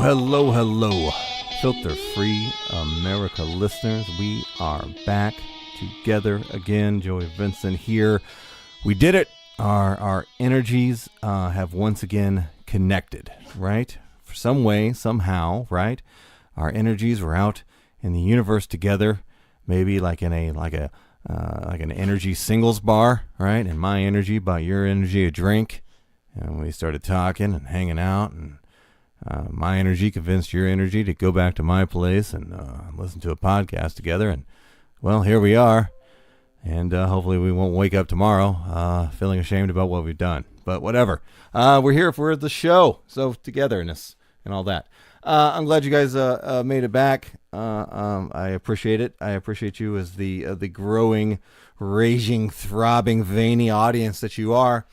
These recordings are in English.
Hello, filter-free Amerika listeners. We are back together again. Joey Vincent here. We did it. Our energies have once again connected, right? For some way, somehow, right? Our energies were out in the universe together, maybe like in an energy singles bar, right? And my energy bought your energy a drink, and we started talking and hanging out, and my energy convinced your energy to go back to my place and listen to a podcast together. And, well, here we are. And hopefully we won't wake up tomorrow feeling ashamed about what we've done. But whatever. We're here for the show. So togetherness and all that. I'm glad you guys made it back. I appreciate it. I appreciate you as the growing, raging, throbbing, veiny audience that you are.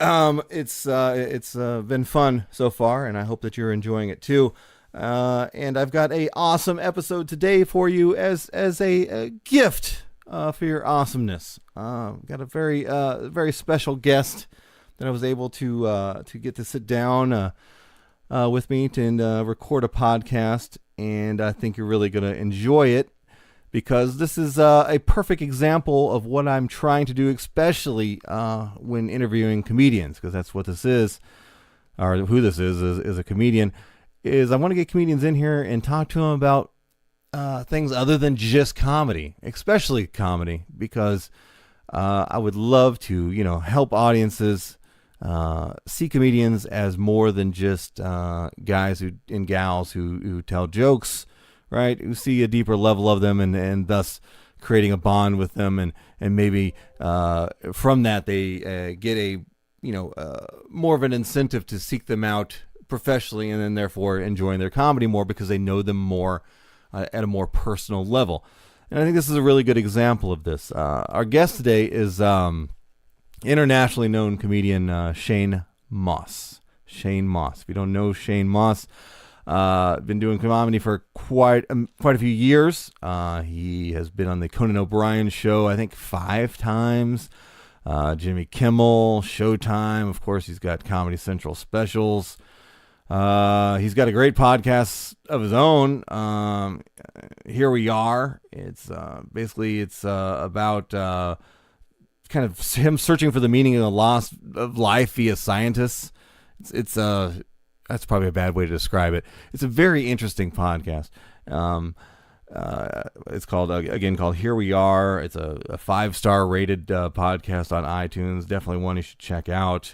It's been fun so far, and I hope that you're enjoying it too. And I've got a awesome episode today for you as a gift for your awesomeness. Got a very special guest that I was able to get to sit down with me and record a podcast, and I think you're really going to enjoy it. Because this is a perfect example of what I'm trying to do, especially when interviewing comedians, because that's what this is, or who this is a comedian, is I want to get comedians in here and talk to them about things other than just comedy, especially comedy, because I would love to, help audiences see comedians as more than just guys and gals who tell jokes, right? You see a deeper level of them and thus creating a bond with them. And maybe from that, they get a, more of an incentive to seek them out professionally and then therefore enjoying their comedy more because they know them more at a more personal level. And I think this is a really good example of this. Our guest today is internationally known comedian Shane Mauss. Shane Mauss. If you don't know Shane Mauss, been doing comedy for quite a few years. He has been on the Conan O'Brien show, I think 5 times. Jimmy Kimmel, Showtime. Of course, he's got Comedy Central specials. He's got a great podcast of his own. Here We Are. It's basically about kind of him searching for the meaning of the loss of life via scientists. It's that's probably a bad way to describe it. It's a very interesting podcast. It's called Here We Are. It's a 5-star rated podcast on iTunes. Definitely one you should check out.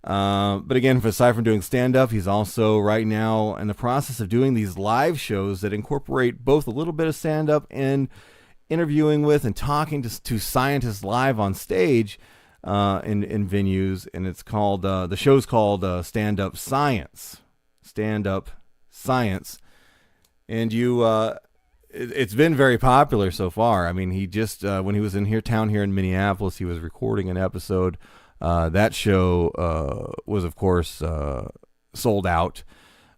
But again, aside from doing stand-up, he's also right now in the process of doing these live shows that incorporate both a little bit of stand-up and interviewing with and talking to scientists live on stage. In venues, and it's called the show's called Stand Up Science, and it's been very popular so far. I mean, he just when he was in town here in Minneapolis, he was recording an episode. That show was of course sold out.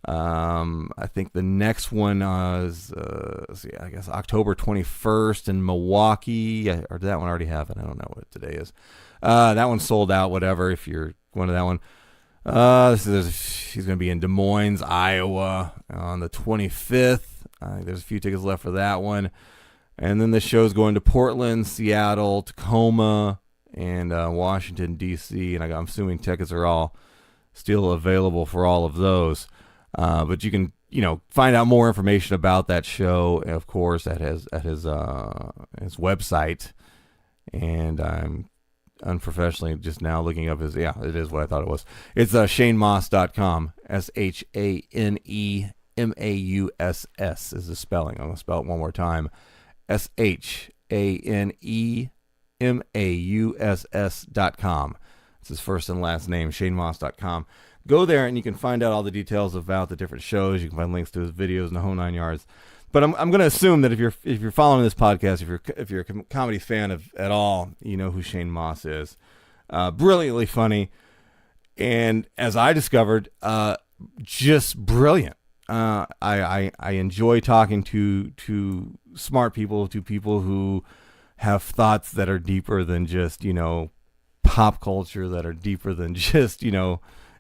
I think the next one is I guess October 21st in Milwaukee, or did that one already happen? I don't know what today is. That one's sold out, whatever, if you're going to that one. He's going to be in Des Moines, Iowa on the 25th. There's a few tickets left for that one. And then the show's going to Portland, Seattle, Tacoma, and Washington, D.C. And I'm assuming tickets are all still available for all of those. But you can, find out more information about that show, of course, at his website. And I'm unprofessionally just now looking up it is what I thought it was. It's ShaneMauss.com. ShaneMauss is the spelling. I'm going to spell it one more time. ShaneMauss.com. It's his first and last name, ShaneMauss.com. Go there and you can find out all the details about the different shows. You can find links to his videos and the whole 9 yards. But I'm going to assume that if you're following this podcast, if you're a comedy fan at all, you know who Shane Mauss is. Brilliantly funny, and as I discovered, just brilliant. I enjoy talking to smart people, to people who have thoughts that are deeper than just pop culture, that are deeper than just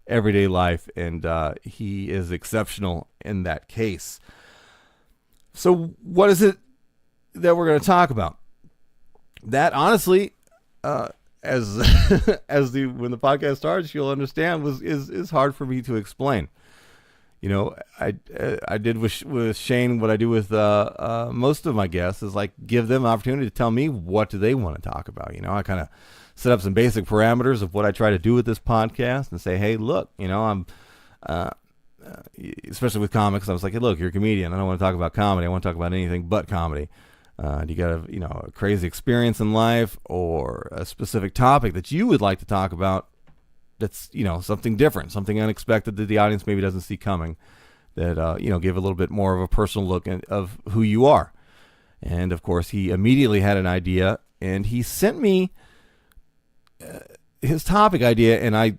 everyday life, and he is exceptional in that case. So what is it that we're going to talk about? That honestly, as when the podcast starts, you'll understand is hard for me to explain. I did with Shane what I do with most of my guests is like give them an opportunity to tell me what do they want to talk about. I kind of set up some basic parameters of what I try to do with this podcast and say, hey, look, I'm especially with comics, I was like, hey, look, you're a comedian. I don't want to talk about comedy. I want to talk about anything but comedy. Do you got a crazy experience in life or a specific topic that you would like to talk about? That's, something different, something unexpected that the audience maybe doesn't see coming, that, give a little bit more of a personal look of who you are. And of course, he immediately had an idea, and he sent me his topic idea, and I'm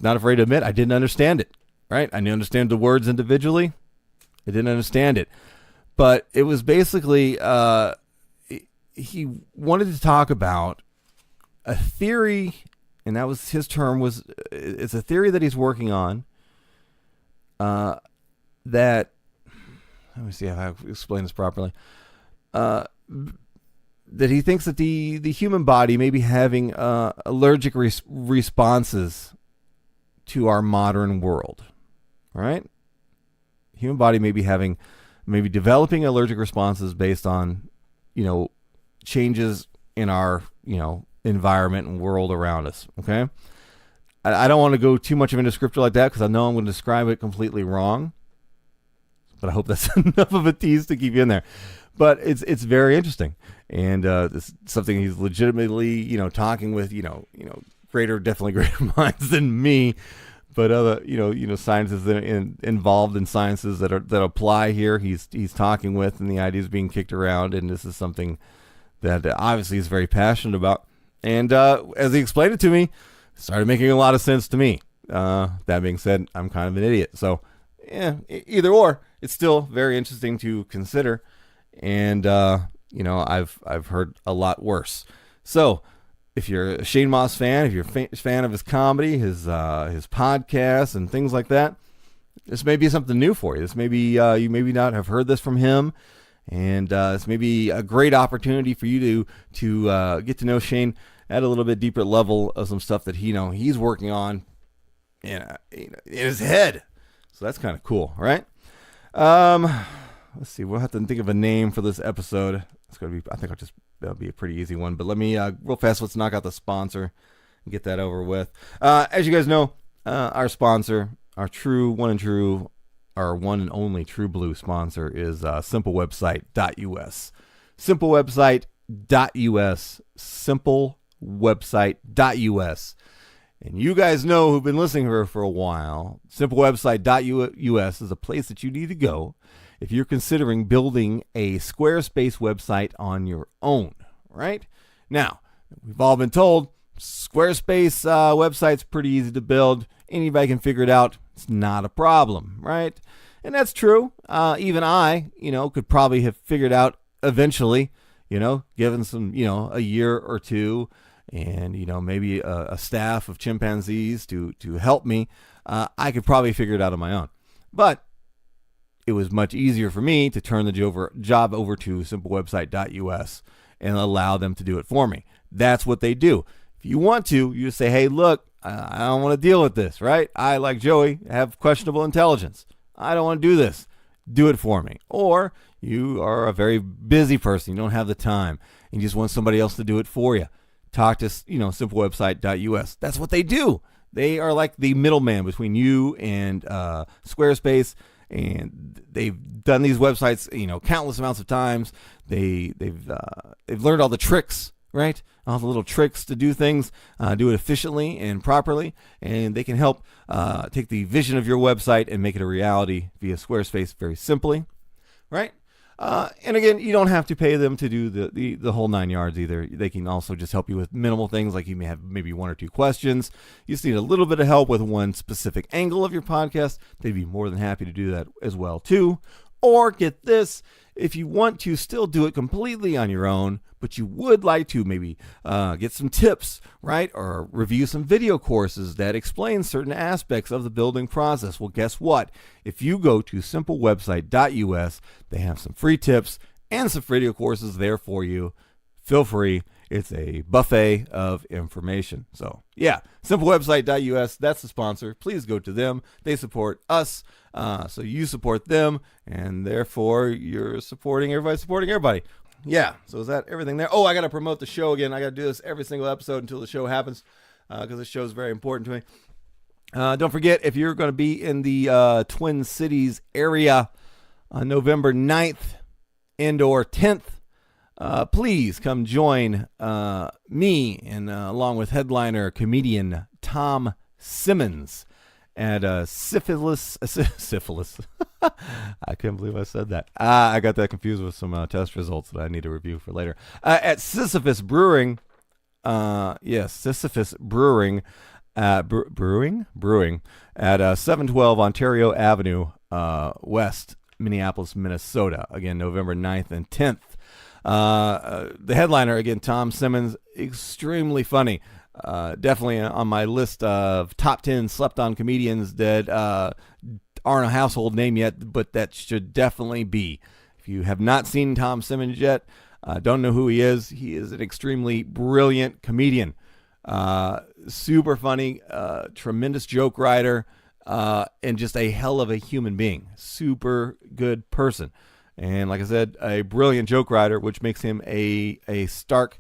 not afraid to admit, I didn't understand it, right? I didn't understand the words individually. I didn't understand it. But it was basically, he wanted to talk about a theory, and that was his term, it's a theory that he's working on, that, let me see how I explain this properly, that he thinks that the human body may be having allergic responses to our modern world, right? Human body may be developing allergic responses based on, changes in our, environment and world around us. Okay. I don't want to go too much of into scripture like that because I know I'm going to describe it completely wrong, but I hope that's enough of a tease to keep you in there. But it's very interesting. And, it's something he's legitimately, talking with, definitely greater minds than me, but other, scientists that are involved in sciences that apply here. He's talking with, and the idea is being kicked around. And this is something that obviously he's very passionate about. And as he explained it to me, it started making a lot of sense to me. That being said, I'm kind of an idiot. So, yeah, either or, it's still very interesting to consider. And, I've heard a lot worse. So, if you're a Shane Mauss fan, if you're a fan of his comedy, his podcasts, and things like that, this may be something new for you. This may be, you maybe not have heard this from him. And this may be a great opportunity for you to get to know Shane at a little bit deeper level of some stuff that he's working on in his head. So that's kind of cool, right? Let's see. We'll have to think of a name for this episode. It's going to be. I think that'll be a pretty easy one. But let me real fast. Let's knock out the sponsor and get that over with. As you guys know, our sponsor, our one and only True Blue sponsor is simplewebsite.us. Simplewebsite.us. Simplewebsite.us. And you guys know who've been listening to her for a while, simplewebsite.us is a place that you need to go if you're considering building a Squarespace website on your own, right? Now, we've all been told Squarespace website's pretty easy to build. Anybody can figure it out. It's not a problem, right? And that's true. Even I, could probably have figured out eventually, given some, a year or two and, maybe a staff of chimpanzees to help me, I could probably figure it out on my own. But it was much easier for me to turn the job over to simplewebsite.us and allow them to do it for me. That's what they do. If you want to, you just say, hey, look, I don't want to deal with this, right? I, like Joey, have questionable intelligence. I don't want to do this. Do it for me. Or you are a very busy person. You don't have the time. And you just want somebody else to do it for you. Talk to, simplewebsite.us. That's what they do. They are like the middleman between you and Squarespace. And they've done these websites, countless amounts of times. They've learned all the tricks, right? All the little tricks to do things, do it efficiently and properly, and they can help take the vision of your website and make it a reality via Squarespace very simply, right? And again, you don't have to pay them to do the whole 9 yards either. They can also just help you with minimal things, like you may have maybe one or two questions. You just need a little bit of help with one specific angle of your podcast. They'd be more than happy to do that as well too. Or get this, if you want to still do it completely on your own, but you would like to maybe get some tips, right? Or review some video courses that explain certain aspects of the building process. Well, guess what? If you go to simplewebsite.us, they have some free tips and some video courses there for you. Feel free. It's a buffet of information. So, yeah, simplewebsite.us, that's the sponsor. Please go to them. They support us, so you support them, and therefore you're supporting everybody. Yeah, so is that everything there? Oh, I got to promote the show again. I got to do this every single episode until the show happens, because the show is very important to me. Don't forget, if you're going to be in the Twin Cities area on November 9th and or 10th, please come join me and along with headliner comedian Tom Simmons at Syphilis. I can't believe I said that. I got that confused with some test results that I need to review for later. At Sisyphus Brewing. Yes, Sisyphus Brewing. Brewing at 712 Ontario Avenue, West, Minneapolis, Minnesota. Again, November 9th and 10th. The headliner, again, Tom Simmons, extremely funny. Definitely on my list of top 10 slept-on comedians that aren't a household name yet, but that should definitely be. If you have not seen Tom Simmons yet, don't know who he is an extremely brilliant comedian. Super funny, tremendous joke writer, and just a hell of a human being. Super good person. And like I said, a brilliant joke writer, which makes him a stark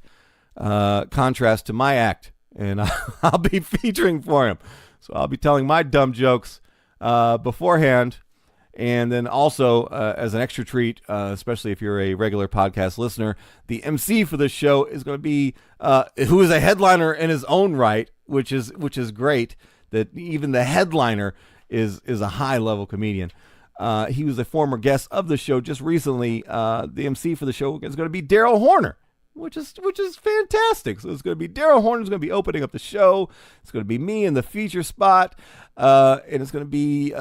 contrast to my act. And I'll be featuring for him. So I'll be telling my dumb jokes beforehand. And then also, as an extra treat, especially if you're a regular podcast listener, the MC for this show is going to be who is a headliner in his own right, which is great. That even the headliner is a high-level comedian. He was a former guest of the show just recently. The MC for the show is going to be Daryl Horner, which is fantastic. So it's going to be Daryl Horner is going to be opening up the show. It's going to be me in the feature spot, and it's going to be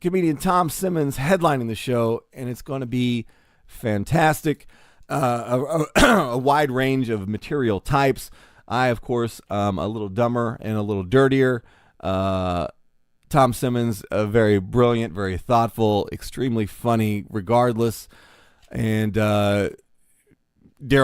comedian Tom Simmons headlining the show, and it's going to be fantastic. A wide range of material types. I, of course, a little dumber and a little dirtier. Tom Simmons, very brilliant, very thoughtful, extremely funny regardless. And Daryl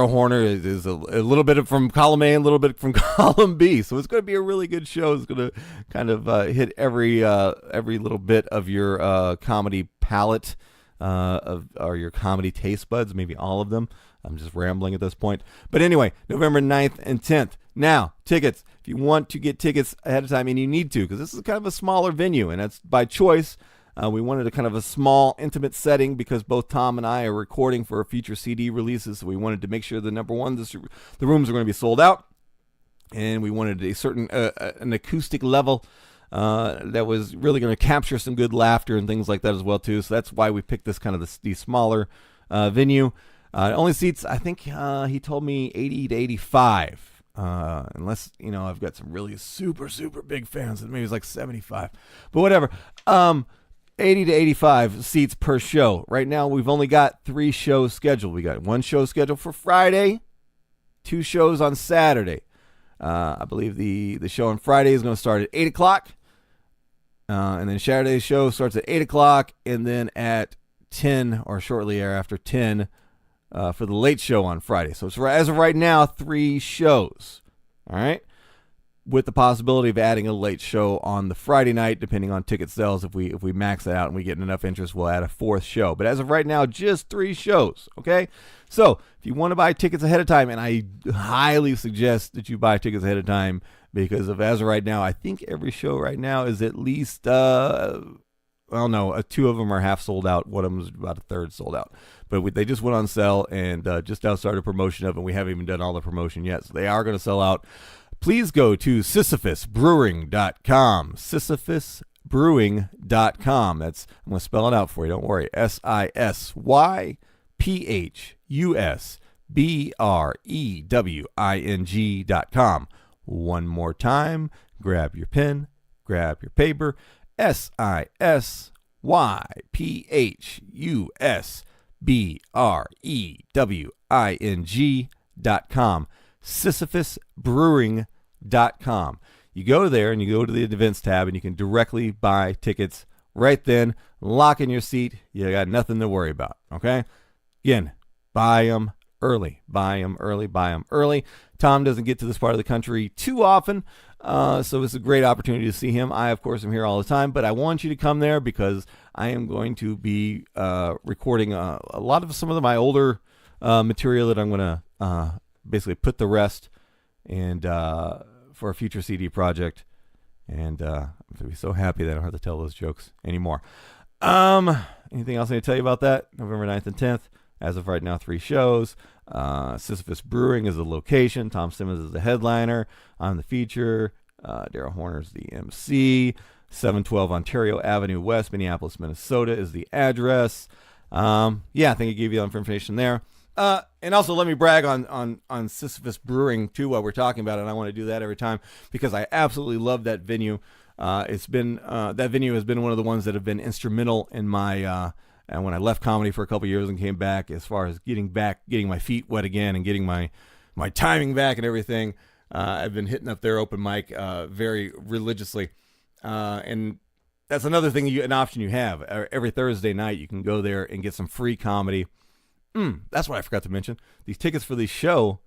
Horner is a little bit from column A and a little bit from column B. So it's going to be a really good show. It's going to kind of hit every little bit of your comedy palette, or your comedy taste buds, maybe all of them. I'm just rambling at this point. But anyway, November 9th and 10th. Now, tickets. If you want to get tickets ahead of time, and you need to, because this is kind of a smaller venue, and that's by choice. We wanted a kind of a small, intimate setting because both Tom and I are recording for future CD releases, so we wanted to make sure the number one, the rooms are going to be sold out, and we wanted a certain an acoustic level that was really going to capture some good laughter and things like that as well too. So that's why we picked this kind of the smaller venue. Only seats, I think he told me 80 to 85. Unless, I've got some really super, super big fans. Maybe it's like 75. But whatever. 80 to 85 seats per show. Right now, we've only got 3 shows scheduled. We got 1 show scheduled for Friday, 2 shows on Saturday. I believe the show on Friday is going to start at 8 o'clock. And then Saturday's show starts at 8 o'clock. And then at 10 or shortly after 10 for the late show on Friday. So it's, as of right now, 3 shows. All right. With the possibility of adding a late show on the Friday night, depending on ticket sales. If we max that out and we get enough interest, we'll add a 4th show. But as of right now, just 3 shows, okay? So if you want to buy tickets ahead of time, and I highly suggest that you buy tickets ahead of time, because as of right now, I think every show right now is at least, 2 of them are half sold out. One of them is about a third sold out. But they just went on sale and just now started promotion of it, and we haven't even done all the promotion yet. So they are going to sell out. Please go to sisyphusbrewing.com. sisyphusbrewing.com. I'm going to spell it out for you. Don't worry. sisyphusbrewing.com. One more time. Grab your pen. Grab your paper. sisyphusbrewing.com. YPHUSBREWING.com. SisyphusBrewing.com. You go there and you go to the events tab and you can directly buy tickets right then. Lock in your seat. You got nothing to worry about. Okay? Again, buy them early. Buy them early. Buy them early. Tom doesn't get to this part of the country too often, so it's a great opportunity to see him. I, of course, am here all the time, but I want you to come there because I am going to be recording a lot of some of my older material that I'm going to basically put to rest and for a future CD project. And I'm going to be so happy that I don't have to tell those jokes anymore. Anything else I need to tell you about that? November 9th and 10th. As of right now, 3 shows. Sisyphus Brewing is the location. Tom Simmons is the headliner. I'm the feature. Daryl Horner's the MC. 712 Ontario Avenue West, Minneapolis, Minnesota is the address. I think I gave you enough information there. And also let me brag on Sisyphus Brewing too while we're talking about it. And I want to do that every time because I absolutely love that venue. It's been that venue has been one of the ones that have been instrumental in my and when I left comedy for a couple years and came back, as far as getting my feet wet again and getting my timing back and everything. I've been hitting up their open mic very religiously, and that's another thing, an option you have. Every Thursday night, you can go there and get some free comedy. That's what I forgot to mention. These tickets for the show.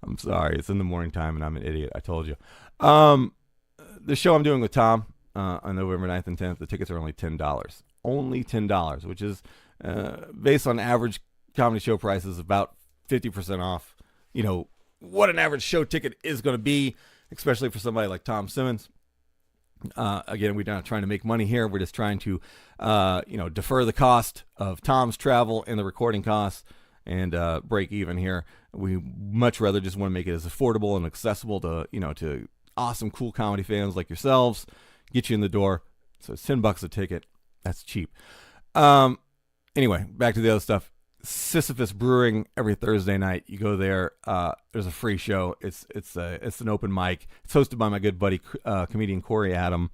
I'm sorry, it's in the morning time and I'm an idiot. I told you. The show I'm doing with Tom on November 9th and 10th, the tickets are only $10. Only $10, which is based on average comedy show prices, about 50% off. You know what an average show ticket is going to be, especially for somebody like Tom Simmons. Again, we're not trying to make money here. We're just trying to, defer the cost of Tom's travel and the recording costs and break even here. We much rather just want to make it as affordable and accessible to, to awesome, cool comedy fans like yourselves. Get you in the door. So it's $10 a ticket. That's cheap. Anyway, back to the other stuff. Sisyphus Brewing every Thursday night. You go there. There's a free show. It's an open mic. It's hosted by my good buddy comedian Corey Adam.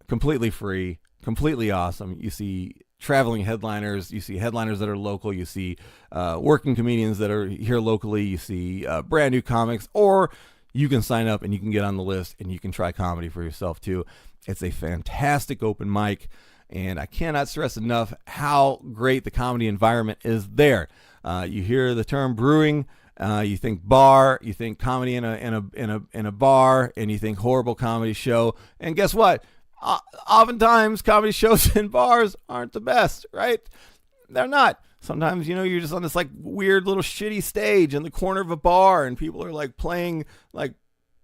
Completely free, completely awesome. You see traveling headliners. You see headliners that are local. You see working comedians that are here locally. You see brand new comics, or you can sign up and you can get on the list and you can try comedy for yourself too. It's a fantastic open mic. And I cannot stress enough how great the comedy environment is there. You hear the term brewing, you think bar, you think comedy in a bar, and you think horrible comedy show. And guess what? Oftentimes, comedy shows in bars aren't the best, right? They're not. Sometimes, you're just on this like weird little shitty stage in the corner of a bar, and people are like playing like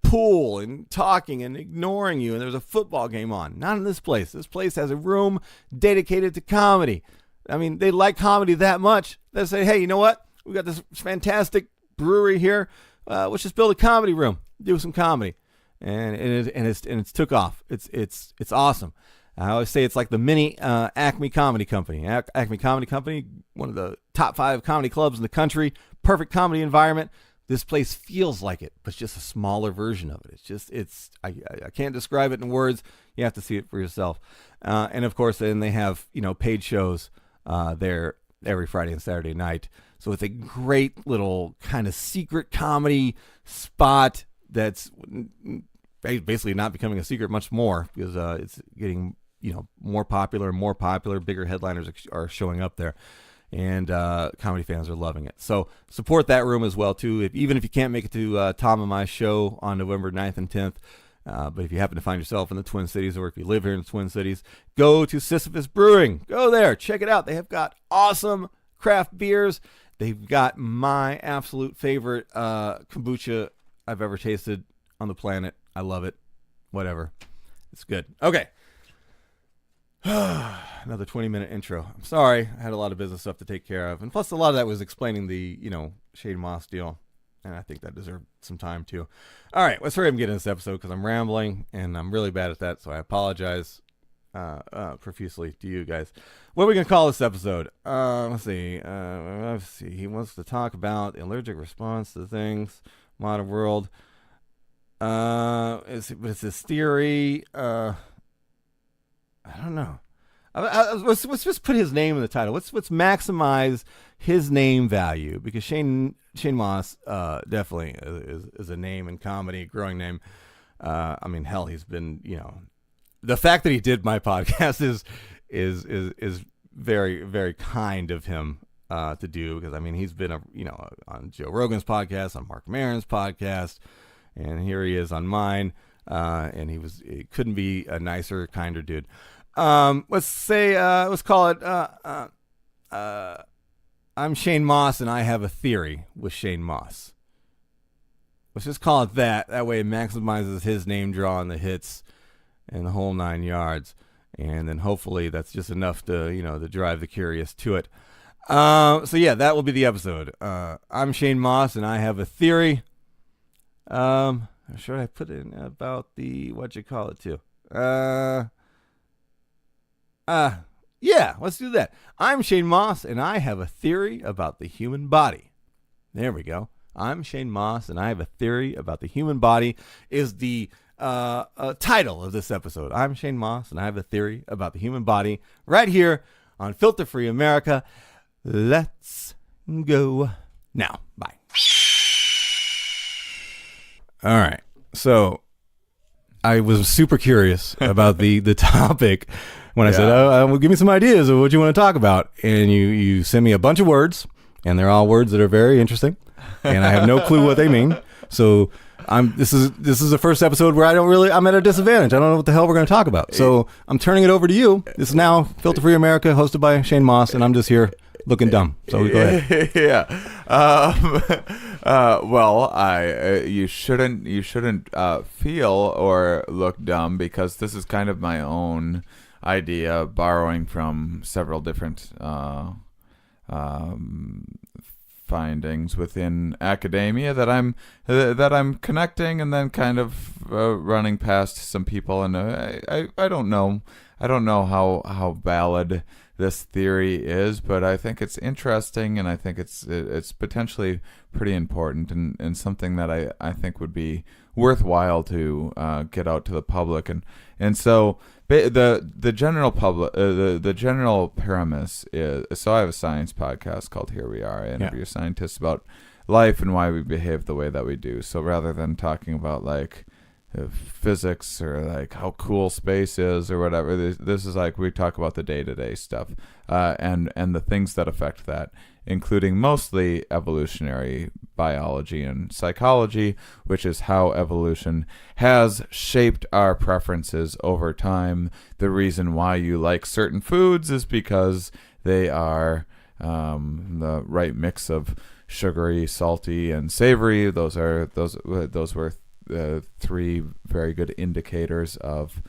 pool and talking and ignoring you, and there's a football game on. Not in this place. This place has a room dedicated to comedy. I mean, they like comedy that much. They say, hey, you know what? We got this fantastic brewery here. Let's just build a comedy room, do some comedy, and it's took off. It's awesome. I always say it's like the mini Acme Comedy Company. Acme Comedy Company, one of the top 5 comedy clubs in the country. Perfect comedy environment. This place feels like it, but it's just a smaller version of it. I can't describe it in words. You have to see it for yourself. And of course, then they have, paid shows there every Friday and Saturday night. So it's a great little kind of secret comedy spot that's basically not becoming a secret much more because it's getting, more popular and more popular. Bigger headliners are showing up there. And comedy fans are loving it. So support that room as well, too. Even if you can't make it to Tom and my show on November 9th and 10th, but if you happen to find yourself in the Twin Cities or if you live here in the Twin Cities, go to Sisyphus Brewing. Go there. Check it out. They have got awesome craft beers. They've got my absolute favorite kombucha I've ever tasted on the planet. I love it. Whatever. It's good. Okay. Another 20-minute intro. I'm sorry. I had a lot of business stuff to take care of. And plus, a lot of that was explaining the, Shane Mauss deal. And I think that deserved some time, too. All right. Let's hurry up and get into this episode because I'm rambling, and I'm really bad at that. So I apologize profusely to you guys. What are we going to call this episode? Let's see. He wants to talk about the allergic response to things, modern world. It's his theory. I don't know. Let's just put his name in the title. Let's maximize his name value, because Shane Mauss definitely is a name in comedy, growing name. I mean, hell, he's been, the fact that he did my podcast is very, very kind of him to do, because I mean, he's been on Joe Rogan's podcast, on Mark Maron's podcast, and here he is on mine, and he couldn't be a nicer, kinder dude. Let's call it I'm Shane Mauss and I have a theory with Shane Mauss. Let's just call it that. That way it maximizes his name draw and the hits and the whole 9 yards. And then hopefully that's just enough to, to drive the curious to it. So yeah, that will be the episode. I'm Shane Mauss and I have a theory. Should I put in about the, what'd you call it too? Yeah, let's do that. I'm Shane Mauss, and I have a theory about the human body. There we go. I'm Shane Mauss, and I have a theory about the human body is the title of this episode. I'm Shane Mauss, and I have a theory about the human body right here on Filter Free America. Let's go now. Bye. All right. So I was super curious about the topic when I said, well, give me some ideas of what you want to talk about. And you send me a bunch of words, and they're all words that are very interesting, and I have no clue what they mean. So this is the first episode where I'm at a disadvantage. I don't know what the hell we're going to talk about. So I'm turning it over to you. This is now Filter Free America, hosted by Shane Mauss, and I'm just here looking dumb. So go ahead. Yeah. You shouldn't feel or look dumb, because this is kind of my own idea, borrowing from several different findings within academia that I'm connecting, and then kind of running past some people. And I don't know how valid this theory is, but I think it's interesting, and I think it's potentially pretty important, and something that I think would be worthwhile to get out to the public. And so the general public, the general premise is, so I have a science podcast called Here We Are. I interview scientists about life and why we behave the way that we do. So rather than talking about like physics or like how cool space is or whatever, this is like we talk about the day-to-day stuff, and the things that affect that, including mostly evolutionary biology and psychology, which is how evolution has shaped our preferences over time. The reason why you like certain foods is because they are the right mix of sugary, salty, and savory. Those were three very good indicators of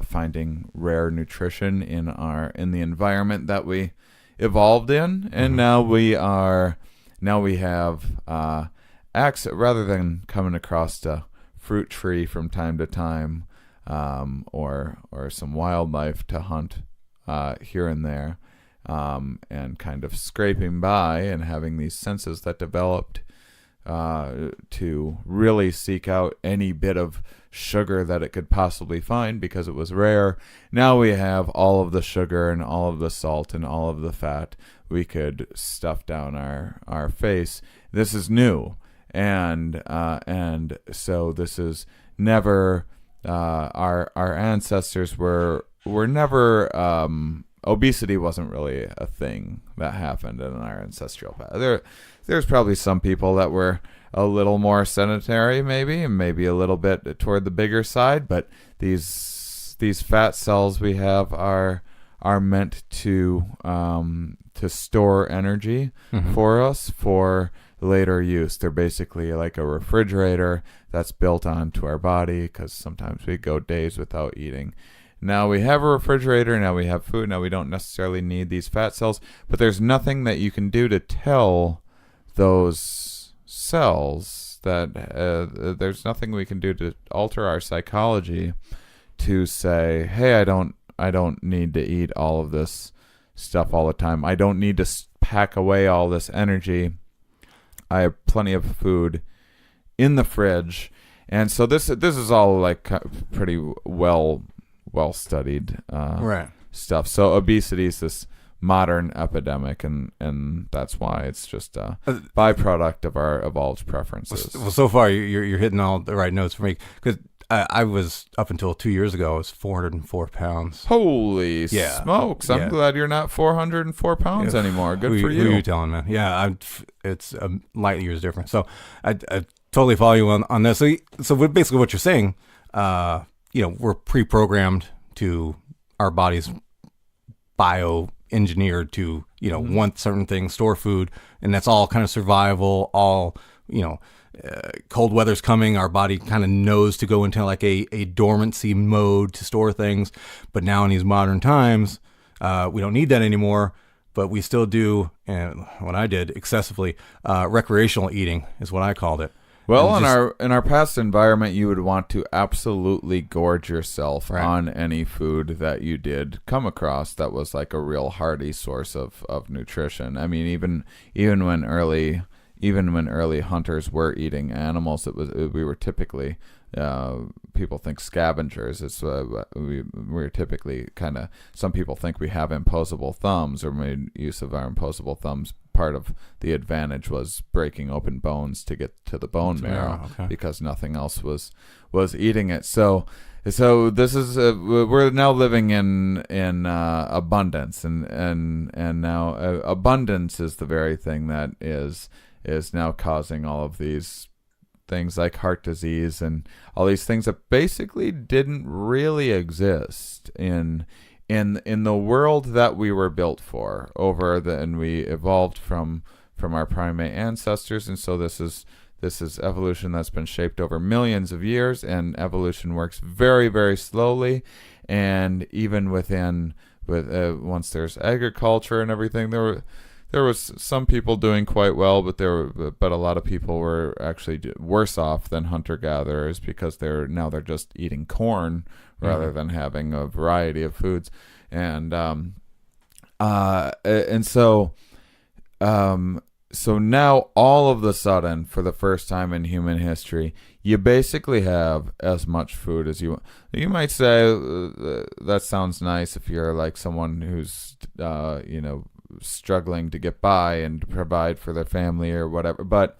finding rare nutrition in the environment that we evolved in. And now we have access, rather than coming across a fruit tree from time to time, or some wildlife to hunt here and there, and kind of scraping by and having these senses that developed to really seek out any bit of sugar that it could possibly find because it was rare. Now we have all of the sugar and all of the salt and all of the fat we could stuff down our face. This is new, and so this is never our ancestors were never obesity wasn't really a thing that happened in our ancestral path. There's probably some people that were a little more sedentary, maybe a little bit toward the bigger side, but these fat cells we have are meant to store energy for us for later use. They're basically like a refrigerator that's built onto our body, because sometimes we go days without eating. Now we have a refrigerator, now we have food, now we don't necessarily need these fat cells, but there's nothing that you can do to tell those cells that there's nothing we can do to alter our psychology to say, hey, I don't need to eat all of this stuff all the time. I don't need to pack away all this energy. I have plenty of food in the fridge. And so this is all like pretty well well studied Right. stuff. So obesity is this modern epidemic, and that's why it's just a byproduct of our evolved preferences. Well, so far you're hitting all the right notes for me, because I was, up until 2 years ago, I was 404 pounds. Holy smokes! I'm glad you're not 404 pounds anymore. Good for you. Who are you telling, man? Yeah, it's a light years difference. So I totally follow you on this. So basically, what you're saying, we're pre-programmed to our bodies, bioengineered to want certain things, store food, and that's all kind of survival. All cold weather's coming, our body kind of knows to go into like a dormancy mode to store things. But now in these modern times, we don't need that anymore, but we still do, and what I did excessively, recreational eating is what I called it. Well, in our past environment, you would want to absolutely gorge yourself on any food that you did come across that was like a real hearty source of nutrition. I mean, even when early hunters were eating animals, we were typically people think scavengers. It's we're typically kind of, some people think we have imposable thumbs or made use of our imposable thumbs. Part of the advantage was breaking open bones to get to the bone marrow, because nothing else was eating it. So this is we're now living in abundance, and now abundance is the very thing that is now causing all of these things like heart disease and all these things that basically didn't really exist in the world that we were built for and we evolved from our primate ancestors. And so this is evolution that's been shaped over millions of years, and evolution works very, very slowly. And even once there's agriculture and everything, there was some people doing quite well, but a lot of people were actually worse off than hunter-gatherers, because they're just eating corn rather than having a variety of foods. And so now all of a sudden, for the first time in human history, you basically have as much food as you want. You might say that sounds nice if you're like someone who's struggling to get by and provide for their family or whatever, but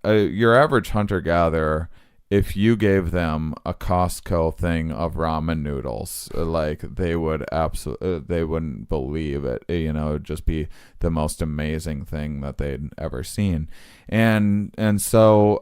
your average hunter-gatherer, if you gave them a Costco thing of ramen noodles, like they wouldn't believe it. It would just be the most amazing thing that they'd ever seen. And so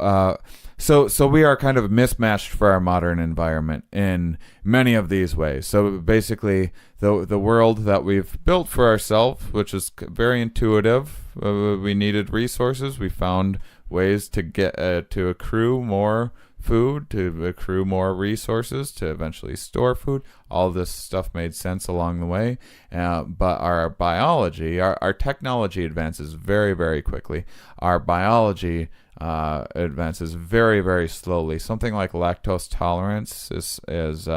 we are kind of mismatched for our modern environment in many of these ways. So basically, the world that we've built for ourselves, which is very intuitive, we needed resources. We found ways to get to accrue more food, to accrue more resources, to eventually store food. All this stuff made sense along the way, but our biology, our technology advances very, very quickly. Our biology advances very, very slowly. Something like lactose tolerance is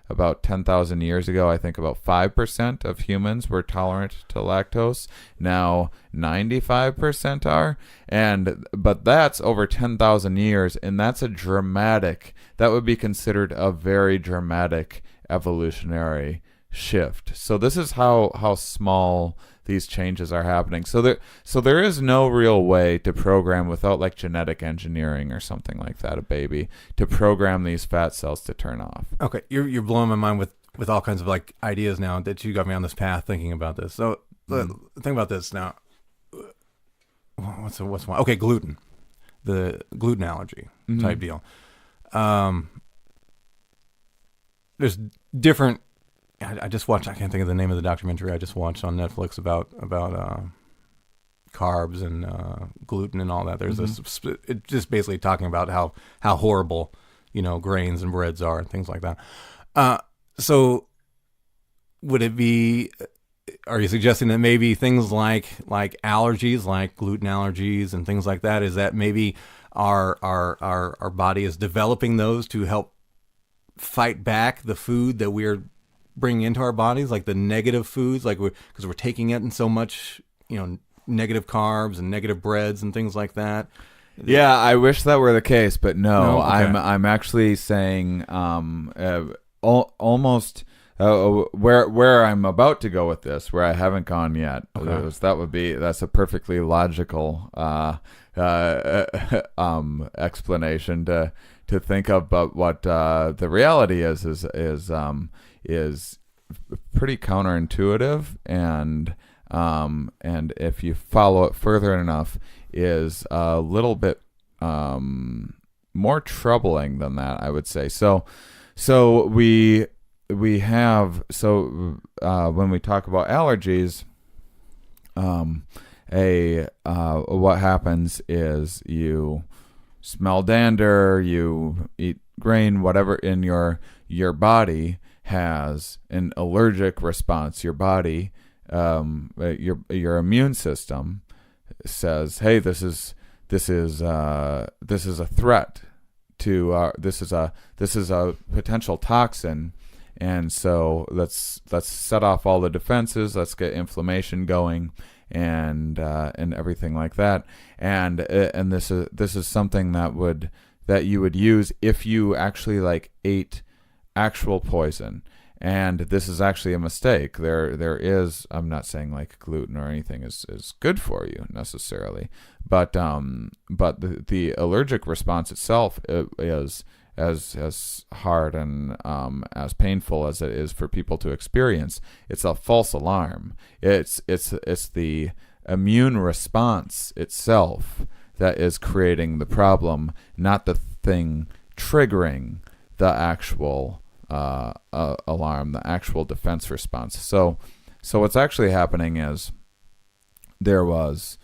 about 10,000 years ago, I think about 5% of humans were tolerant to lactose. Now 95% are, but that's over 10,000 years, and that would be considered a very dramatic evolutionary shift. So this is how small these changes are happening. So there is no real way to program, without like genetic engineering or something like that, a baby, to program these fat cells to turn off. Okay, you're blowing my mind with all kinds of like ideas now that you got me on this path thinking about this. So think about this now. What's one? Okay, gluten, the gluten allergy type deal. There's different. I just watched. I can't think of the name of the documentary I just watched on Netflix about carbs and gluten and all that. There's this. It's just basically talking about how horrible grains and breads are and things like that. So would it be? Are you suggesting that maybe things like allergies, like gluten allergies and things like that, is that maybe our body is developing those to help fight back the food that we're bringing into our bodies, like the negative foods, like because we're taking it in so much, negative carbs and negative breads and things like that? Yeah, I wish that were the case, but no. Okay. I'm actually saying almost where I'm about to go with this, where I haven't gone yet. Okay. That's a perfectly logical explanation to think of, but what the reality is pretty counterintuitive, and if you follow it further enough, is a little bit more troubling than that, I would say. So we have when we talk about allergies, what happens is you smell dander, you eat grain, whatever in your body has an allergic response. Your body, your immune system says, "Hey, this is a threat to this is a potential toxin." And so let's set off all the defenses. Let's get inflammation going, and everything like that. And this is something that you would use if you actually like ate actual poison. And this is actually a mistake. There is, I'm not saying like gluten or anything is good for you necessarily, but the allergic response itself is as hard and as painful as it is for people to experience. It's a false alarm. It's the immune response itself that is creating the problem, not the thing triggering the actual alarm, the actual defense response. So what's actually happening is there was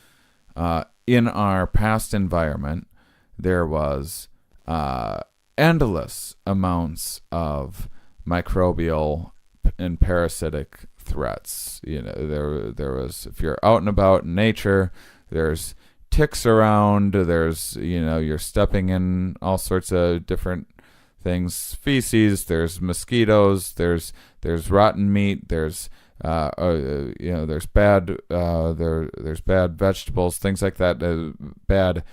in our past environment, there was endless amounts of microbial and parasitic threats. There was, if you're out and about in nature, there's ticks around, there's, you're stepping in all sorts of different things, feces, there's mosquitoes, there's rotten meat, there's there's bad vegetables, things like that, bad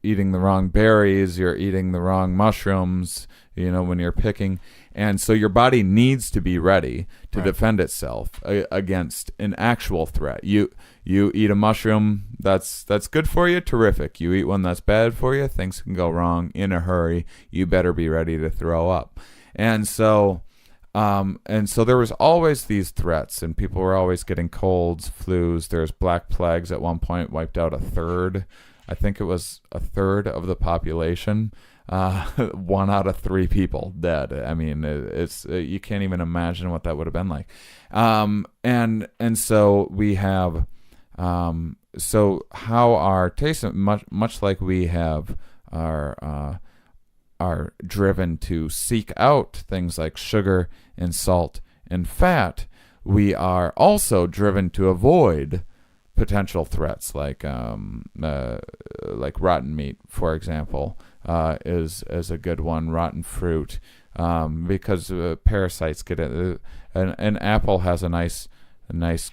eating the wrong berries, you're eating the wrong mushrooms, when you're picking. And so your body needs to be ready to defend itself against an actual threat. You eat a mushroom that's good for you, terrific. You eat one that's bad for you, things can go wrong in a hurry. You better be ready to throw up. And so there was always these threats, and people were always getting colds, flus. There's black plagues at one point, wiped out a third of the population. 1 out of 3 people dead. I mean, it's you can't even imagine what that would have been like. And so we have, so how our taste, much like we have are driven to seek out things like sugar and salt and fat, we are also driven to avoid potential threats like rotten meat, for example, is a good one. Rotten fruit, because parasites get it. An apple has a nice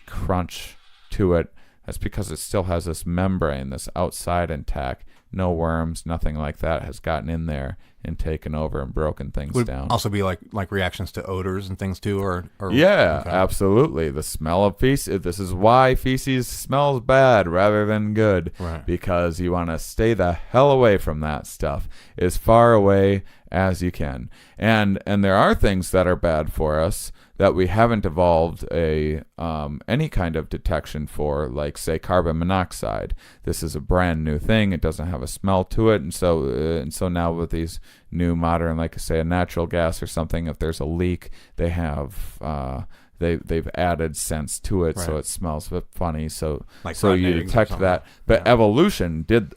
crunch to it. That's because it still has this membrane, this outside intact. No worms, nothing like that has gotten in there and taken over and broken things Would down. also be like reactions to odors and things too, or yeah, okay. Absolutely. The smell of feces. This is why feces smells bad rather than good, Right. because you want to stay the hell away from that stuff, as far away as you can. And there are things that are bad for us that we haven't evolved any kind of detection for, like say carbon monoxide. This is a brand new thing. It doesn't have a smell to it, and so now with these new modern, like say a natural gas or something, if there's a leak, they have they've added scents to it, so it smells a bit funny. So you detect that, but evolution did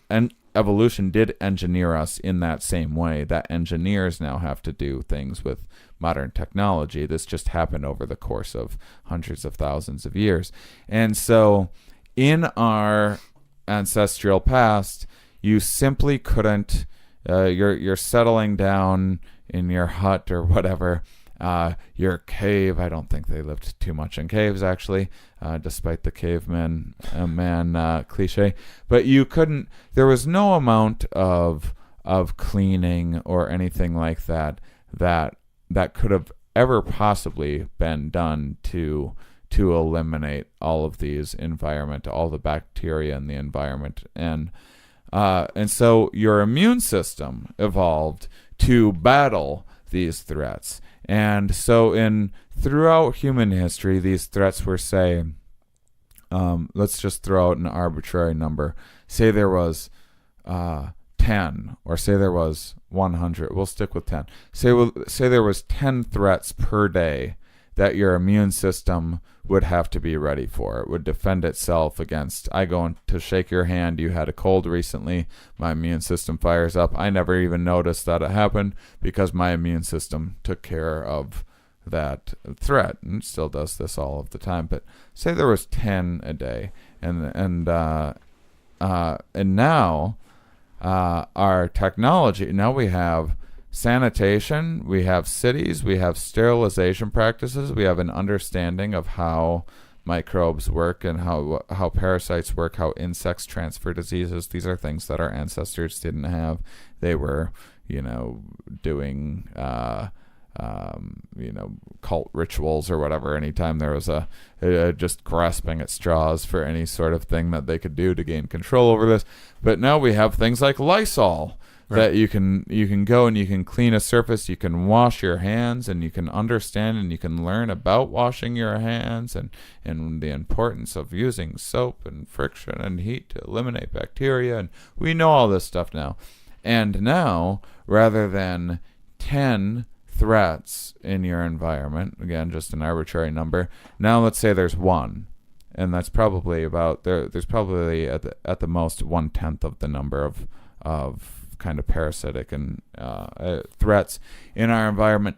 engineer us in that same way. That engineers now have to do things with modern technology. This just happened over the course of hundreds of thousands of years. And so in our ancestral past, you simply couldn't, you're settling down in your hut or whatever, your cave. I don't think they lived too much in caves, actually, despite the caveman cliche. But you couldn't, there was no amount of cleaning or anything like that that could have ever possibly been done to eliminate all of these all the bacteria in the environment. And so your immune system evolved to battle these threats. And so throughout human history, these threats were, say, let's just throw out an arbitrary number. Say there was 10, or say there was 100. We'll stick with 10. Say there was 10 threats per day that your immune system would have to be ready for. It would defend itself against. I go to shake your hand. You had a cold recently. My immune system fires up. I never even noticed that it happened because my immune system took care of that threat, and still does this all of the time. But say there was 10 a day, and now our technology. Now we have sanitation, we have cities, we have sterilization practices, we have an understanding of how microbes work and how parasites work, how insects transfer diseases. These are things that our ancestors didn't have. They were, doing cult rituals or whatever anytime there was a just grasping at straws for any sort of thing that they could do to gain control over this. But now we have things like Lysol, that you can go and you can clean a surface, you can wash your hands, and you can understand and you can learn about washing your hands and the importance of using soap and friction and heat to eliminate bacteria. And we know all this stuff now. And now, rather than 10 threats in your environment, again, just an arbitrary number, now let's say there's one. And that's probably there's probably at the most 1/10 of the number of kind of parasitic and threats in our environment.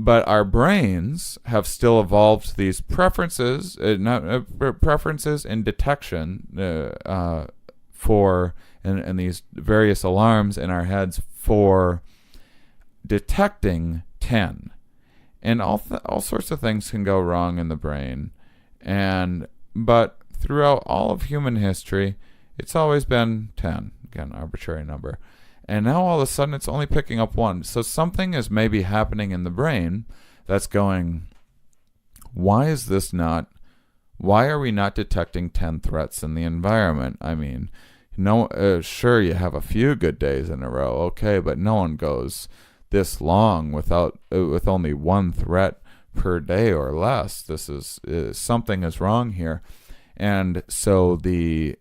But our brains have still evolved these preferences in detection for and these various alarms in our heads for detecting 10. And all sorts of things can go wrong in the brain. But throughout all of human history, it's always been 10. Again, arbitrary number. And now all of a sudden it's only picking up 1. So something is maybe happening in the brain that's going, why are we not detecting 10 threats in the environment? I mean, sure, you have a few good days in a row, okay, but no one goes this long with only 1 threat per day or less. This is something is wrong here. And so the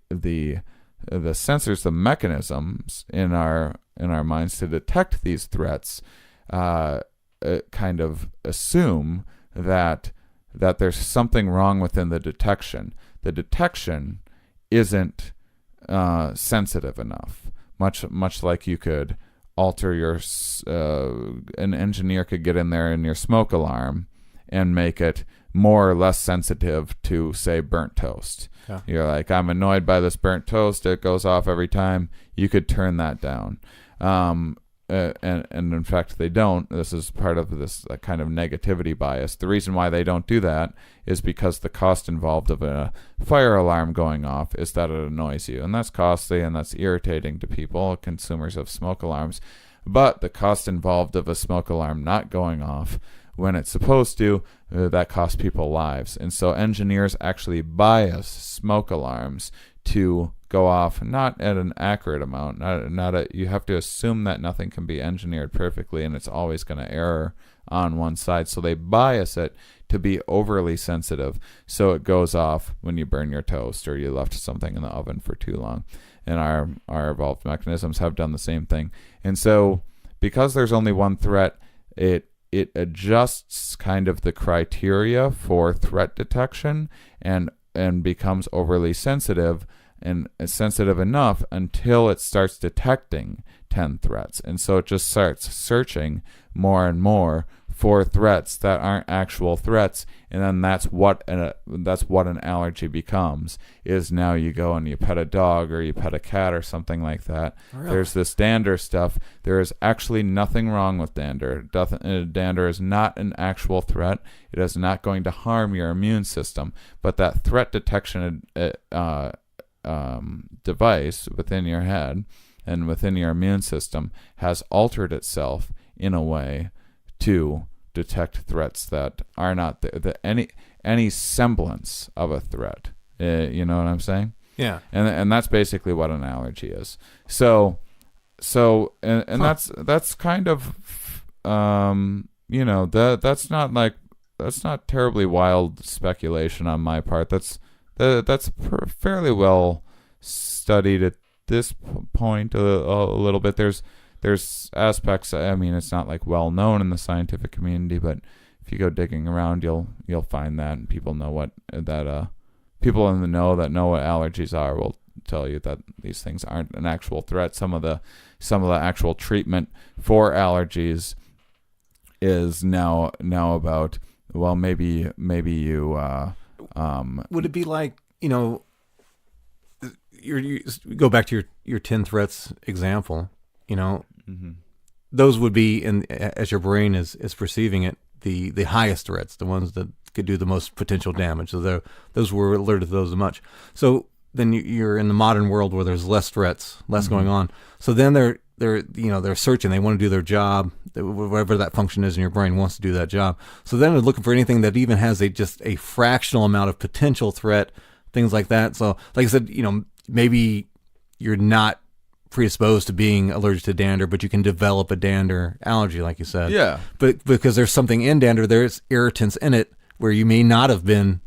sensors, the mechanisms in our minds to detect these threats, kind of assume that there's something wrong within the detection. The detection isn't sensitive enough. Much like you could alter an engineer could get in there in your smoke alarm and make it more or less sensitive to, say, burnt toast. Yeah. You're like, I'm annoyed by this burnt toast. It goes off every time. You could turn that down. And in fact, they don't. This is part of this kind of negativity bias. The reason why they don't do that is because the cost involved of a fire alarm going off is that it annoys you. And that's costly and that's irritating to people, consumers of smoke alarms. But the cost involved of a smoke alarm not going off when it's supposed to, that costs people lives. And so engineers actually bias smoke alarms to go off not at an accurate amount. You have to assume that nothing can be engineered perfectly and it's always going to err on one side. So they bias it to be overly sensitive, so it goes off when you burn your toast or you left something in the oven for too long. And our evolved mechanisms have done the same thing. And so because there's only 1 threat, it adjusts kind of the criteria for threat detection and becomes overly sensitive and sensitive enough until it starts detecting 10 threats. And so it just starts searching more and more for threats that aren't actual threats. And then that's what an allergy becomes, is now you go and you pet a dog or you pet a cat or something like that. Really? There's this dander stuff. There is actually nothing wrong with dander. Dander is not an actual threat. It is not going to harm your immune system. But that threat detection device within your head and within your immune system has altered itself in a way to detect threats that are not any semblance of a threat. You know what I'm saying? Yeah. And that's basically what an allergy is. So that's kind of that's not terribly wild speculation on my part. That's fairly well studied at this point a little bit. There's aspects. I mean, it's not like well known in the scientific community, but if you go digging around, you'll find that, and people people in the know that know what allergies are will tell you that these things aren't an actual threat. Some of the actual treatment for allergies is now about, well, maybe you would it be like, you go back to your 10 threats example, mm-hmm. those would be as your brain is perceiving it, the highest threats, the ones that could do the most potential damage. So those were alerted to those the much. So then you're in the modern world where there's less threats, less mm-hmm. going on. So then they're searching. They want to do their job, whatever that function is in your brain wants to do that job. So then they're looking for anything that even has just a fractional amount of potential threat, things like that. So like I said, maybe you're not predisposed to being allergic to dander, but you can develop a dander allergy, like you said. Yeah. But because there's something in dander, there's irritants in it where you may not have been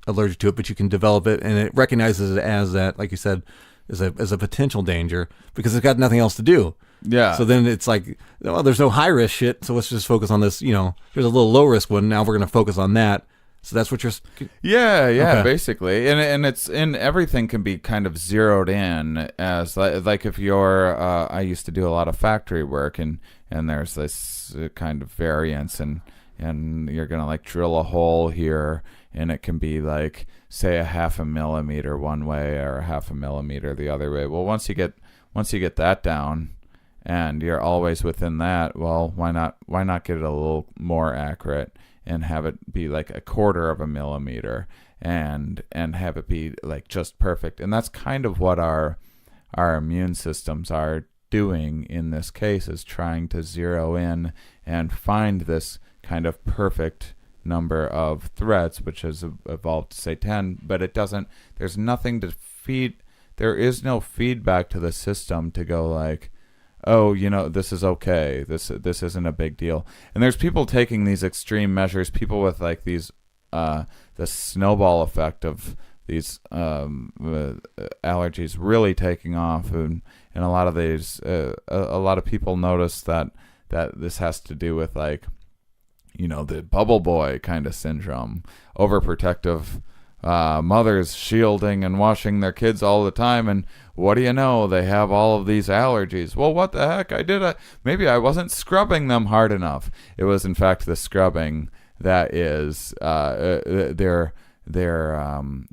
allergic to it, but you can develop it, and it recognizes it as that, like you said, as a potential danger because it's got nothing else to do. Yeah. So then it's like, well, there's no high risk shit, so let's just focus on this. There's a little low risk one. Now we're going to focus on that. So that's what you're. Yeah, okay. Basically, and it's everything can be kind of zeroed in as like if you're. I used to do a lot of factory work, and there's this kind of variance, and you're gonna like drill a hole here, and it can be like, say, a 0.5 millimeter one way or 0.5 millimeter the other way. Well, once you get that down, and you're always within that, well, why not get it a little more accurate and have it be like 1/4 millimeter and have it be like just perfect? And that's kind of what our immune systems are doing in this case, is trying to zero in and find this kind of perfect number of threats, which has evolved to say 10, but it doesn't, there's nothing to feed, there is no feedback to the system to go like, oh, this is okay, this isn't a big deal. And there's people taking these extreme measures, people with like these the snowball effect of these allergies really taking off, and a lot of these a lot of people notice that this has to do with like the bubble boy kind of syndrome, overprotective mothers shielding and washing their kids all the time, and what do you know, they have all of these allergies. Well, what the heck? Maybe I wasn't scrubbing them hard enough. It was in fact the scrubbing that is their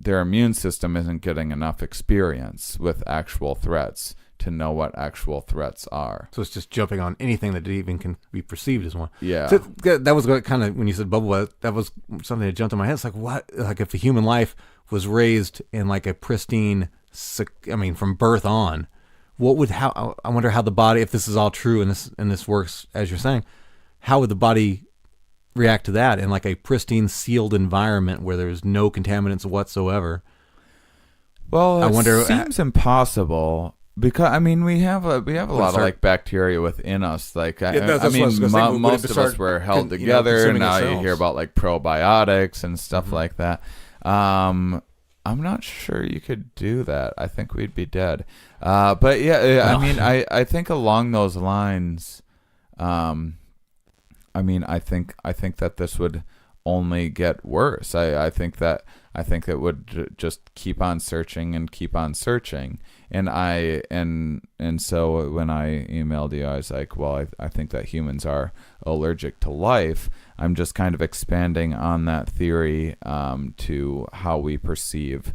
immune system isn't getting enough experience with actual threats to know what actual threats are. So it's just jumping on anything that even can be perceived as one. Yeah. So that was kind of, when you said bubble, that was something that jumped in my head. It's like, what? Like if a human life was raised in like a pristine, from birth on, I wonder how the body, if this is all true and this works as you're saying, how would the body react to that in like a pristine, sealed environment where there's no contaminants whatsoever? Well, it seems impossible. Because we have a lot of like bacteria within us. Like most of us were held together. Now you hear about like probiotics and stuff like that. I'm not sure you could do that. I think we'd be dead. But yeah, I think along those lines. I think that this would only get worse. I think it would just keep on searching and keep on searching. And so when I emailed you, I was like, well, I think that humans are allergic to life. I'm just kind of expanding on that theory to how we perceive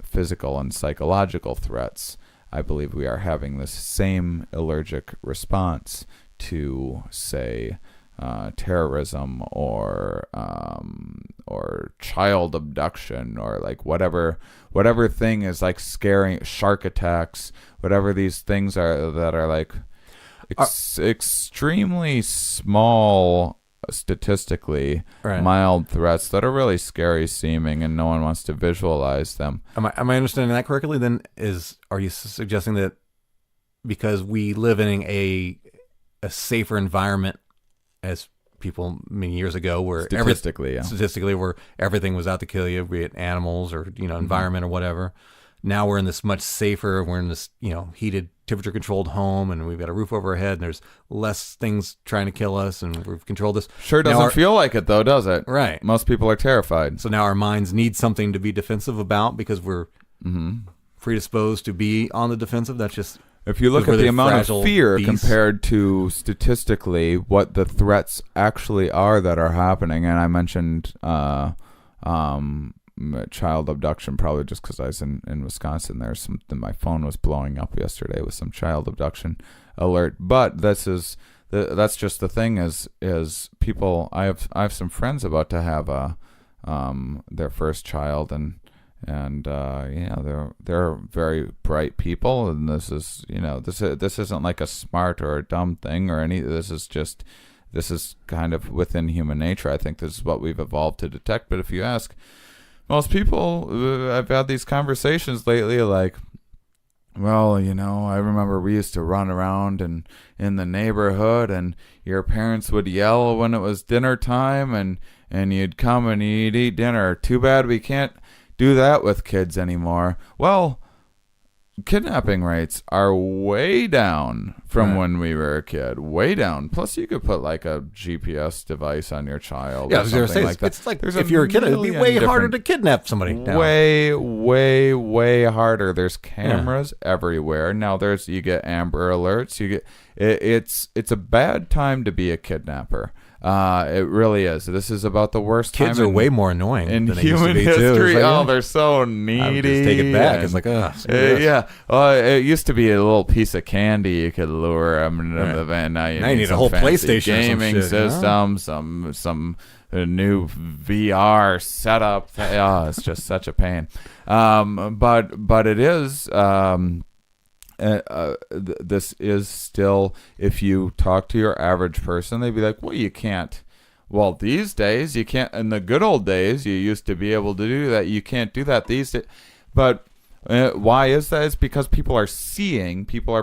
physical and psychological threats. I believe we are having this same allergic response to, say, terrorism or child abduction, or like whatever thing is like scaring, shark attacks, whatever these things are that are like extremely small statistically Right. mild threats that are really scary seeming, and no one wants to visualize them. Am I understanding that correctly? Then are you suggesting that because we live in a safer environment as people many years ago, where statistically where everything was out to kill you, be it animals or environment or whatever. Now we're in this much safer. We're in this heated, temperature controlled home, and we've got a roof over our head, and there's less things trying to kill us, and we've controlled this. Sure doesn't feel like it though, does it? Right. Most people are terrified. So now our minds need something to be defensive about because we're predisposed to be on the defensive. That's just. If you look at the amount of fear compared to statistically what the threats actually are that are happening, and I mentioned child abduction probably just because I was in Wisconsin. There's something, my phone was blowing up yesterday with some child abduction alert. But that's just the thing is people. I have some friends about to have their first child, and they're very bright people, and this is this isn't like a smart or a dumb thing or any. This is kind of within human nature. I think this is what we've evolved to detect. But if you ask most people, I've had these conversations lately, like, well, I remember we used to run around in the neighborhood, and your parents would yell when it was dinner time, and you'd come and you'd eat dinner. Too bad we can't do that with kids anymore. Well, kidnapping rates are way down from when we were a kid. Way down. Plus, you could put like a GPS device on your child. Yeah, I was going to say, it's like if you're a kid, it'd be way harder to kidnap somebody now. Way, way, way harder. There's cameras everywhere. Now you get Amber Alerts. It's a bad time to be a kidnapper. It really is. This is about the worst time. Kids are way more annoying in than human they used to be history. too. Like, they're so needy. I would just take it back. It's like, it used to be a little piece of candy you could lure them into the van. Now you need a whole PlayStation, gaming system, some new VR setup. It's just such a pain. But it is. This is still, if you talk to your average person, they'd be like, well, you can't. Well, these days you can't. In the good old days, you used to be able to do that. You can't do that these days. But why is that? It's because people are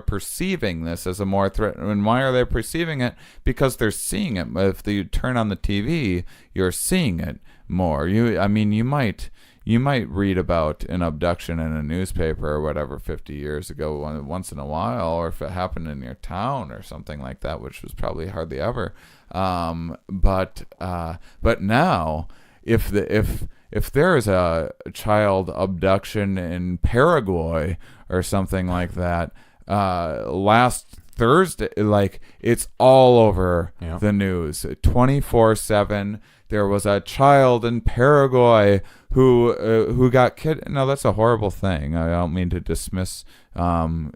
perceiving this as a more threat. And why are they perceiving it? Because they're seeing it. If you turn on the TV, you're seeing it more. You might read about an abduction in a newspaper or whatever 50 years ago once in a while, or if it happened in your town or something like that, which was probably hardly ever. But now, if there is a child abduction in Paraguay or something like that, last Thursday, like, it's all over the news 24/7. There was a child in Paraguay who got kidnapped. No, that's a horrible thing. I don't mean to dismiss.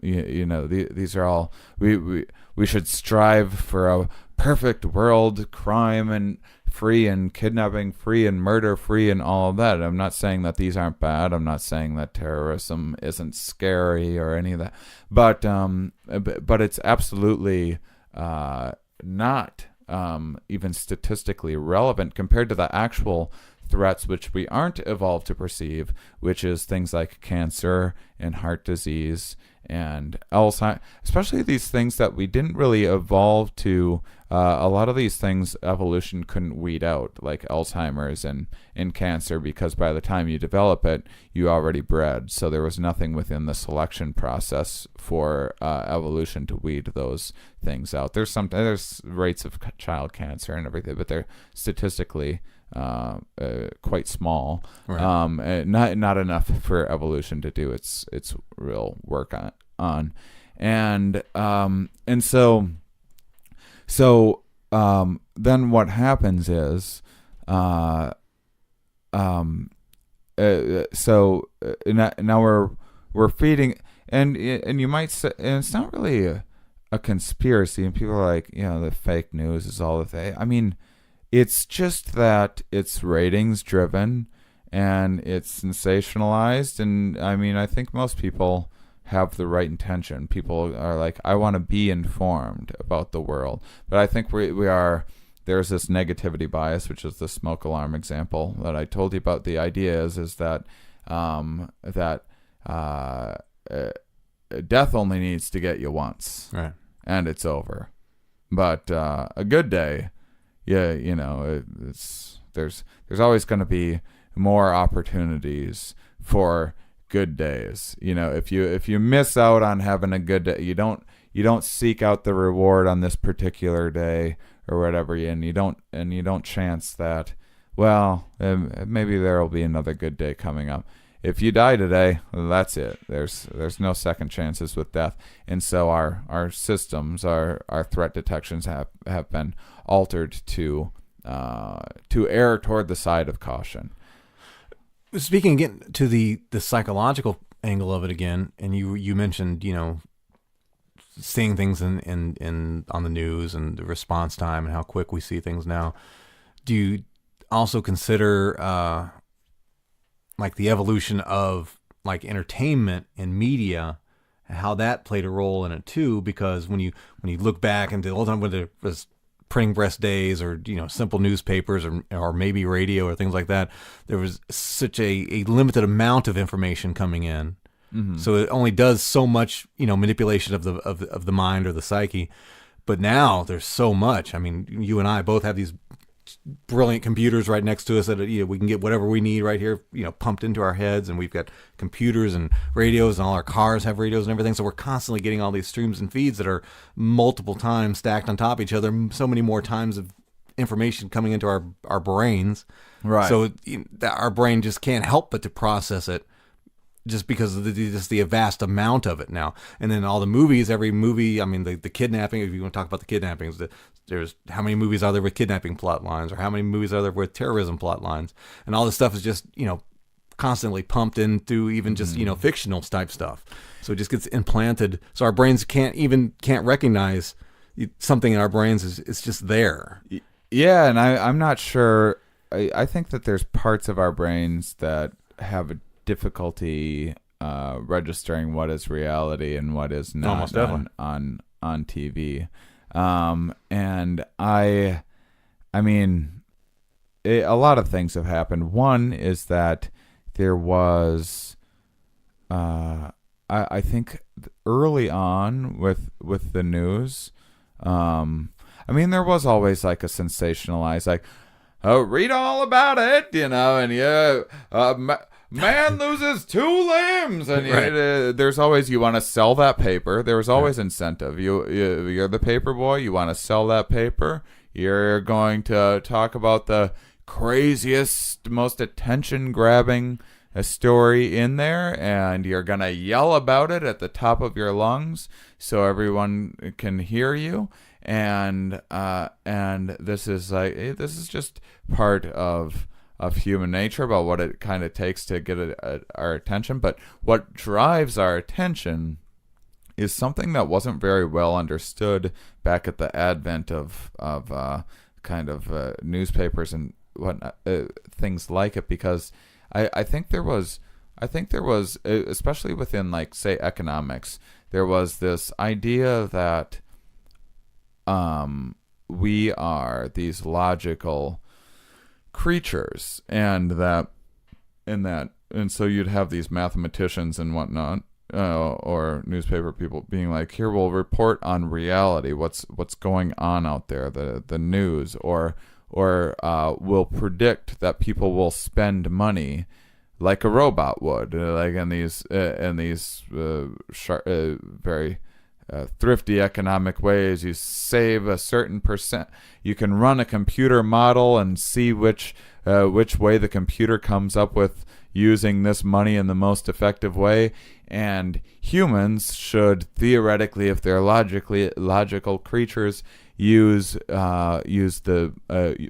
These are all we should strive for a perfect world, crime and free, and kidnapping free, and murder free, and all of that. I'm not saying that these aren't bad. I'm not saying that terrorism isn't scary or any of that. But it's absolutely not even statistically relevant compared to the actual threats which we aren't evolved to perceive, which is things like cancer and heart disease and Alzheimer's, especially these things that we didn't really evolve to. A lot of these things evolution couldn't weed out, like Alzheimer's and cancer, because by the time you develop it, you already bred. So there was nothing within the selection process for evolution to weed those things out. There's rates of child cancer and everything, but they're statistically quite small. Right. Not enough for evolution to do its real work on. And so then what happens is, now we're feeding, and you might say, and it's not really a conspiracy, and people are like, the fake news is all the thing. I mean, it's just that it's ratings driven and it's sensationalized, and I think most people have the right intention. People are like, I want to be informed about the world, but I think we are there's this negativity bias, which is the smoke alarm example that I told you about. The idea is that death only needs to get you once, Right. and it's over. But a good day, yeah, there's always going to be more opportunities for good days. If you miss out on having a good day, you don't seek out the reward on this particular day or whatever, and you don't chance that, well, maybe there'll be another good day coming up. If you die today, that's it. There's no second chances with death. And so our systems, our threat detections have been altered to err toward the side of caution. Speaking again to the psychological angle of it again, and you mentioned, seeing things in on the news and the response time and how quick we see things now. Do you also consider like the evolution of like entertainment and media, how that played a role in it too? Because when you look back into the old time when there was printing press days or simple newspapers or maybe radio or things like that, there was such a limited amount of information coming in. Mm-hmm. So it only does so much, manipulation of the mind or the psyche. But now there's so much. I mean, you and I both have these brilliant computers right next to us that we can get whatever we need right here, pumped into our heads, and we've got computers and radios, and all our cars have radios and everything. So we're constantly getting all these streams and feeds that are multiple times stacked on top of each other, so many more times of information coming into our brains. Right. So our brain just can't help but to process it, just because of the vast amount of it now. And then all the movies, every movie, I mean, the kidnapping, if you want to talk about the kidnappings, there's how many movies are there with kidnapping plot lines, or how many movies are there with terrorism plot lines, and all this stuff is just, constantly pumped in through even just, fictional type stuff. So it just gets implanted. So our brains can't recognize something in our brains it's just there. Yeah. And I'm not sure. I think that there's parts of our brains that have a difficulty registering what is reality and what is not. Almost definitely. on TV. And I mean, a lot of things have happened. One is that there was, I think early on with the news, I mean, there was always like a sensationalized, like, oh, read all about it, and man loses 2 limbs, and Right. There's always, you want to sell that paper. There was always incentive. You're the paper boy. You want to sell that paper. You're going to talk about the craziest, most attention-grabbing story in there, and you're gonna yell about it at the top of your lungs so everyone can hear you. And this is just part of human nature, about what it kind of takes to get our attention. But what drives our attention is something that wasn't very well understood back at the advent of newspapers and whatnot, things like it. Because I think there was, especially within, like, say, economics, there was this idea that we are these logical creatures, and so you'd have these mathematicians and whatnot, or newspaper people being like, here, we'll report on reality, what's going on out there, the news, or we'll predict that people will spend money like a robot would, like in these very thrifty economic ways. You save a certain percent. You can run a computer model and see which way the computer comes up with using this money in the most effective way. And humans should theoretically, if they're logical creatures, use the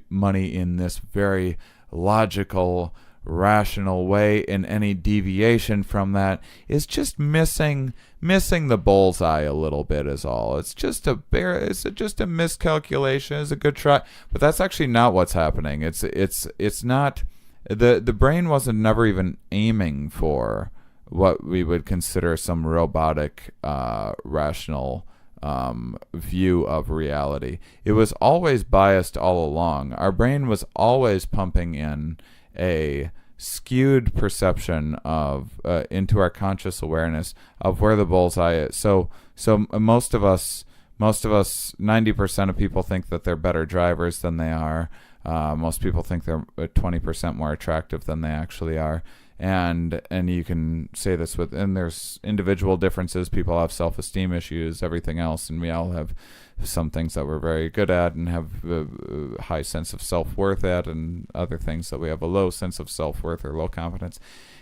money in this very logical, rational way, and any deviation from that is just missing the bullseye a little bit, is all. It's just a miscalculation. It's a good try, but that's actually not what's happening. It's not, the brain wasn't never even aiming for what we would consider some robotic rational view of reality. It was always biased all along. Our brain was always pumping in a skewed perception of into our conscious awareness of where the bullseye is. So most of us, 90% of people think that they're better drivers than they are. Most people think they're 20% more attractive than they actually are. And you can say this and there's individual differences. People have self-esteem issues, everything else, and we all have some things that we're very good at and have a high sense of self-worth at, and other things that we have a low sense of self-worth or low confidence.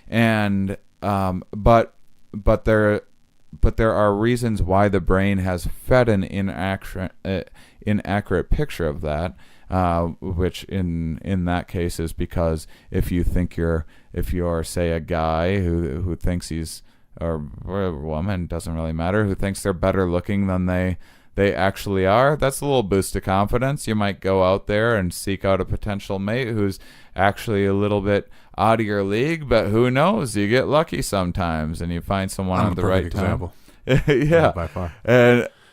And but there are reasons why the brain has fed an inaccurate picture of that. Which in that case is because if you're say a guy who thinks he's, or a woman, doesn't really matter, who thinks they're better looking than they actually are, that's a little boost of confidence. You might go out there and seek out a potential mate who's actually a little bit out of your league, but who knows? You get lucky sometimes and you find someone on the right example. time. Yeah, by far.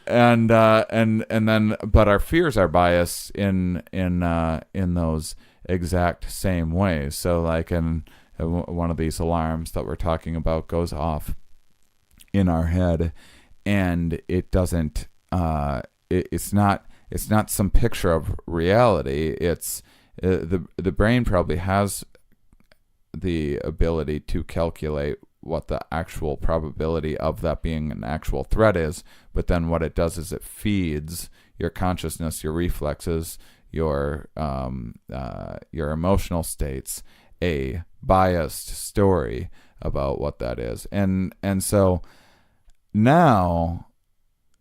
And then, but our fears are biased in those exact same ways. So, like, one of these alarms that we're talking about goes off in our head, and it doesn't. It's not some picture of reality. It's the brain probably has the ability to calculate what the actual probability of that being an actual threat is, but then what it does is it feeds your consciousness, your reflexes, your emotional states a biased story about what that is. And so now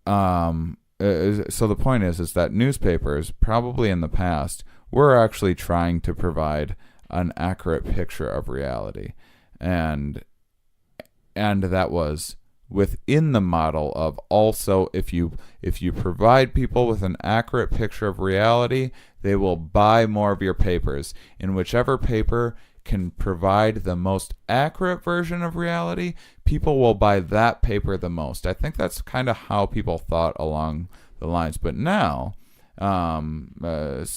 so the point is that newspapers probably in the past were actually trying to provide an accurate picture of reality, and that was within the model of also if you provide people with an accurate picture of reality, they will buy more of your papers. In whichever paper can provide the most accurate version of reality, people will buy that paper the most. I think that's kind of how people thought along the lines. But now, so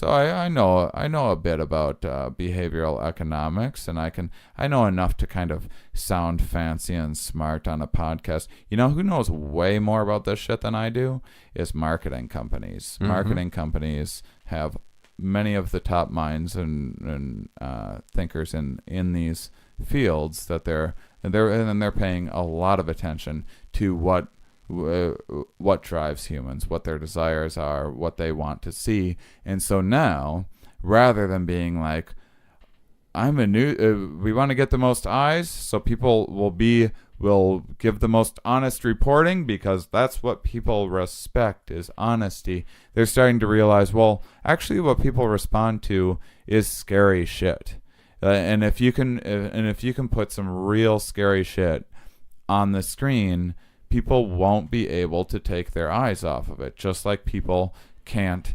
I know a bit about behavioral economics, and I know enough to kind of sound fancy and smart on a podcast. You know who knows way more about this shit than I do is marketing companies. Mm-hmm. Marketing companies have many of the top minds and thinkers in these fields that they're paying a lot of attention to what drives humans, what their desires are, what they want to see. And so now, rather than being like, we want to get the most eyes, so people will give the most honest reporting because that's what people respect is honesty. They're starting to realize, well, actually what people respond to is scary shit. And if you can put some real scary shit on the screen, people won't be able to take their eyes off of it. Just like people can't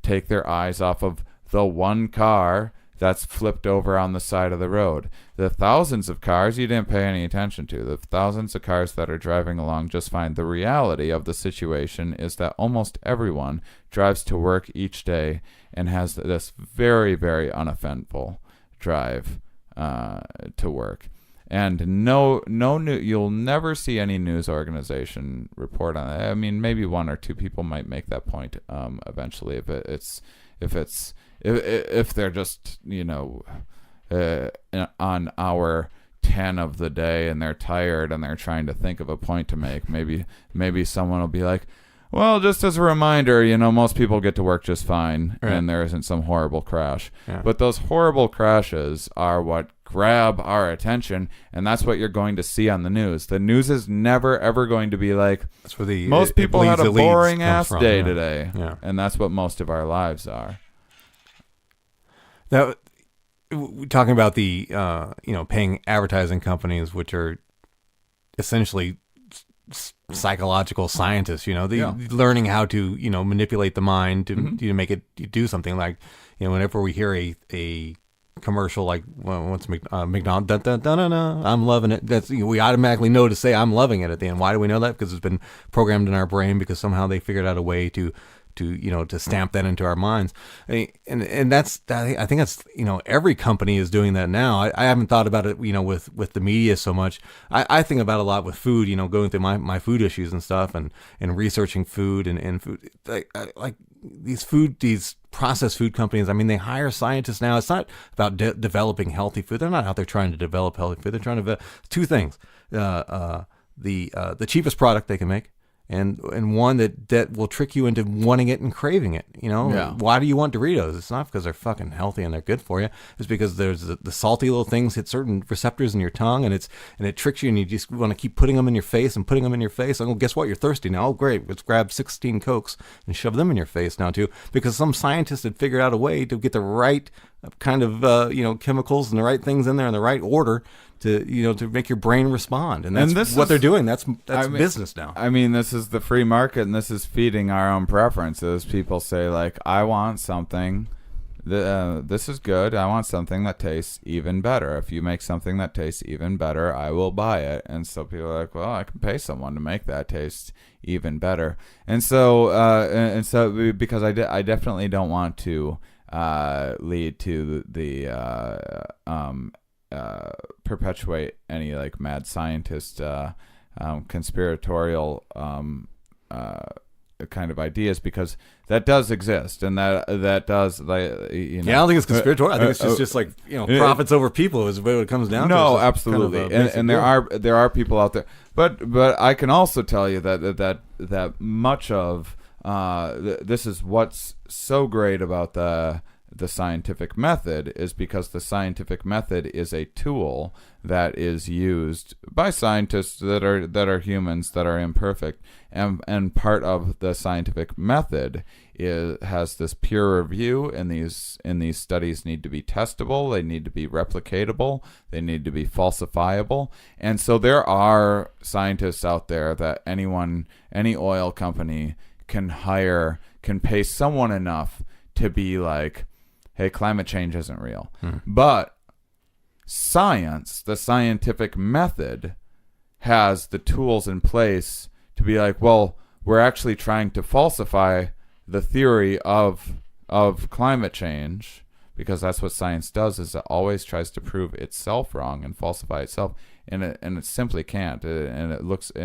take their eyes off of the one car that's flipped over on the side of the road. The thousands of cars you didn't pay any attention to. The thousands of cars that are driving along just fine. The reality of the situation is that almost everyone drives to work each day and has this very, very uneventful drive to work. And you'll never see any news organization report on it. I mean, maybe one or two people might make that point eventually if they're just, on hour 10 of the day and they're tired and they're trying to think of a point to make. Maybe someone will be like, well, just as a reminder, most people get to work just fine, right, and there isn't some horrible crash. Yeah. But those horrible crashes are what grab our attention, and that's what you're going to see on the news. The news is never, ever going to be like, that's where most people had a boring-ass day today. Yeah. And that's what most of our lives are. Now, talking about the, paying advertising companies, which are essentially psychological scientists, learning how to, manipulate the mind to, mm-hmm, to make it do something. Like, whenever we hear a commercial like what's McDonald's, dun, dun, dun, dun, dun, I'm loving it. That's we automatically know to say I'm loving it at the end. Why do we know that? Because it's been programmed in our brain, because somehow they figured out a way to stamp that into our minds. And that's, I think that's, every company is doing that now. I haven't thought about it, with the media so much. I think about it a lot with food, going through my food issues and stuff, and researching food and food, like these processed food companies. I mean, they hire scientists now. It's not about developing healthy food. They're not out there trying to develop healthy food. They're trying to two things: the cheapest product they can make, and one that will trick you into wanting it and craving it. Yeah. Why do you want Doritos? It's not because they're fucking healthy and they're good for you. It's because there's the salty little things hit certain receptors in your tongue, and it tricks you, and you just want to keep putting them in your face and putting them in your face. Oh, guess what? You're thirsty now. Oh, great. Let's grab 16 Cokes and shove them in your face now too, because some scientist had figured out a way to get the right kind of chemicals and the right things in there in the right order to make your brain respond. And that's what they're doing. That's business now. I mean, this is the free market, and this is feeding our own preferences. People say, like, I want something, this is good. I want something that tastes even better. If you make something that tastes even better, I will buy it. And so people are like, well, I can pay someone to make that taste even better. And so because I definitely don't want to lead to the perpetuate any like mad scientist conspiratorial kind of ideas, because that does exist, and that does, like, I don't think it's conspiratorial. I think it's just like profits over people is what it comes down to. No, absolutely, kind of and there are people out there, but I can also tell you that much of this is what's so great about the scientific method, is because the scientific method is a tool that is used by scientists that are humans, that are imperfect, and part of the scientific method has this peer review, and these studies need to be testable, they need to be replicatable, they need to be falsifiable. And so there are scientists out there that any oil company can pay someone enough to be like, hey, climate change isn't real. But science, the scientific method, has the tools in place to be like, well, we're actually trying to falsify the theory of climate change, because that's what science does, is it always tries to prove itself wrong and falsify itself, and it simply can't. And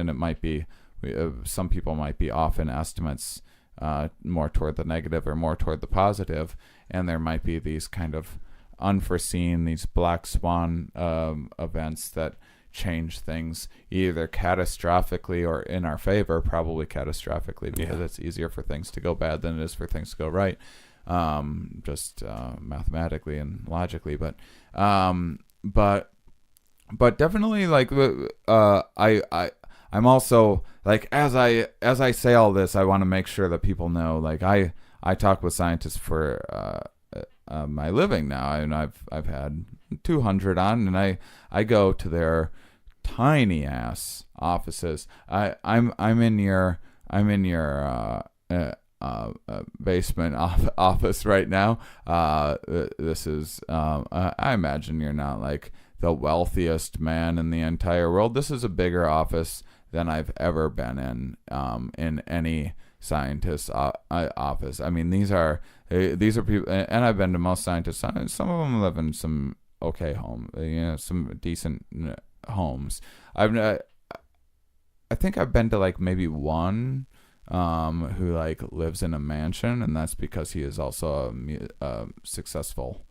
it might be, some people might be off in estimates, more toward the negative or more toward the positive, and there might be these kind of unforeseen, these black swan events that change things either catastrophically or in our favor, probably catastrophically, because it's easier for things to go bad than it is for things to go right, just mathematically and logically. But definitely, like, I'm also, like, as I say all this, I want to make sure that people know, like, I talk with scientists for my living now, and I've had 200 on, and I go to their tiny ass offices. I'm in your basement office right now. This is I imagine you're not like the wealthiest man in the entire world. This is a bigger office than I've ever been in any scientist's office. I mean, these are people, and I've been to most scientists. Some of them live in some okay home, some decent homes. I think I've been to like maybe one who like lives in a mansion, and that's because he is also a successful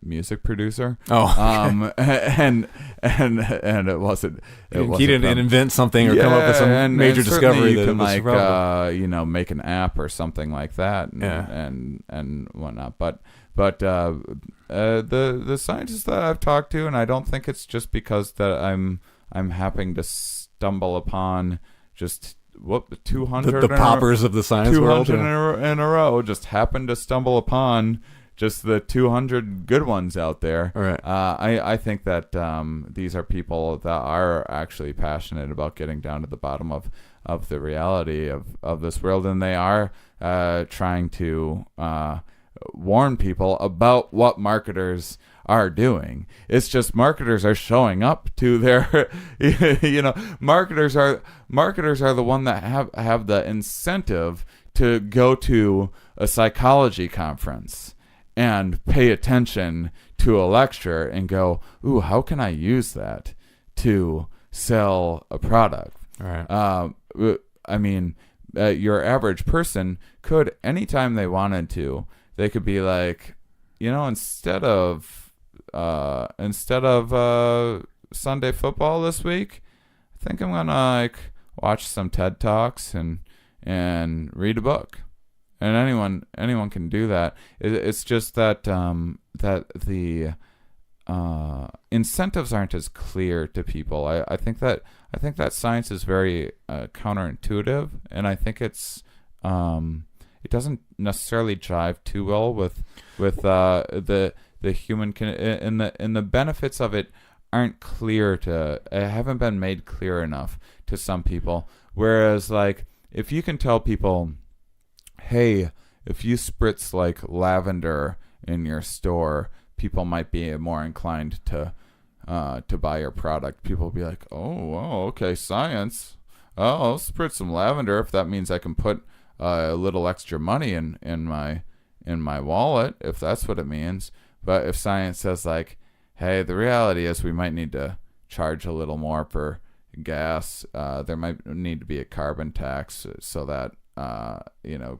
music producer. Oh, okay. and it wasn't. He didn't invent something or come up with some major discovery that you can was like make an app or something like that, and whatnot. But the scientists that I've talked to, and I don't think it's just because that I'm happening to stumble upon just 200 the poppers of the science world, 200 in a row, just happened to stumble upon just the 200 good ones out there. All right. I think that these are people that are actually passionate about getting down to the bottom of the reality of this world, and they are trying to warn people about what marketers are doing. It's just marketers are showing up to their, marketers are the one that have the incentive to go to a psychology conference and pay attention to a lecture and go, ooh, how can I use that to sell a product? Right. Your average person could, anytime they wanted to, they could be like, instead of Sunday football this week, I think I'm gonna watch some TED Talks and read a book. And anyone can do that. It's just that that the incentives aren't as clear to people. I think that science is very counterintuitive, and I think it doesn't necessarily jive too well with the human and the benefits of it aren't clear haven't been made clear enough to some people. Whereas if you can tell people, hey, if you spritz lavender in your store, people might be more inclined to buy your product. People will be like, oh, okay, science. Oh, I'll spritz some lavender if that means I can put a little extra money in my wallet, if that's what it means. But if science says hey, the reality is we might need to charge a little more for gas. There might need to be a carbon tax so that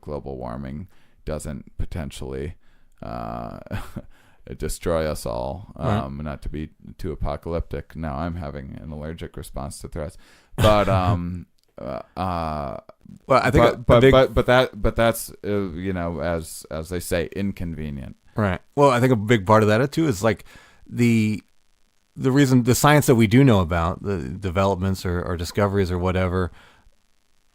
global warming doesn't potentially destroy us all. Right. Not to be too apocalyptic. Now I'm having an allergic response to threats, but Well, I think but that's as they say, inconvenient. Right. Well, I think a big part of that too is the reason, the science that we do know about, the developments or discoveries or whatever,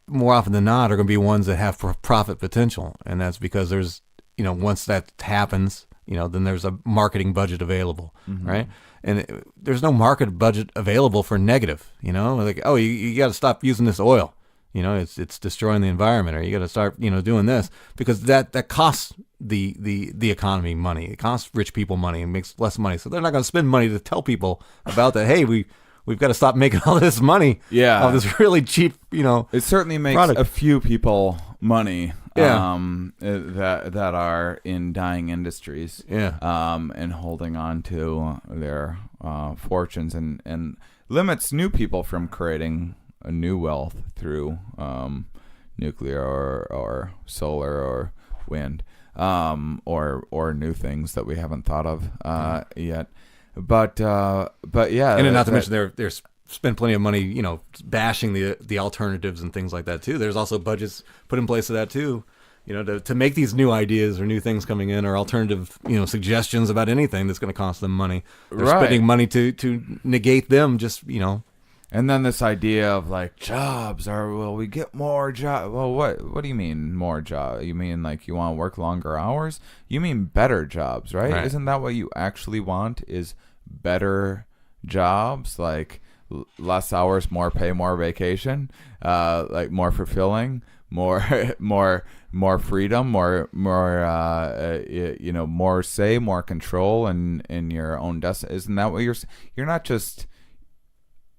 more often than not are going to be ones that have profit potential, and that's because there's once that happens, then there's a marketing budget available, Mm-hmm. right? And there's no market budget available for negative, oh, you got to stop using this oil, it's destroying the environment, or you got to start, doing this, because that costs the economy money. It costs rich people money and makes less money. So they're not going to spend money to tell people about that. Hey, we've got to stop making all this money. Yeah. Off this really cheap, It certainly makes product. a few people money. Yeah. That are in dying industries. Yeah. And holding on to their fortunes and limits new people from creating a new wealth through nuclear or solar or wind, or new things that we haven't thought of yet. But yeah, And not to mention they're spend plenty of money, bashing the alternatives and things like that too. There's also budgets put in place for that too, to make these new ideas or new things coming in or alternative, suggestions about anything that's going to cost them money. They're Right. spending money to negate them. Just And then this idea of jobs will we get more jobs? Well, what do you mean more jobs? You mean you want to work longer hours? You mean better jobs, right? Right. Isn't that what you actually want? Is better jobs, less hours, more pay, more vacation, more fulfilling, more freedom, more say, more control in your own destiny. Isn't that what you're not just?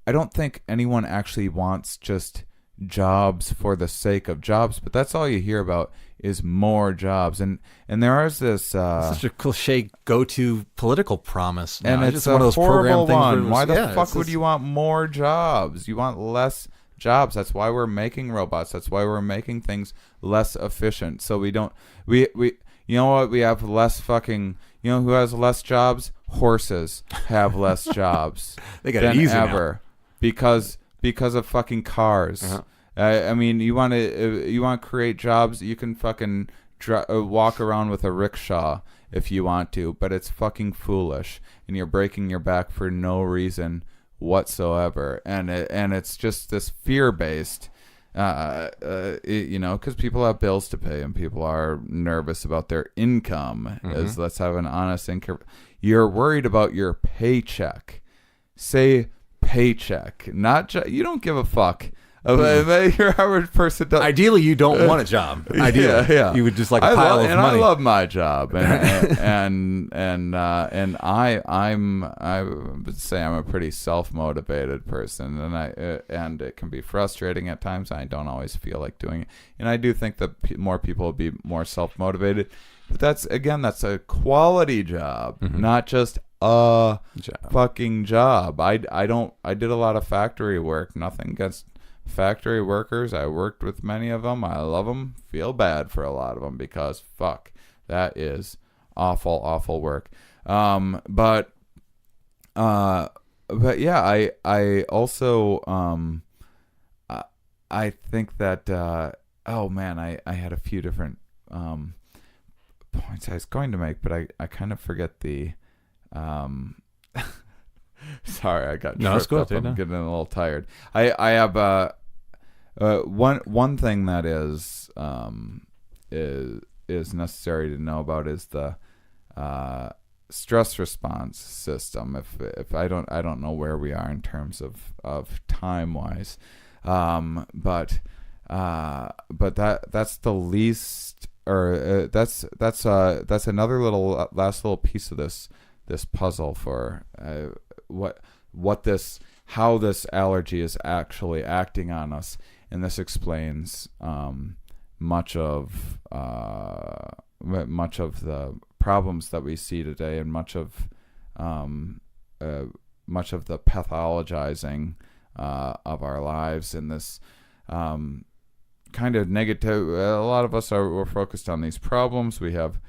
I don't think anyone actually wants just jobs for the sake of jobs, but that's all you hear about is more jobs. And there is this such a cliche go-to political promise. and now. it's just a one of those horrible program things. one. Why the yeah, fuck would you want more jobs? You want less jobs. That's why we're making robots. That's why we're making things less efficient. So we don't we what, we have less fucking, who has less jobs? Horses have less jobs They got than it easy ever now. because of fucking cars. Uh-huh. You want to create jobs. You can fucking walk around with a rickshaw if you want to, but it's fucking foolish, and you're breaking your back for no reason whatsoever. And it's just this fear-based, because people have bills to pay and people are nervous about their income. Mm-hmm. Let's have an honest income. You're worried about your paycheck. Say paycheck, not you don't give a fuck Your average person does. Ideally, you don't want a job. Ideally, yeah. You would just like a pile of money. I love my job, and I would say I'm a pretty self-motivated person, and it can be frustrating at times. I don't always feel like doing it, and I do think that more people will be more self-motivated. But that's a quality job, not just a fucking job. I did a lot of factory work. Nothing against factory workers. I worked with many of them. I love them. Feel bad for a lot of them because fuck, that is awful work. But yeah, I also I think that oh man, I had a few different points I was going to make, but I kind of forget the sorry, I got tripped up. I'm getting a little tired. I have one thing that is necessary to know about is the stress response system. If I don't know where we are in terms of time wise, but that's the least, or that's another last little piece of this puzzle for how this allergy is actually acting on us, and this explains much of the problems that we see today, and much of the pathologizing of our lives in this kind of negative. A lot of us we're focused on these problems. We have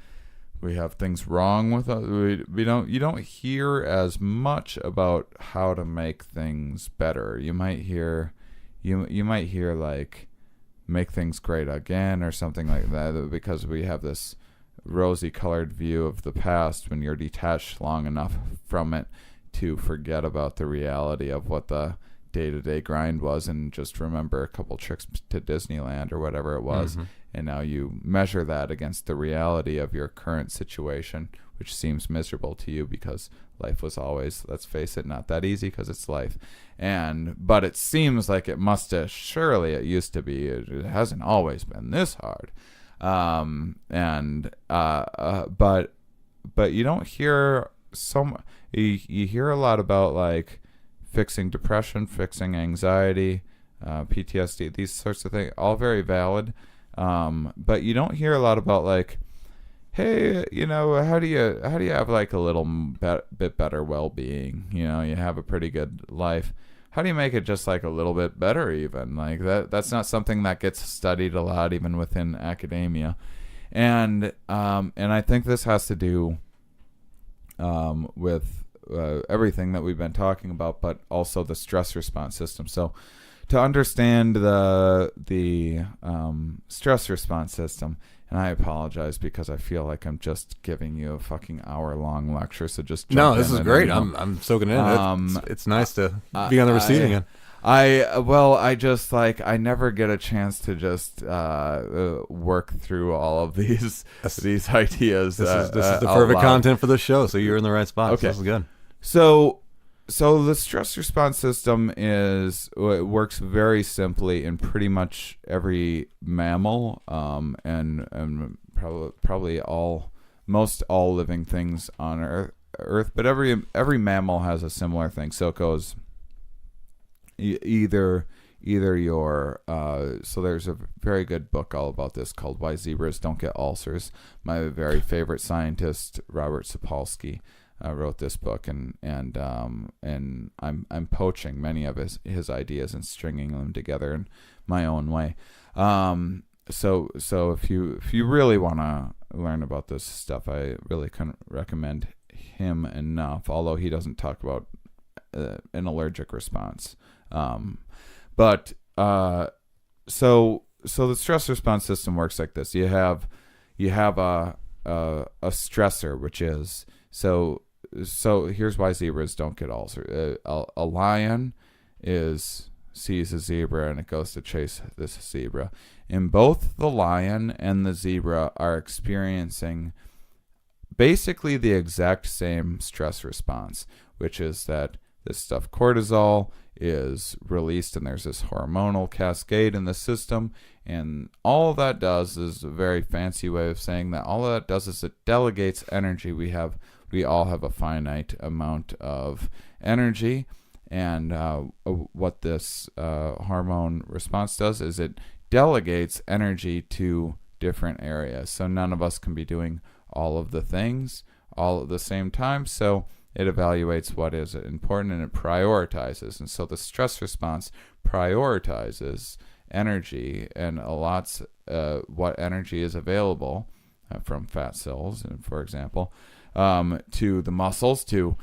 things wrong with us. You don't hear as much about how to make things better. You might hear like make things great again or something like that, because we have this rosy colored view of the past when you're detached long enough from it to forget about the reality of what the day-to-day grind was and just remember a couple trips to Disneyland or whatever it was. And now you measure that against the reality of your current situation, which seems miserable to you because life was always, let's face it, not that easy because it's life. But it seems like it must have, surely it used to be. It hasn't always been this hard. But you don't hear you hear a lot about like fixing depression, fixing anxiety, PTSD, these sorts of things, all very valid. But you don't hear a lot about like, hey, how do you have like a little bit better well-being? You have a pretty good life. How do you make it just like a little bit better even? Like that's not something that gets studied a lot even within academia. And I think this has to do with everything that we've been talking about, but also the stress response system. So to understand the stress response system, and I apologize because I feel like I'm just giving you a fucking hour-long lecture, so just jump this is great. I'm soaking in. It's nice to be on the receiving end. I just like, I never get a chance to just work through all of these ideas. This is the perfect content for this show, so you're in the right spot. Okay. So this is good. So the stress response system works very simply in pretty much every mammal, and probably most all living things on Earth. But every mammal has a similar thing. So it goes either your so there's a very good book all about this called Why Zebras Don't Get Ulcers. My very favorite scientist, Robert Sapolsky, wrote this book, and I'm poaching many of his ideas and stringing them together in my own way. So if you really want to learn about this stuff, I really couldn't recommend him enough. Although he doesn't talk about an allergic response, but so the stress response system works like this. You have a stressor, which is so here's why zebras don't get ulcers. A lion sees a zebra and it goes to chase this zebra. And both the lion and the zebra are experiencing basically the exact same stress response, which is that this stuff cortisol is released, and there's this hormonal cascade in the system. And all that does is a very fancy way of saying that all that does is it delegates energy. We all have a finite amount of energy, and what this hormone response does is it delegates energy to different areas. So none of us can be doing all of the things all at the same time. So it evaluates what is important, and it prioritizes. And so the stress response prioritizes energy and allots what energy is available from fat cells, and for example, to the muscles to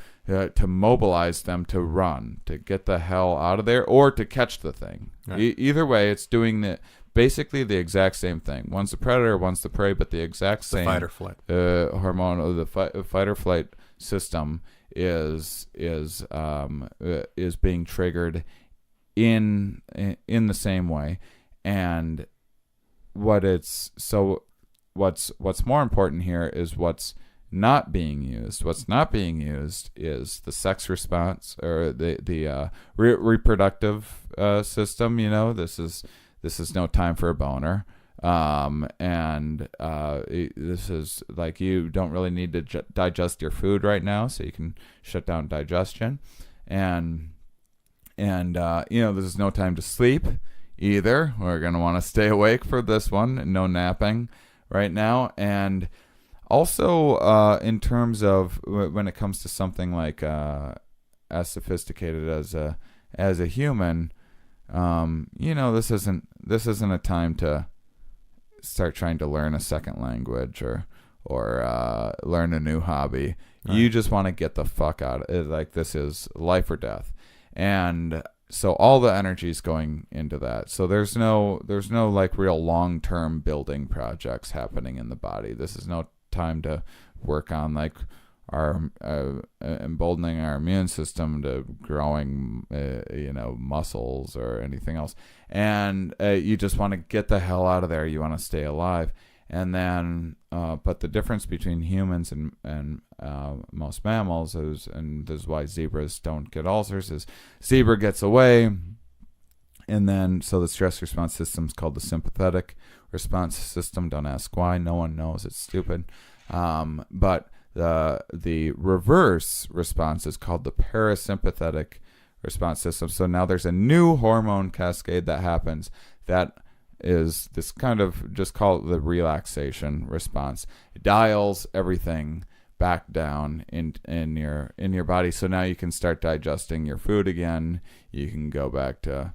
mobilize them to run, to get the hell out of there, or to catch the thing. Right. Either way, it's doing basically the exact same thing. One's the predator, one's the prey, but the exact same fight or flight hormone of the fight or flight system is being triggered in the same way. And what's more important here is what's not being used. What's not being used is the sex response, or the reproductive system. This is no time for a boner. This is like, you don't really need to digest your food right now, so you can shut down digestion. And this is no time to sleep either. We're going to want to stay awake for this one. No napping right now. And also, in terms of when it comes to something like as sophisticated as a human, this isn't a time to start trying to learn a second language or learn a new hobby. Right. You just want to get the fuck out of it. Like, this is life or death. And so all the energy is going into that. So there's no like real long-term building projects happening in the body. This is no time to work on like our emboldening our immune system to growing muscles or anything else. And you just want to get the hell out of there. You want to stay alive. And then but the difference between humans and most mammals is, and this is why zebras don't get ulcers, is zebra gets away, and then so the stress response system is called the sympathetic response system. Don't ask why. No one knows. It's stupid. But the reverse response is called the parasympathetic response system. So now there's a new hormone cascade that happens that is this kind of, just call it the relaxation response. It dials everything back down in your body. So now you can start digesting your food again. You can go back to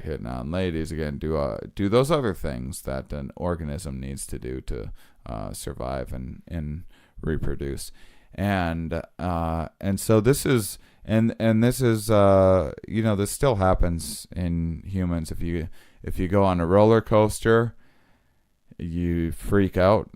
hitting on ladies again. Do those other things that an organism needs to do to survive and reproduce. And so this is this is this still happens in humans. If you go on a roller coaster, you freak out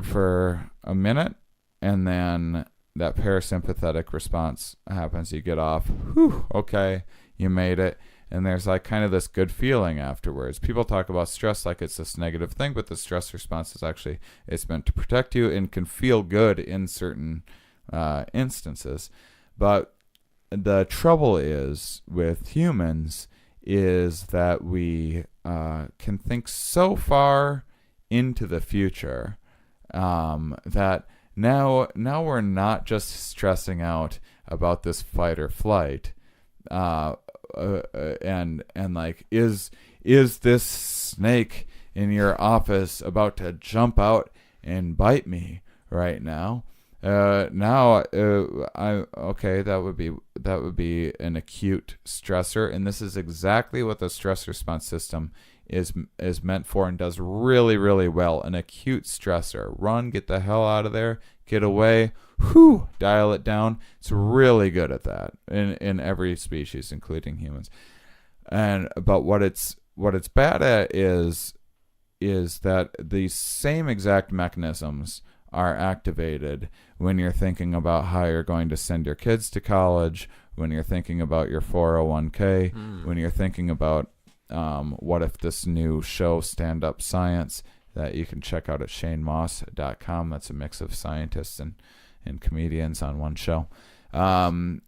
for a minute, and then that parasympathetic response happens. You get off. Whew, okay, you made it. And there's like kind of this good feeling afterwards. People talk about stress like it's this negative thing, but the stress response is actually, it's meant to protect you and can feel good in certain instances. But the trouble is with humans is that we can think so far into the future that now we're not just stressing out about this fight or flight. And like, is this snake in your office about to jump out and bite me right now? That would be an acute stressor, and this is exactly what the stress response system is meant for and does really, really well. An acute stressor. Run, get the hell out of there, get away, dial it down. It's really good at that in every species, including humans. But what it's bad at is that these same exact mechanisms are activated when you're thinking about how you're going to send your kids to college, when you're thinking about your 401k, when you're thinking about what if this new show, Stand Up Science, that you can check out at shanemauss.com. That's a mix of scientists and comedians on one show. And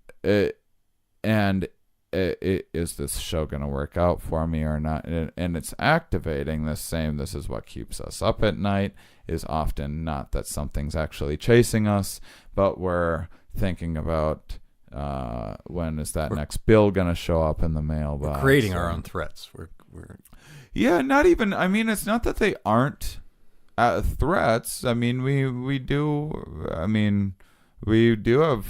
is this show going to work out for me or not? And it's activating this is what keeps us up at night, is often not that something's actually chasing us, but we're thinking about when is that next bill going to show up in the mailbox. We're creating our own threats. We're Yeah, not even, I mean, it's not that they aren't threats. I mean, we do have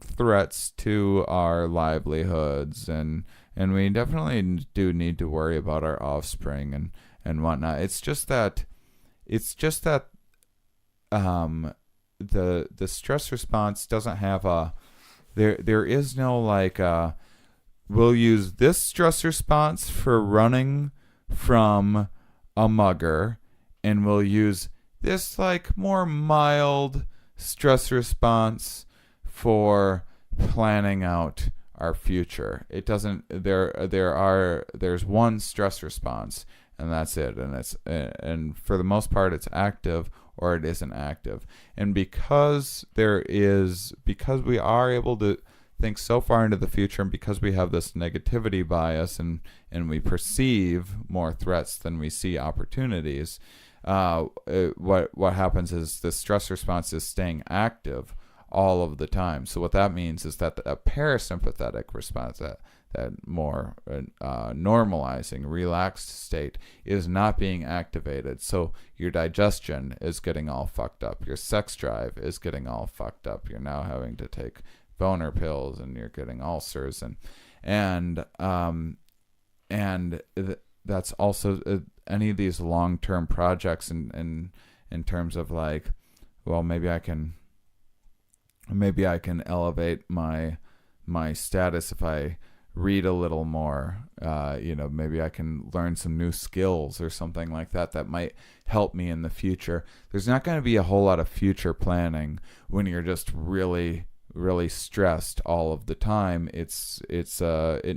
threats to our livelihoods, and we definitely do need to worry about our offspring and whatnot. It's just that the stress response doesn't have there is no like we'll use this stress response for running from a mugger, and we'll use this like more mild stress response for planning out our future. It doesn't. There's one stress response, and that's it. And for the most part, it's active or it isn't active. And because we are able to think so far into the future, and because we have this negativity bias, and we perceive more threats than we see opportunities, what happens is the stress response is staying active all of the time. So what that means is that a parasympathetic response, that more normalizing, relaxed state, is not being activated. So your digestion is getting all fucked up. Your sex drive is getting all fucked up. You're now having to take boner pills, and you're getting ulcers, and that's also any of these long-term projects, in terms of like, well, maybe I can elevate my status if I read a little more. Maybe I can learn some new skills or something like that might help me in the future. There's not going to be a whole lot of future planning when you're just really, really stressed all of the time. It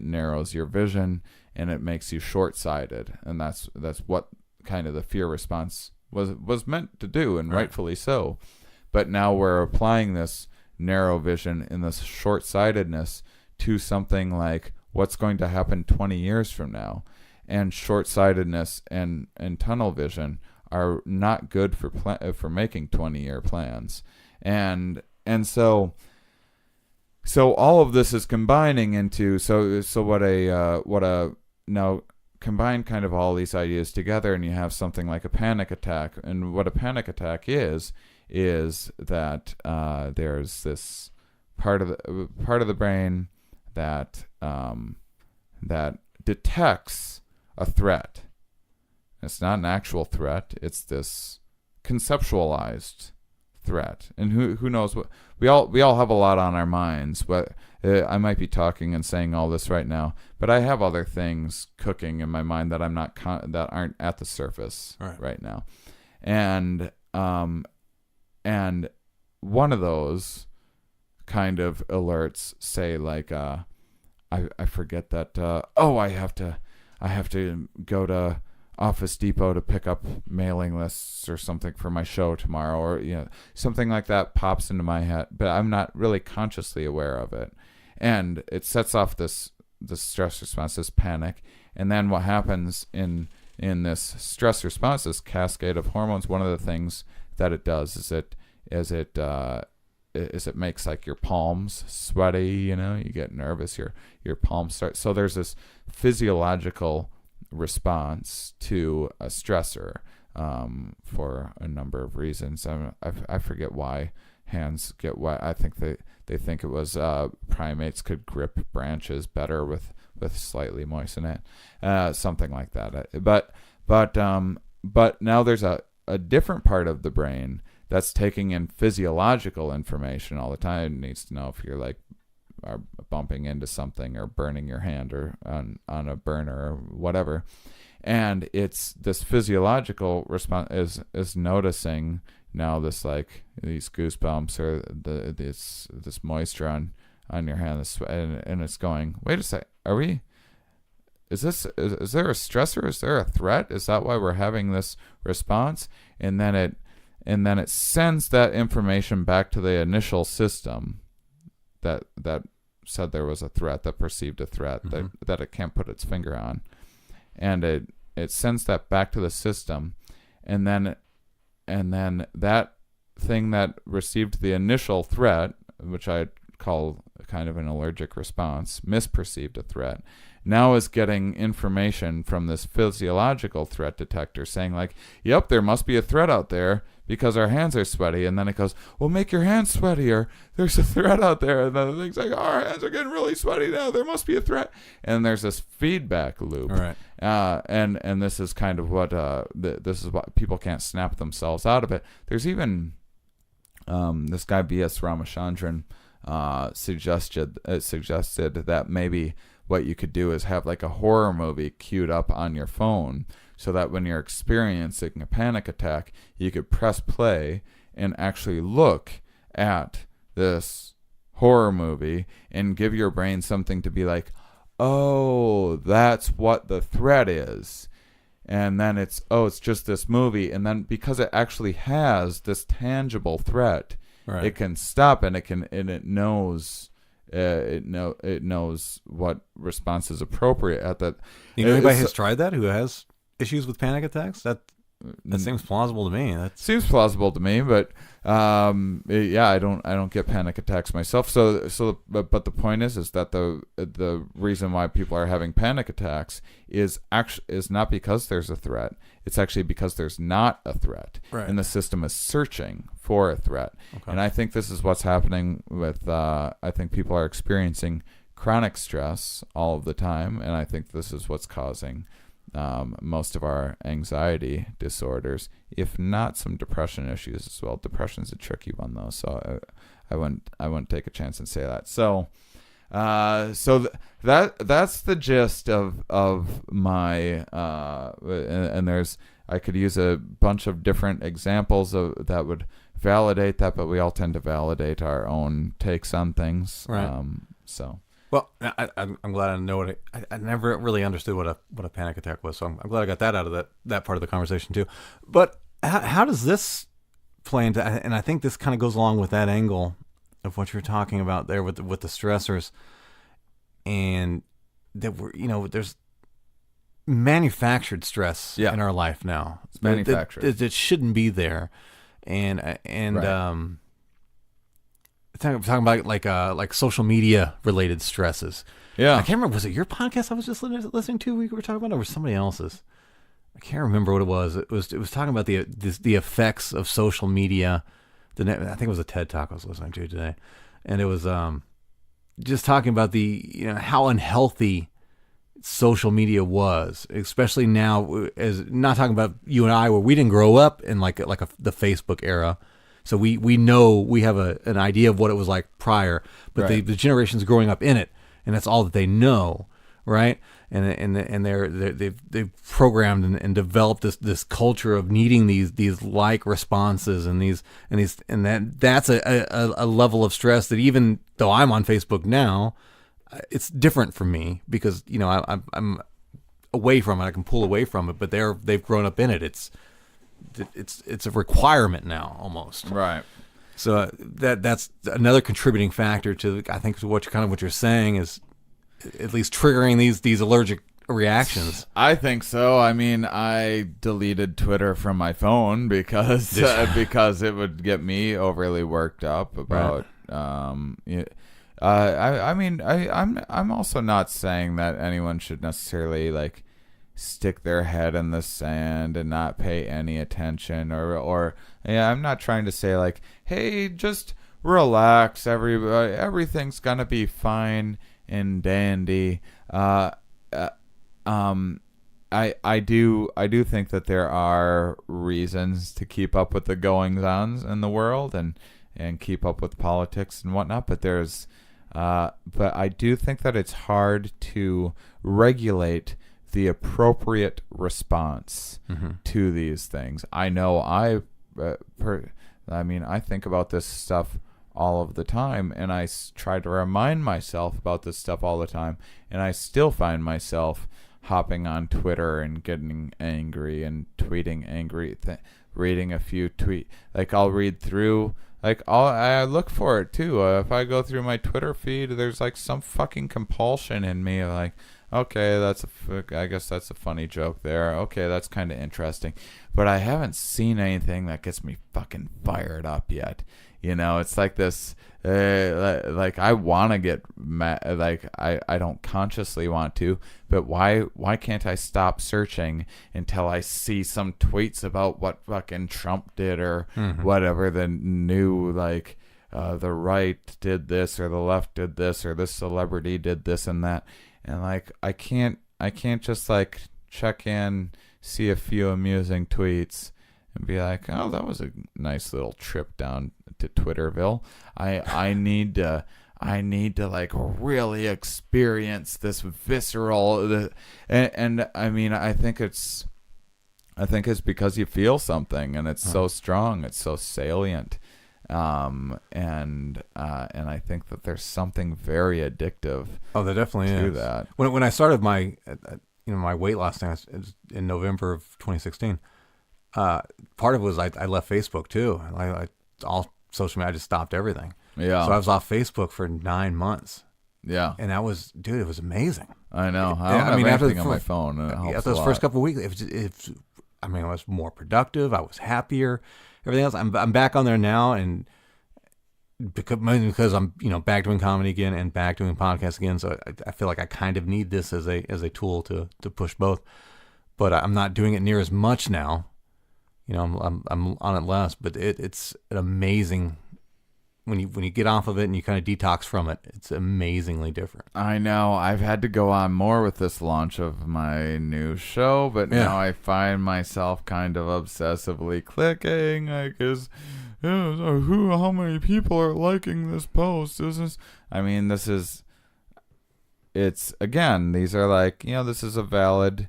narrows your vision, and it makes you short-sighted, and that's what kind of the fear response was meant to do, and rightfully so. But now we're applying this narrow vision and this short-sightedness to something like what's going to happen 20 years from now. And short-sightedness and tunnel vision are not good for making 20-year plans. And so all of this is combining into now combine kind of all these ideas together, and you have something like a panic attack. And what a panic attack is that there's this part of the brain that detects a threat. It's not an actual threat. It's this conceptualized threat. And who knows what we all have a lot on our minds. But I might be talking and saying all this right now, but I have other things cooking in my mind that I'm not that aren't at the surface right now. And one of those kind of alerts say like I forget that I have to go to Office Depot to pick up mailing lists or something for my show tomorrow, or something like that pops into my head, but I'm not really consciously aware of it, and it sets off this stress response, this panic. And then what happens in this stress response, this cascade of hormones, one of the things that it does is it makes like your palms sweaty, you get nervous, your palms start. So there's this physiological response to a stressor for a number of reasons. I forget why hands get wet. I think they think it was primates could grip branches better with slightly moistened hand, something like that. But now there's a different part of the brain that's taking in physiological information all the time. It needs to know if you're like are bumping into something or burning your hand or on a burner or whatever. And it's this physiological response is noticing now this like these goosebumps or this moisture on your hand, and it's going, wait a sec, is there a stressor? Is there a threat? Is that why we're having this response? And then it sends that information back to the initial system that said there was a threat, that perceived a threat that it can't put its finger on, and it sends that back to the system, and then that thing that received the initial threat, which I call kind of an allergic response, misperceived a threat, now is getting information from this physiological threat detector saying like, yep, there must be a threat out there because our hands are sweaty. And then it goes, well, make your hands sweatier. There's a threat out there. And then the thing's like, oh, our hands are getting really sweaty now. There must be a threat. And there's this feedback loop. Right. And this is kind of what this is what people can't snap themselves out of it. There's even this guy B.S. Ramachandran suggested that maybe what you could do is have like a horror movie queued up on your phone, so that when you're experiencing a panic attack, you could press play and actually look at this horror movie and give your brain something to be like, oh, that's what the threat is. And then it's just this movie. And then because it actually has this tangible threat, right, it can stop, and it knows it knows what response is appropriate at that. You know, anybody has tried that who has issues with panic attacks? That seems plausible to me. That seems plausible to me, but yeah, I don't get panic attacks myself. But the point is that the reason why people are having panic attacks is not because there's a threat. It's actually because there's not a threat, right, and the system is searching for a threat. Okay. And I think this is what's happening with. I think people are experiencing chronic stress all of the time, and I think this is what's causing most of our anxiety disorders, if not some depression issues as well. Depression's a tricky one though, so I wouldn't take a chance and say that. So that's the gist of my and there's, I could use a bunch of different examples that would validate that, but we all tend to validate our own takes on things. Right. Well, I'm glad I know what I never really understood what a panic attack was, so I'm glad I got that out of that part of the conversation too. But how does this play into? And I think this kind of goes along with that angle of what you're talking about there with the stressors, and that there's manufactured stress in our life now. It's manufactured. It shouldn't be there, and right. Talking about like social media related stresses. Yeah, I can't remember. Was it your podcast I was just listening to? We were talking about, or was somebody else's? I can't remember what it was. It was talking about the effects of social media. I think it was a TED Talk I was listening to today, and it was just talking about how unhealthy social media was, especially now. As not talking about you and I, where we didn't grow up in the Facebook era. So we know, we have an idea of what it was like prior, but right, the generations growing up in it, and that's all that they know, right? And they've programmed and developed this culture of needing these like responses and that's a level of stress that, even though I'm on Facebook now, it's different for me because I'm away from it. I can pull away from it, but they've grown up in it. It's a requirement now almost. Right. So that's another contributing factor to, I think, what you're saying is at least triggering these allergic reactions. I think so. I mean, I deleted Twitter from my phone because it would get me overly worked up about right. I'm also not saying that anyone should necessarily stick their head in the sand and not pay any attention, or I'm not trying to say hey, just relax, everything's gonna be fine and dandy. I do think that there are reasons to keep up with the goings-ons in the world and keep up with politics and whatnot, but I do think that it's hard to regulate the appropriate response to these things. I know I think about this stuff all of the time, and I try to remind myself about this stuff all the time, and I still find myself hopping on Twitter and getting angry and tweeting angry reading a few tweet. Like I'll read through. Like I look for it too. If I go through my Twitter feed, there's like some fucking compulsion in me. Like, okay, I guess that's a funny joke there. Okay, that's kind of interesting. But I haven't seen anything that gets me fucking fired up yet. You know, it's like this, like I want to get mad, like I don't consciously want to, but why can't I stop searching until I see some tweets about what fucking Trump did or whatever, the new, like, the right did this or the left did this or this celebrity did this and that. And like, I can't just like check in, see a few amusing tweets and be like, oh, that was a nice little trip down to Twitterville. I need to like really experience this visceral, and I mean, I think it's because you feel something and it's so strong, it's so salient, and I think that there's something very addictive. Oh, there definitely to is. That. When I started my my weight loss thing, it was in November of 2016. Part of it was I left Facebook too. I all social media, I just stopped everything. Yeah. So I was off Facebook for 9 months. Yeah. And that was, dude, it was amazing. I know. I don't have anything on my phone. After those first couple of weeks, I was more productive. I was happier. Everything else. I'm back on there now, and because I'm back doing comedy again and back doing podcasts again. So I feel like I kind of need this as a tool to push both. But I'm not doing it near as much now. I'm on it less, but it's an amazing when you get off of it and you kind of detox from it. It's amazingly different. I know. I've had to go on more with this launch of my new show, but now I find myself kind of obsessively clicking. Like, how many people are liking this post? It's again. These are like, this is a valid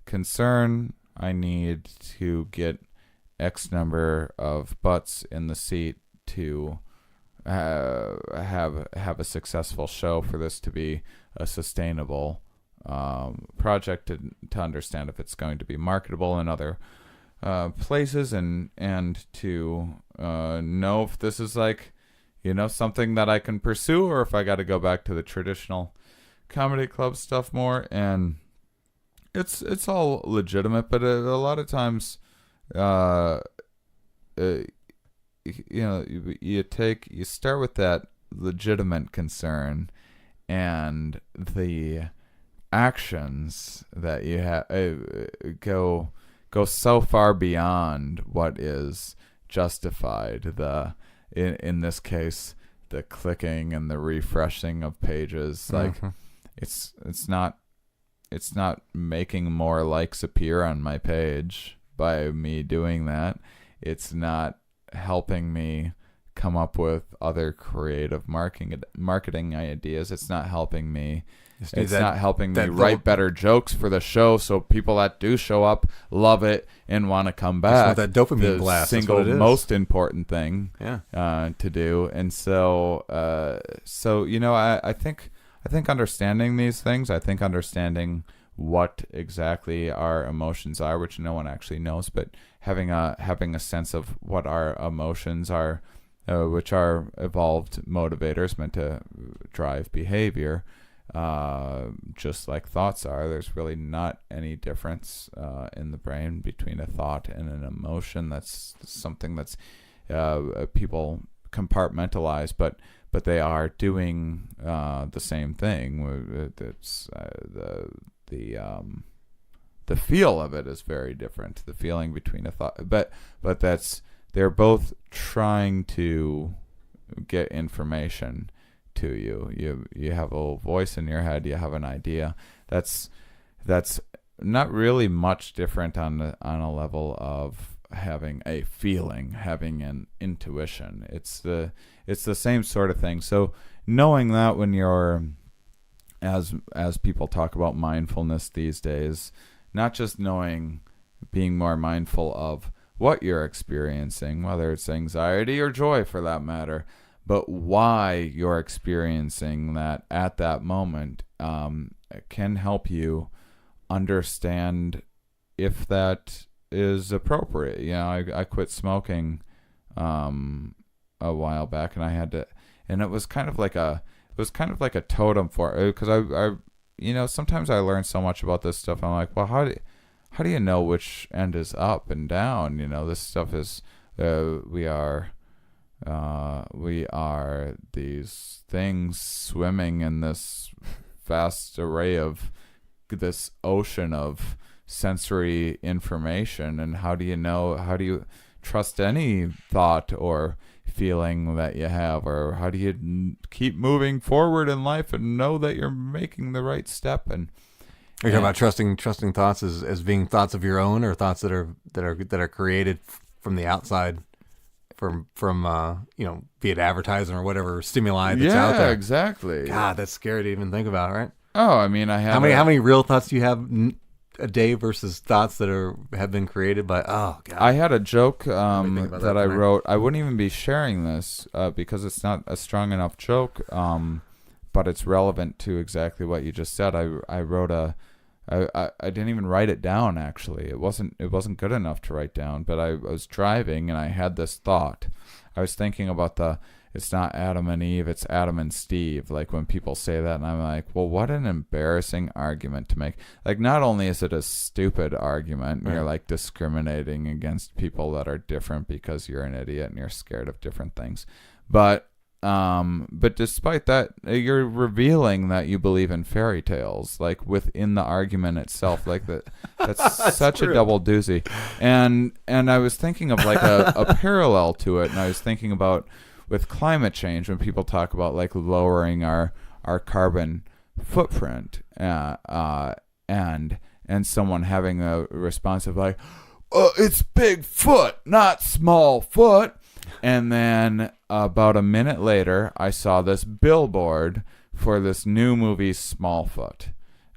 concern. I need to get X number of butts in the seat to have a successful show for this to be a sustainable project, to understand if it's going to be marketable in other places, and to know if this is like something that I can pursue, or if I got to go back to the traditional comedy club stuff more. And it's all legitimate, but a lot of times, you start with that legitimate concern, and the actions that you have go so far beyond what is justified. In this case, the clicking and the refreshing of pages, like it's not making more likes appear on my page by me doing that. It's not helping me come up with other creative marketing ideas. It's not helping me. Not helping me write better jokes for the show, so people that do show up love it and want to come back. That dopamine blast. The single most important thing to do. And so I think understanding these things, I think understanding what exactly our emotions are, which no one actually knows, but having a sense of what our emotions are, which are evolved motivators meant to drive behavior, just like thoughts are. There's really not any difference in the brain between a thought and an emotion. That's something that's people compartmentalize, but they are doing the same thing. It's the feel of it is very different. The feeling between a thought, but they're both trying to get information to you. You have a little voice in your head. You have an idea. That's not really much different on a level of having a feeling, having an intuition. It's the same sort of thing. So knowing that, when you're as people talk about mindfulness these days, not just being more mindful of what you're experiencing, whether it's anxiety or joy for that matter, but why you're experiencing that at that moment, can help you understand if that is appropriate. You know, I quit smoking a while back, and I had to, and it was kind of like a totem for it, because I you know, sometimes I learn so much about this stuff. I'm like, well, how do you know which end is up and down? You know, this stuff is we are these things swimming in this vast array of this ocean of sensory information, and how do you trust any thought or feeling that you have, or how do you keep moving forward in life and know that you're making the right step? And are you talking about trusting thoughts as being thoughts of your own, or thoughts that are created from the outside, from you know, be it advertising or whatever stimuli that's out there? Yeah, exactly. God, that's scary to even think about, right? Oh, I mean, I have how many real thoughts do you have a day versus thoughts that have been created by? Oh God, I had a joke that I wrote. I wouldn't even be sharing this because it's not a strong enough joke, but it's relevant to exactly what you just said. I wrote I didn't even write it down, actually. It wasn't good enough to write down, but I was driving and I had this thought. I was thinking about it's not Adam and Eve, it's Adam and Steve. Like, when people say that, and I'm like, well, what an embarrassing argument to make. Like, not only is it a stupid argument, and you're like discriminating against people that are different because you're an idiot and you're scared of different things, but despite that, you're revealing that you believe in fairy tales, like, within the argument itself. Like, that's such true. A double doozy. And I was thinking of like a parallel to it, and I was thinking about with climate change, when people talk about like lowering our carbon footprint, and someone having a response of like, it's Bigfoot, not small foot. And then about a minute later, I saw this billboard for this new movie, Smallfoot.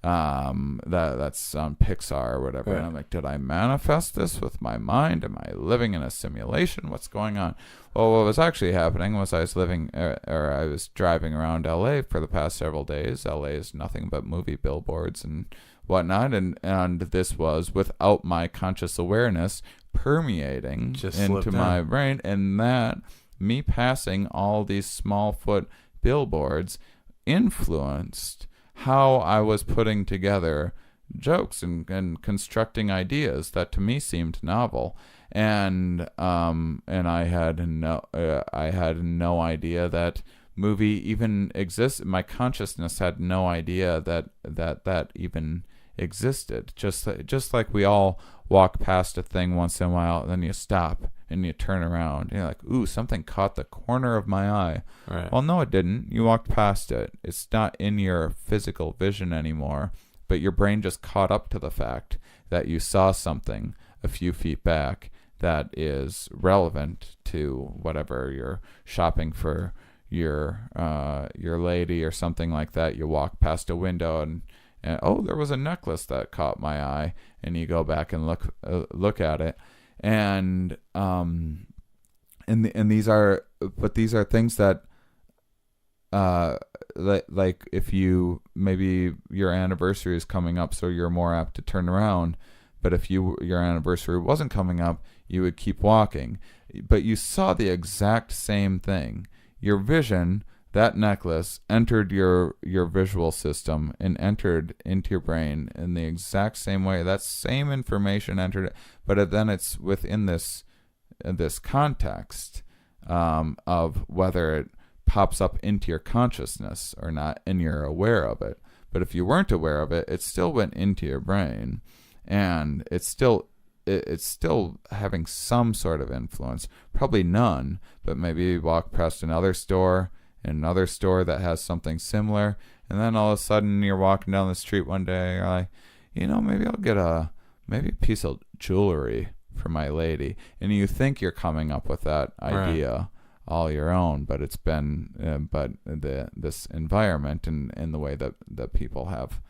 That's on Pixar or whatever. Right. And I'm like, did I manifest this with my mind? Am I living in a simulation? What's going on? Well, what was actually happening was I was driving around LA for the past several days. LA is nothing but movie billboards and whatnot, and this was, without my conscious awareness, permeating Just into my brain, and that me passing all these Smallfoot billboards influenced how I was putting together jokes and constructing ideas that to me seemed novel, and I had no idea that movie even exists. My consciousness had no idea that even existed. Just like we all walk past a thing once in a while, and then you stop and you turn around and you're like, ooh, something caught the corner of my eye. Right. Well, no, it didn't. You walked past it. It's not in your physical vision anymore, but your brain just caught up to the fact that you saw something a few feet back that is relevant to whatever you're shopping for your lady or something like that. You walk past a window and oh, there was a necklace that caught my eye, and you go back and look at it, and these are things that like if you, maybe your anniversary is coming up, so you're more apt to turn around, but if your anniversary wasn't coming up, you would keep walking, but you saw the exact same thing. Your vision, that necklace, entered your visual system and entered into your brain in the exact same way. That same information entered it, but then it's within this context of whether it pops up into your consciousness or not, and you're aware of it. But if you weren't aware of it, it still went into your brain, and it's still having some sort of influence. Probably none, but maybe you walk past another store that has something similar, and then all of a sudden you're walking down the street one day, you're like, maybe I'll get a piece of jewelry for my lady, and you think you're coming up with that idea all your own, but it's been this environment and the way that people have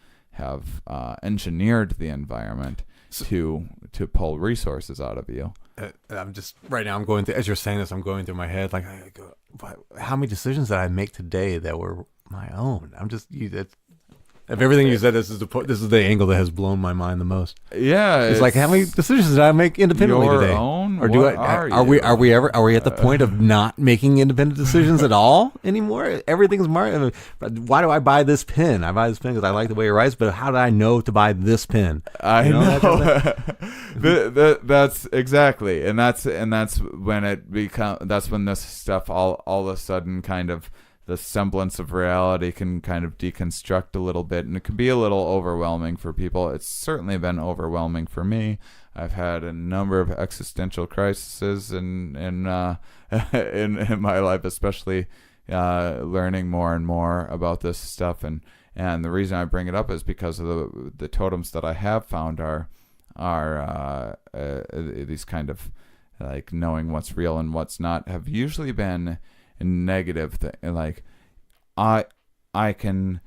engineered the environment to pull resources out of you. I'm just right now. I'm going through, as you're saying this, I'm going through my head like, I go, how many decisions did I make today that were my own? Of everything you said, this is the angle that has blown my mind the most. Yeah, It's like, how many decisions did I make independently your today? own? Or What are we at the point of not making independent decisions at all anymore? Everything's market. Why do I buy this pen? I buy this pen because I like the way it writes, but how do I know to buy this pen? I know. That That's exactly, and that's when that's when this stuff all of a sudden kind of the semblance of reality can kind of deconstruct a little bit, and it can be a little overwhelming for people. It's certainly been overwhelming for me. I've had a number of existential crises in in my life, especially learning more and more about this stuff. And the reason I bring it up is because of the totems that I have found are these kind of like knowing what's real and what's not have usually been negative thing. Like I can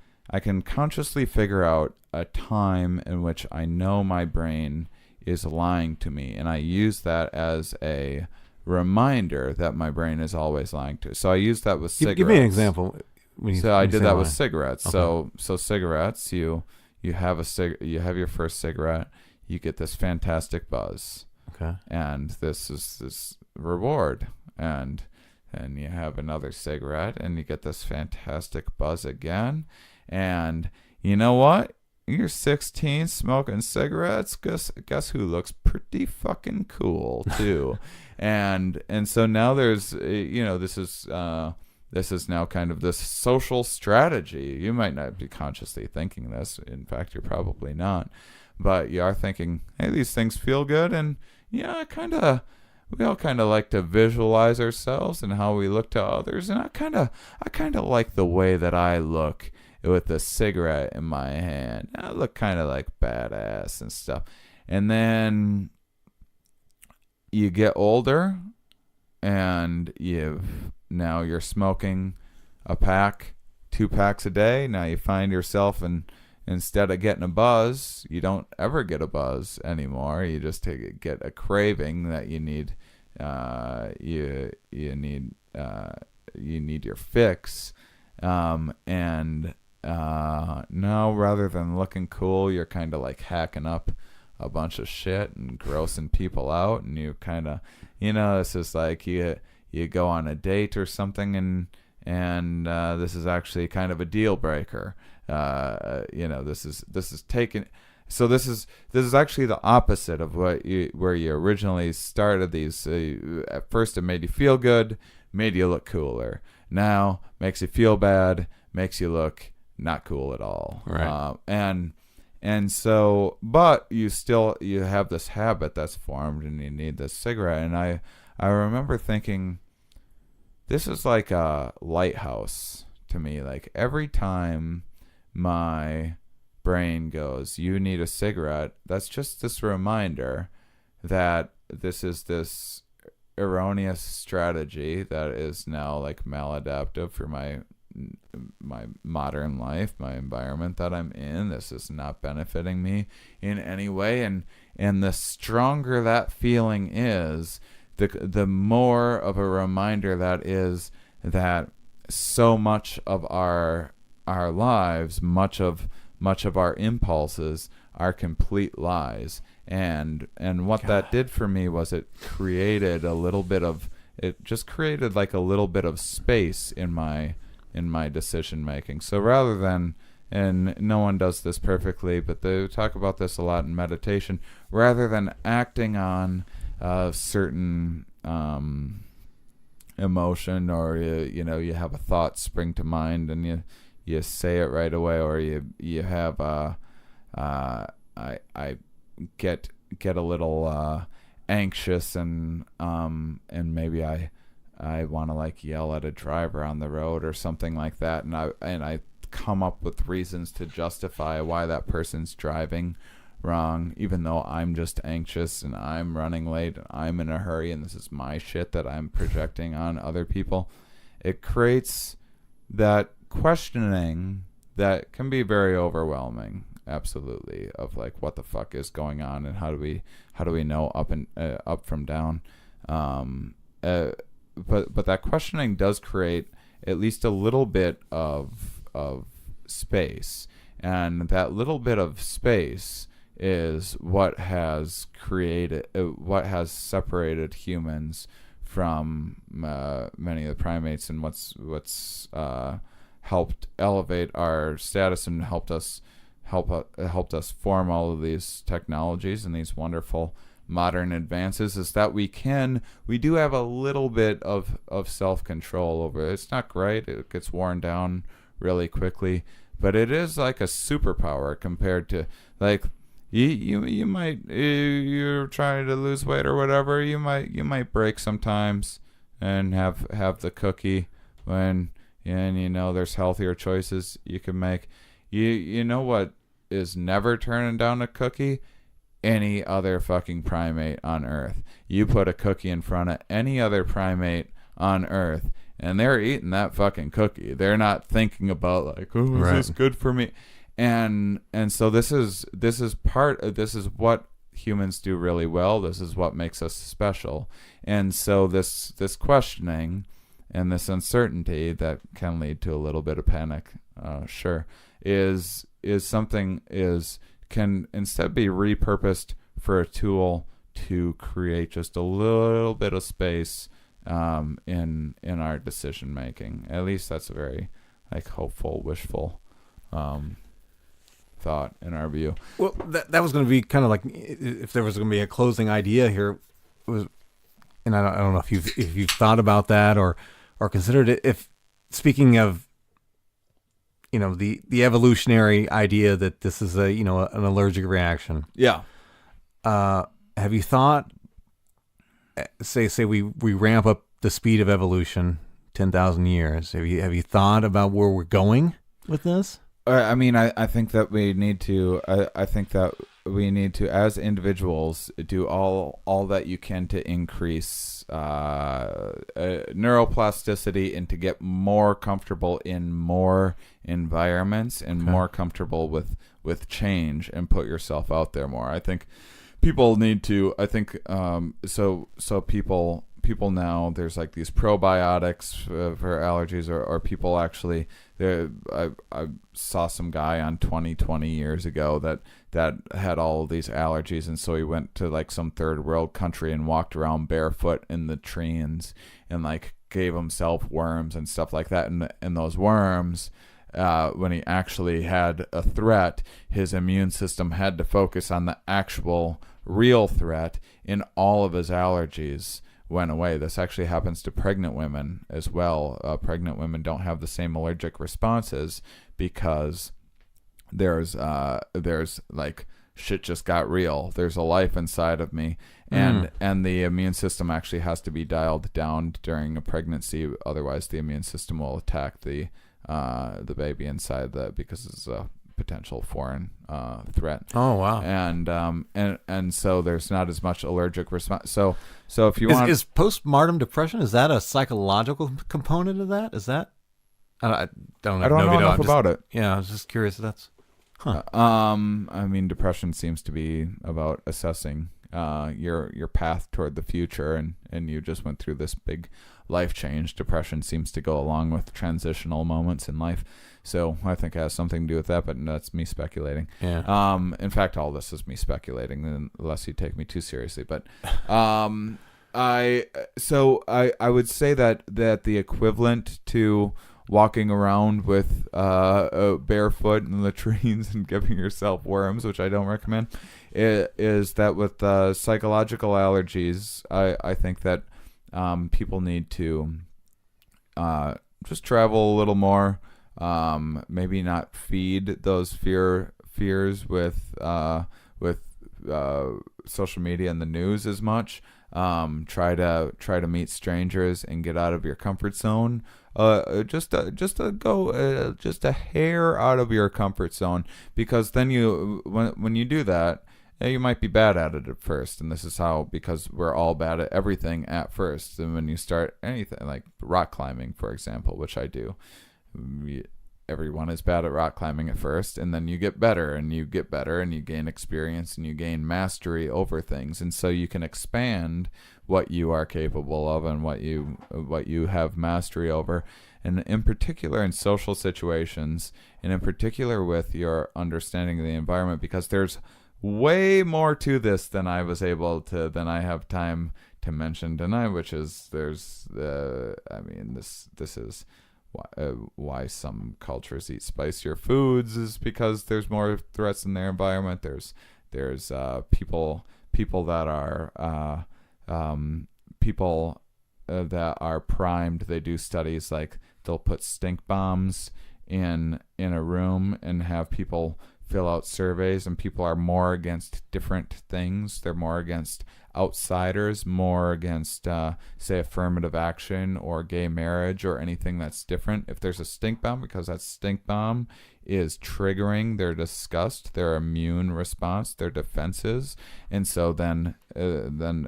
consciously figure out a time in which I know my brain is lying to me, and I use that as a reminder that my brain is always lying to. So I use that with cigarettes. Give me an example. I did that with cigarettes. Okay. So cigarettes, you have you have your first cigarette, you get this fantastic buzz. Okay. And this is this reward, and you have another cigarette and you get this fantastic buzz again. And you know what? You're 16 smoking cigarettes. Guess who looks pretty fucking cool too. and so now there's this is now kind of this social strategy. You might not be consciously thinking this. In fact, you're probably not. But you are thinking, hey, these things feel good, and yeah, we all kind of like to visualize ourselves and how we look to others, and I kind of like the way that I look with a cigarette in my hand. I look kind of like badass and stuff. And then you get older, and now you're smoking a pack, 2 packs a day. Now you find yourself, and instead of getting a buzz, you don't ever get a buzz anymore. You just get a craving that you need. You need your fix. And now, rather than looking cool, you're kind of like hacking up a bunch of shit and grossing people out. And you kind of, this is like you go on a date or something, and this is actually kind of a deal breaker. This is taken. So this is actually the opposite of where you originally started these. At first, it made you feel good, made you look cooler. Now makes you feel bad, makes you look not cool at all. Right. And so, but you have this habit that's formed, and you need this cigarette. And I remember thinking, this is like a lighthouse to me. Like every time my brain goes, you need a cigarette, that's just this reminder that this is this erroneous strategy that is now like maladaptive for my modern life, my environment that I'm in. This is not benefiting me in any way. And the stronger that feeling is, the more of a reminder that is that so much of our lives, much of our impulses are complete lies. And what that did for me was it created like a little bit of space in my decision making. So rather than, and no one does this perfectly, but they talk about this a lot in meditation, rather than acting on certain emotion, or you have a thought spring to mind and you say it right away, or you have I get a little anxious, and maybe I want to like yell at a driver on the road or something like that, and I come up with reasons to justify why that person's driving wrong, even though I'm just anxious and I'm running late and I'm in a hurry, and this is my shit that I'm projecting on other people. It creates that questioning that can be very overwhelming, absolutely, of like, what the fuck is going on, and how do we know up from down. But that questioning does create at least a little bit of space, and that little bit of space is what has separated humans from many of the primates, and what's helped elevate our status and helped us form all of these technologies and these wonderful modern advances, is that we do have a little bit of self-control over it. It's not great. It gets worn down really quickly, but it is like a superpower compared to, like, you might, you're trying to lose weight or whatever, you might break sometimes and have the cookie when, and there's healthier choices you can make. You know what is never turning down a cookie? Any other fucking primate on Earth. You put a cookie in front of any other primate on Earth, and they're eating that fucking cookie. They're not thinking about, like, oh, is this good for me? And so this is what humans do really well. This is what makes us special. And so this questioning and this uncertainty that can lead to a little bit of panic, can instead be repurposed for a tool to create just a little bit of space in our decision making. At least that's a very, like, hopeful, wishful thought in our view. Well, that was going to be kind of like, if there was going to be a closing idea here, was, and I don't know if you've thought about that or considered it. If, speaking of, the evolutionary idea that this is an allergic reaction. Yeah. Have you thought, say we ramp up the speed of evolution 10,000 years? Have you thought about where we're going with this? I mean, I think that we need to. I think that we need to, as individuals, do all that you can to increase neuroplasticity and to get more comfortable in more environments and more comfortable with change and put yourself out there more. I think people need to. I think so people now, there's like these probiotics for allergies, or people actually, I saw some guy on 20 years ago that had all of these allergies, and so he went to like some third world country and walked around barefoot in the trees and like gave himself worms and stuff like that, and those worms, when he actually had a threat, his immune system had to focus on the actual real threat, and all of his allergies went away. This actually happens to pregnant women as well. Pregnant women don't have the same allergic responses because there's like, shit just got real. There's a life inside of me, and the immune system actually has to be dialed down during a pregnancy. Otherwise, the immune system will attack the baby inside because it's a potential foreign threat. Oh wow! And so there's not as much allergic response. So if you want, is postpartum depression, is that a psychological component of that? Is that? I don't know enough about it. Yeah, I was just curious. That's. I mean, depression seems to be about assessing your path toward the future, and you just went through this big life change. Depression seems to go along with transitional moments in life. So I think it has something to do with that, but that's me speculating. Yeah. In fact, all this is me speculating, unless you take me too seriously. But I would say that the equivalent to walking around with barefoot in the trees and giving yourself worms, which I don't recommend, is that with psychological allergies, I think that people need to just travel a little more. Maybe not feed those fears with social media and the news as much. Try to meet strangers and get out of your comfort zone. Just a hair out of your comfort zone, because then when you do that, you might be bad at it at first, and this is how, because we're all bad at everything at first. And when you start anything like rock climbing, for example, which I do, everyone is bad at rock climbing at first, and then you get better and you get better and you gain experience and you gain mastery over things, and so you can expand what you are capable of and what you have mastery over. and in particular in social situations, and in particular with your understanding of the environment, because there's way more to this than I have time to mention tonight, which is this is why some cultures eat spicier foods, is because there's more threats in their environment. There's people that are that are primed. They do studies like they'll put stink bombs in a room and have people fill out surveys, and people are more against different things. They're more against outsiders, more against say affirmative action or gay marriage or anything that's different. If there's a stink bomb, because that stink bomb is triggering their disgust, their immune response, their defenses, and so then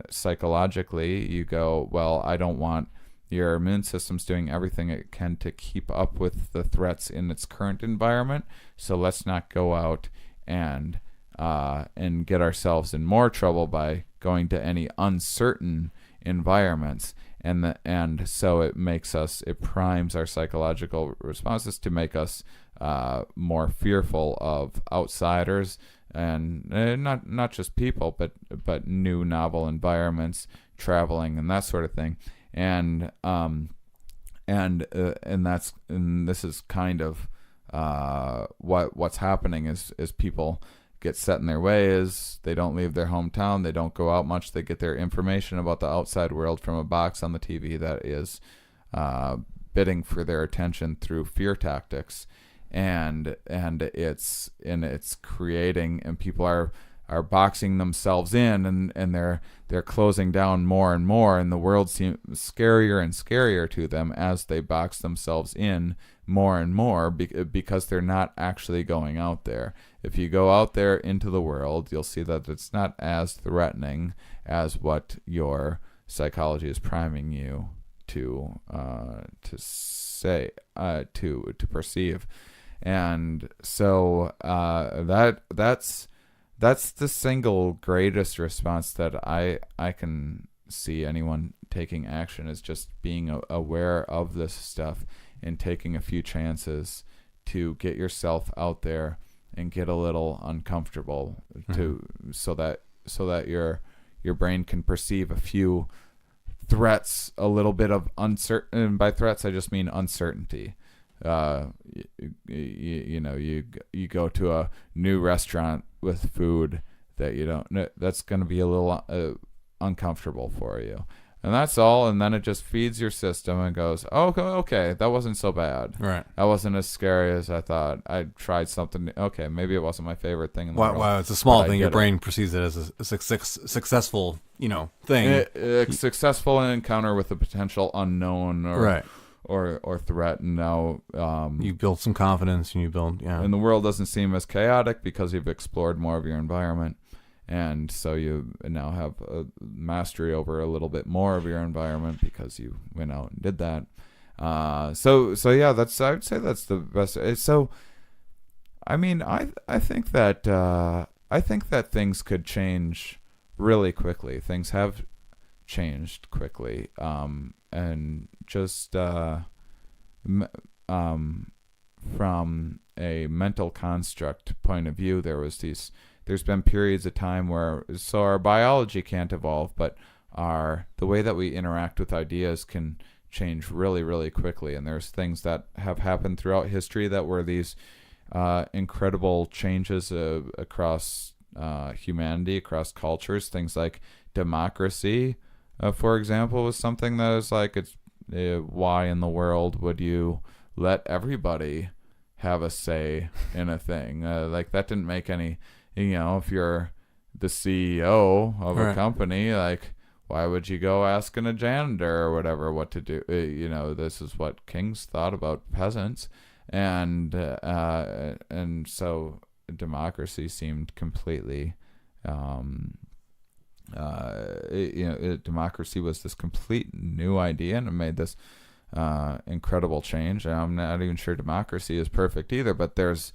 psychologically you go, well, I don't want your immune system's doing everything it can to keep up with the threats in its current environment, so let's not go out and get ourselves in more trouble by going to any uncertain environments. And so it primes our psychological responses to make us more fearful of outsiders, and not just people, but new novel environments, traveling, and that sort of thing. And this is kind of what's happening is people get set in their ways. They don't leave their hometown. They don't go out much. They get their information about the outside world from a box on the TV that is bidding for their attention through fear tactics, and it's creating, and people are boxing themselves in, and they're closing down more and more, and the world seems scarier and scarier to them as they box themselves in more and more, because they're not actually going out there. If you go out there into the world, you'll see that it's not as threatening as what your psychology is priming you to perceive. And so that's the single greatest response that I can see anyone taking action, is just being aware of this stuff and taking a few chances to get yourself out there and get a little uncomfortable, so that your brain can perceive a few threats, a little bit of uncertain. And by threats, I just mean uncertainty. You go to a new restaurant with food that you don't know, that's going to be a little uncomfortable for you, and that's all. And then it just feeds your system and goes, oh, okay, that wasn't so bad. Right. That wasn't as scary as I thought. I tried something. Okay, maybe it wasn't my favorite thing in the world. Wow, it's a small thing. Your brain perceives it as a successful, thing. A successful encounter with a potential unknown or threat, and now you build some confidence, and you build, and the world doesn't seem as chaotic because you've explored more of your environment, and so you now have a mastery over a little bit more of your environment because you went out and did that. So yeah, I would say that's the best. So I mean, I think that things could change really quickly. Things have changed quickly, and just from a mental construct point of view, there's been periods of time where our biology can't evolve, but the way that we interact with ideas can change really, really quickly. And there's things that have happened throughout history that were these incredible changes across humanity, across cultures. Things like democracy, for example, was something that is like, why in the world would you let everybody have a say in a thing? Like, that didn't make any, if you're the CEO of a company, like, why would you go asking a janitor or whatever what to do? This is what kings thought about peasants. And so democracy seemed completely, democracy was this complete new idea, and it made this incredible change. And I'm not even sure democracy is perfect either, but but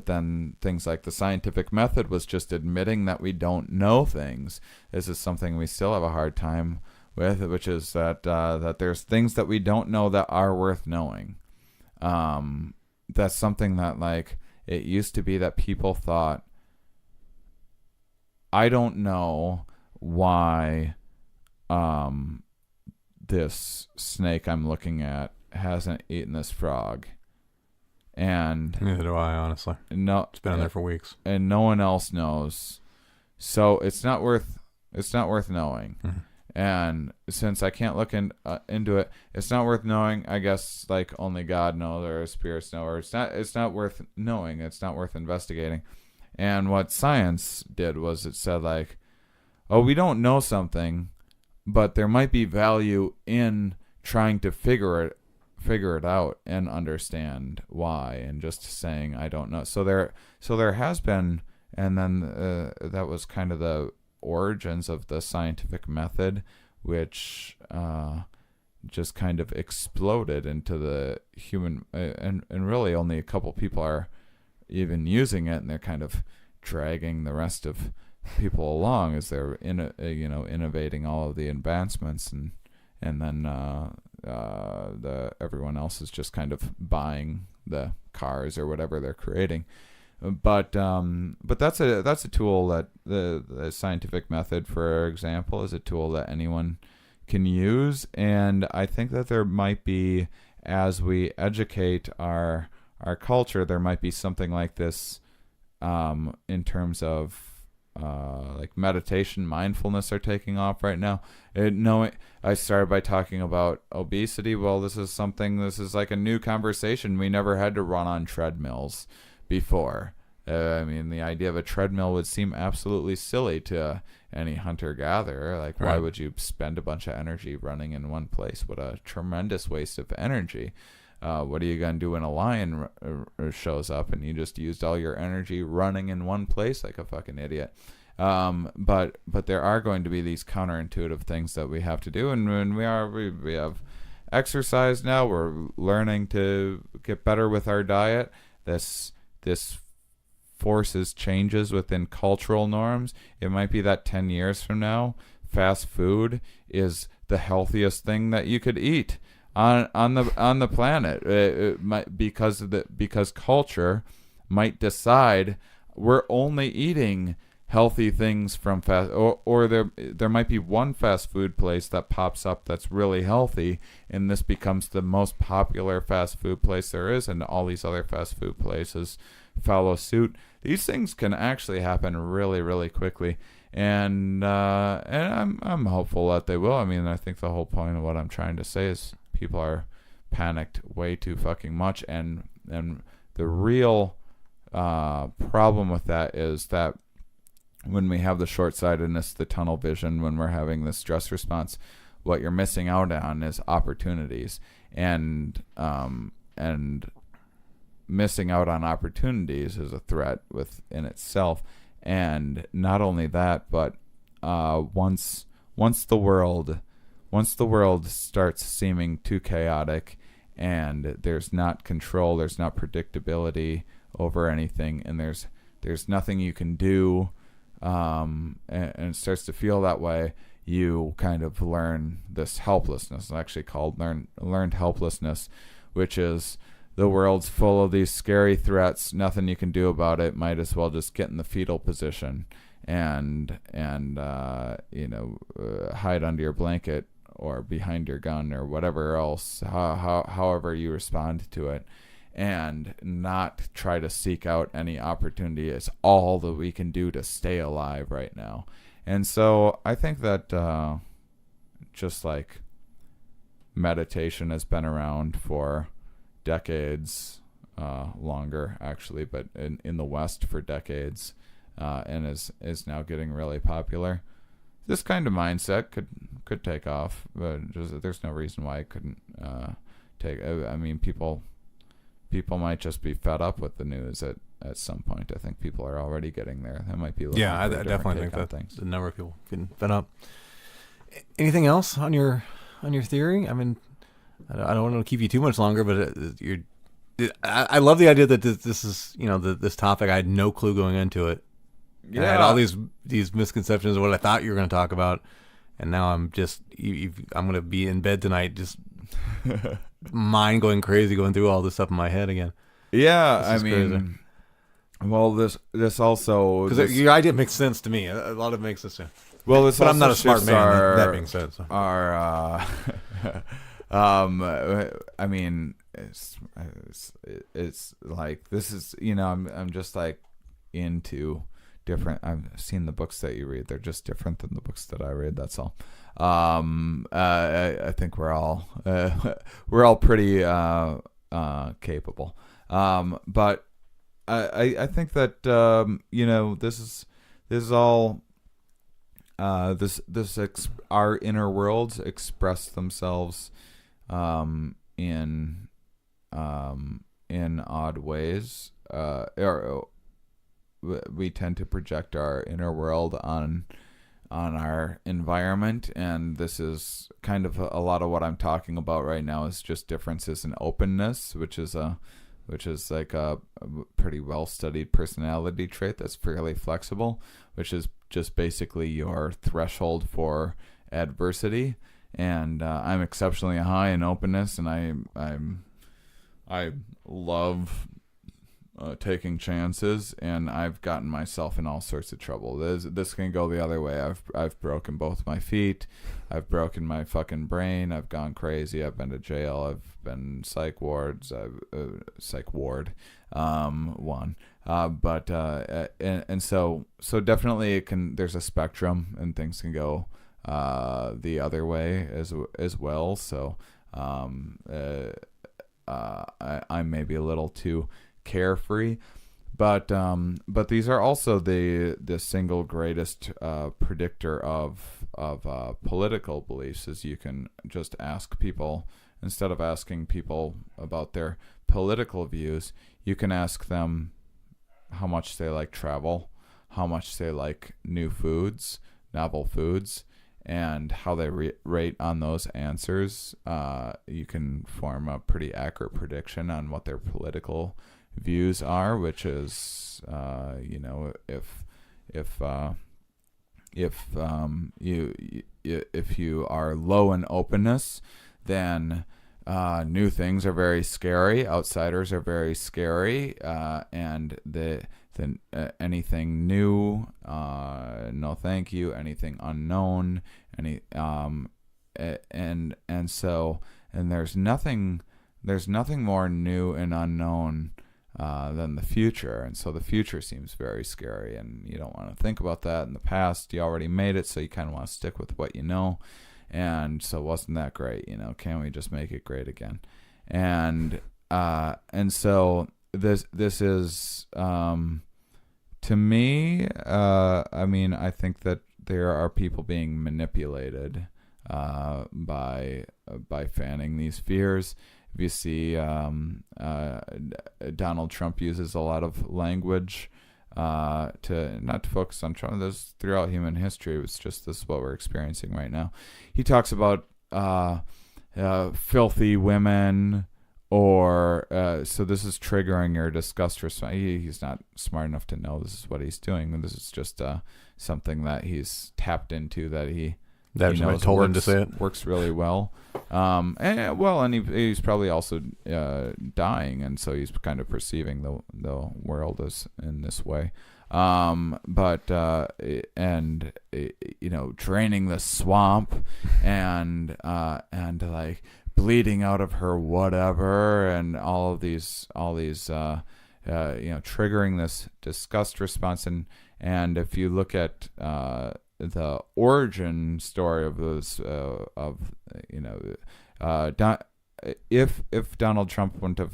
then things like the scientific method was just admitting that we don't know things. This is something we still have a hard time with, which is that that there's things that we don't know that are worth knowing. That's something that, like, it used to be that people thought, I don't know why this snake I'm looking at hasn't eaten this frog. And neither do I, honestly. No, it's been in there for weeks, and no one else knows. So it's not worth knowing. Mm-hmm. And since I can't look into it, it's not worth knowing. I guess, like, only God knows, or spirits know, or it's not worth knowing. It's not worth investigating. And what science did was it said, like, oh, we don't know something, but there might be value in trying to figure it out and understand why, and just saying I don't know. So there has been, and then that was kind of the origins of the scientific method, which just kind of exploded into the human, and really only a couple people are even using it, and they're kind of dragging the rest of people along as they're innovating all of the advancements, and then everyone else is just kind of buying the cars or whatever they're creating. But that's a tool that the scientific method, for example, is a tool that anyone can use. And I think that there might be, as we educate our culture, there might be something like this in terms of like meditation, mindfulness are taking off right now. I started by talking about obesity. Well, this is like a new conversation. We never had to run on treadmills before. I mean, the idea of a treadmill would seem absolutely silly to any hunter-gatherer. Like, right. Why would you spend a bunch of energy running in one place? What a tremendous waste of energy. What are you going to do when a lion shows up and you just used all your energy running in one place like a fucking idiot? But there are going to be these counterintuitive things that we have to do, and when we have exercise now, we're learning to get better with our diet. This forces changes within cultural norms. It might be that 10 years from now, fast food is the healthiest thing that you could eat on the planet. It might, because culture might decide we're only eating healthy things from fast, or there might be one fast food place that pops up that's really healthy, and this becomes the most popular fast food place there is, and all these other fast food places follow suit. These things can actually happen really, really quickly, and I'm hopeful that they will. I mean, I think the whole point of what I'm trying to say is people are panicked way too fucking much, and the real problem with that is that when we have the short-sightedness, the tunnel vision, when we're having the stress response, what you're missing out on is opportunities, and missing out on opportunities is a threat within itself. And not only that, but once the world starts seeming too chaotic, and there's not control, there's not predictability over anything, and there's nothing you can do, and it starts to feel that way, you kind of learn this helplessness. It's actually called learned helplessness, which is the world's full of these scary threats, nothing you can do about it, might as well just get in the fetal position and hide under your blanket or behind your gun or whatever else, however you respond to it, and not try to seek out any opportunity. It's all that we can do to stay alive right now. And so I think that just like meditation has been around for decades, longer actually, but in the West for decades, and is now getting really popular. This kind of mindset could take off, but there's no reason why it couldn't take. I mean, people might just be fed up with the news at some point. I think people are already getting there. That might be I definitely think that things. The number of people getting fed up. Anything else on your theory? I mean, I don't want to keep you too much longer, but I love the idea that this is, this topic. I had no clue going into it. Yeah. I had all these misconceptions of what I thought you were going to talk about, and now I'm just I'm gonna be in bed tonight, just mind going crazy, going through all this stuff in my head again. Yeah, This I is mean, crazy. well, this also Because your idea makes sense to me. A lot of it makes sense to me. well, this But I'm also not a smart shifts man. That being said, so. our I mean, it's like this is I'm just like into different. I've seen the books that you read; they're just different than the books that I read. That's all. I think we're all pretty capable. But I think that this is all our inner worlds express themselves in odd ways. Or we tend to project our inner world on our environment, and this is kind of a lot of what I'm talking about right now is just differences in openness, which is like a pretty well studied personality trait that's fairly flexible, which is just basically your threshold for adversity. And I'm exceptionally high in openness, and I love taking chances, and I've gotten myself in all sorts of trouble. This can go the other way. I've broken both my feet. I've broken my fucking brain. I've gone crazy. I've been to jail. I've been psych wards. Psych ward, one. And so definitely it can. There's a spectrum, and things can go the other way as well. So I'm maybe a little too carefree, but these are also the single greatest predictor of political beliefs. Is you can just ask people, instead of asking people about their political views, you can ask them how much they like travel, how much they like new foods, novel foods, and how they rate on those answers. You can form a pretty accurate prediction on what their political views are, which is if you are low in openness, then new things are very scary, outsiders are very scary, and anything new, no thank you, anything unknown, and there's nothing more new and unknown than the future. And so the future seems very scary, and you don't want to think about that. In the past, you already made it, so you kind of want to stick with what you know. And so wasn't that great? Can't we just make it great again? And so this is to me, I mean, I think that there are people being manipulated by fanning these fears. If you see, Donald Trump uses a lot of language to not to focus on Trump. There's throughout human history. It's just this is what we're experiencing right now. He talks about filthy women, or so this is triggering your disgust response. He's not smart enough to know this is what he's doing, and this is just something that he's tapped into that he knows told him to say it. Works really well. And he's probably also dying, and so he's kind of perceiving the world as in this way. Draining the swamp, and like bleeding out of her whatever, and all these triggering this disgust response, and if you look at the origin story of those if Donald Trump wouldn't have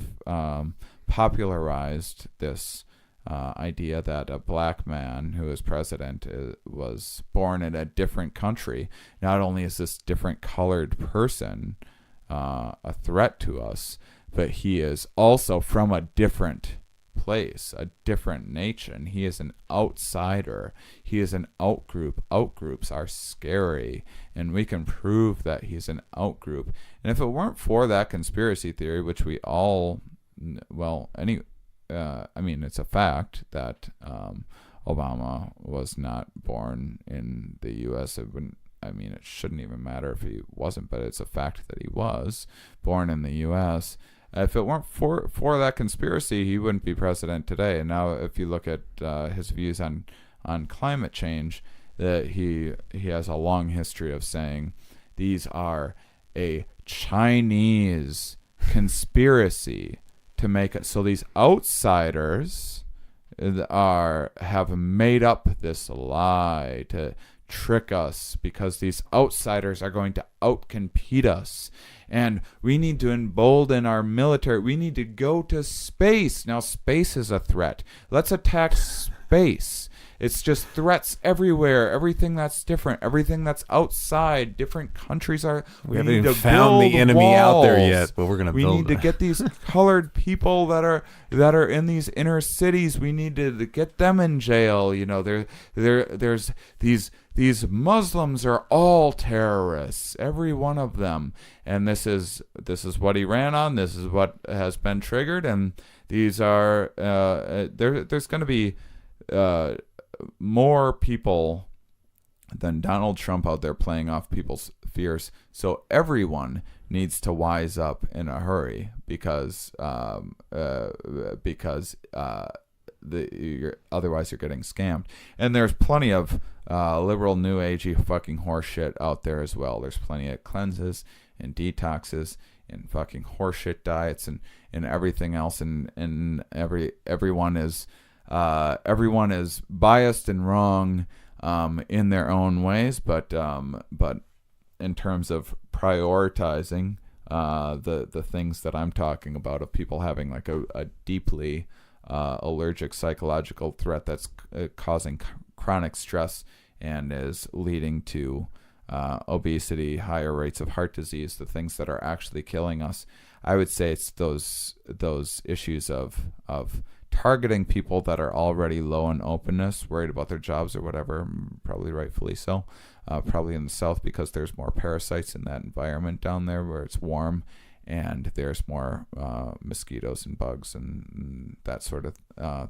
popularized this idea that a black man who is president was born in a different country, not only is this different colored person a threat to us, but he is also from a different place, a different nation. He is an outsider. He is an outgroup. Outgroups are scary, and we can prove that he's an outgroup. And if it weren't for that conspiracy theory, which we all, it's a fact that Obama was not born in the U.S. I mean, it shouldn't even matter if he wasn't, but it's a fact that he was born in the U.S. If it weren't for that conspiracy, he wouldn't be president today. And now, if you look at his views on climate change, that he has a long history of saying these are a Chinese conspiracy to make it so these outsiders have made up this lie to trick us, because these outsiders are going to outcompete us, and we need to embolden our military. We need to go to space. Now space is a threat. Let's attack space. It's just threats everywhere. Everything that's different, everything that's outside, different countries are. We haven't even found the enemy out there yet, but we're gonna. We need to get these colored people that are in these inner cities. We need to get them in jail. You know, there's these Muslims are all terrorists, every one of them, and this is what he ran on. This is what has been triggered, and these are there's going to be more people than Donald Trump out there playing off people's fears. So everyone needs to wise up in a hurry, because otherwise you're getting scammed. And there's plenty of liberal new agey fucking horseshit out there as well. There's plenty of cleanses and detoxes and fucking horseshit diets and everything else, and everyone is biased and wrong in their own ways, but in terms of prioritizing the things that I'm talking about, of people having like a deeply allergic psychological threat that's causing chronic stress and is leading to obesity, higher rates of heart disease, the things that are actually killing us. I would say it's those issues of targeting people that are already low in openness, worried about their jobs or whatever, probably rightfully so, probably in the South, because there's more parasites in that environment down there where it's warm, and there's more mosquitoes and bugs and that sort of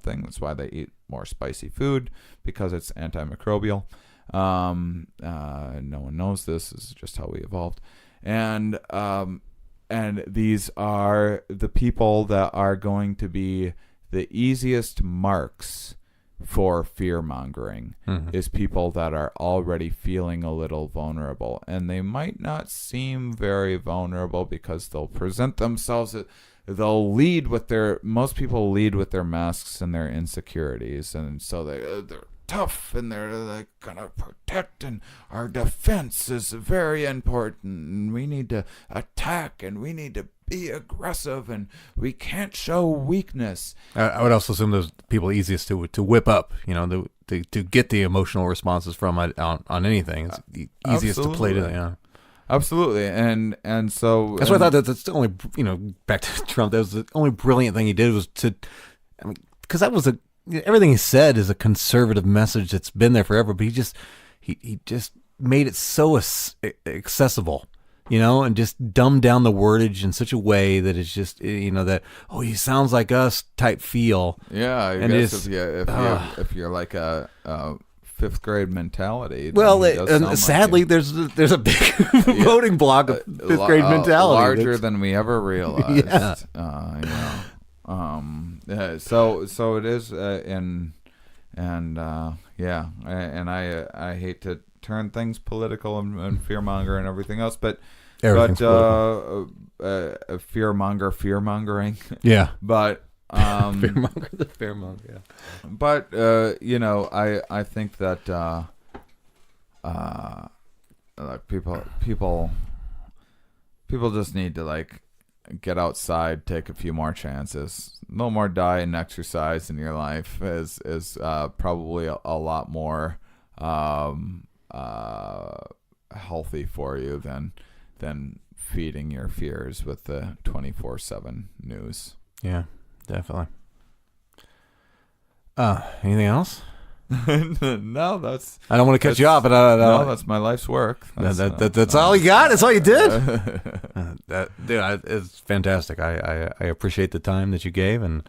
thing. That's why they eat more spicy food, because it's antimicrobial. No one knows this. This is just how we evolved. And these are the people that are going to be the easiest marks for fear-mongering, is people that are already feeling a little vulnerable. And they might not seem very vulnerable because they'll present themselves, most people lead with their masks and their insecurities. And so they're tough, and they're like gonna protect, and our defense is very important, and we need to attack, and we need to be aggressive, and we can't show weakness. I would also assume those people easiest to whip up, to get the emotional responses from on anything. It's the easiest to play to, yeah. Absolutely, and so that's why I thought that's the only, back to Trump, that was the only brilliant thing he did was because that was everything he said is a conservative message that's been there forever, but he just made it so accessible, and just dumbed down the wordage in such a way that it's just, that, oh, he sounds like us type feel. Yeah, I guess if you're like a fifth grade mentality. Well, and sadly, there's a big voting block of fifth grade mentality, larger than we ever realized. Yeah. So it is, and I hate to turn things political and fearmonger and everything else, but fearmongering. Yeah. But fearmonger, yeah. But I think that people just need to get outside, take a few more chances. No more diet and exercise in your life is probably a lot more healthy for you than feeding your fears with the 24/7 news. Yeah, definitely. Anything else? No, I don't want to cut you off, but no, that's my life's work. That's all you got. That's all you did. Dude, it's fantastic. I appreciate the time that you gave, and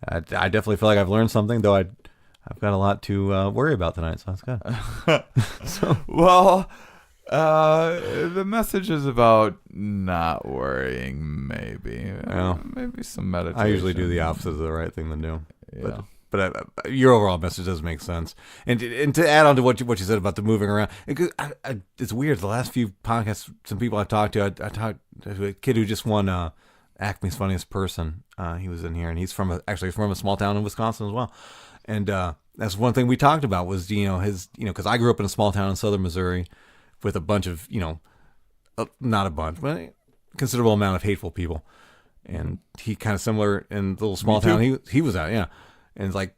I definitely feel like I've learned something. Though I've got a lot to worry about tonight, so that's good. Well, The message is about not worrying, maybe. Well, Maybe some meditation. I usually do the opposite of the right thing to do. Yeah. But your overall message does make sense. And to add on to what you said about the moving around, it's weird. The last few podcasts, some people I've talked to, I talked to a kid who just won Acme's Funniest Person. He was in here, and he's from a small town in Wisconsin as well. And that's one thing we talked about was, because I grew up in a small town in southern Missouri with a bunch of, not a bunch, but a considerable amount of hateful people. And he kind of similar in the little small town he was at, yeah. And it's like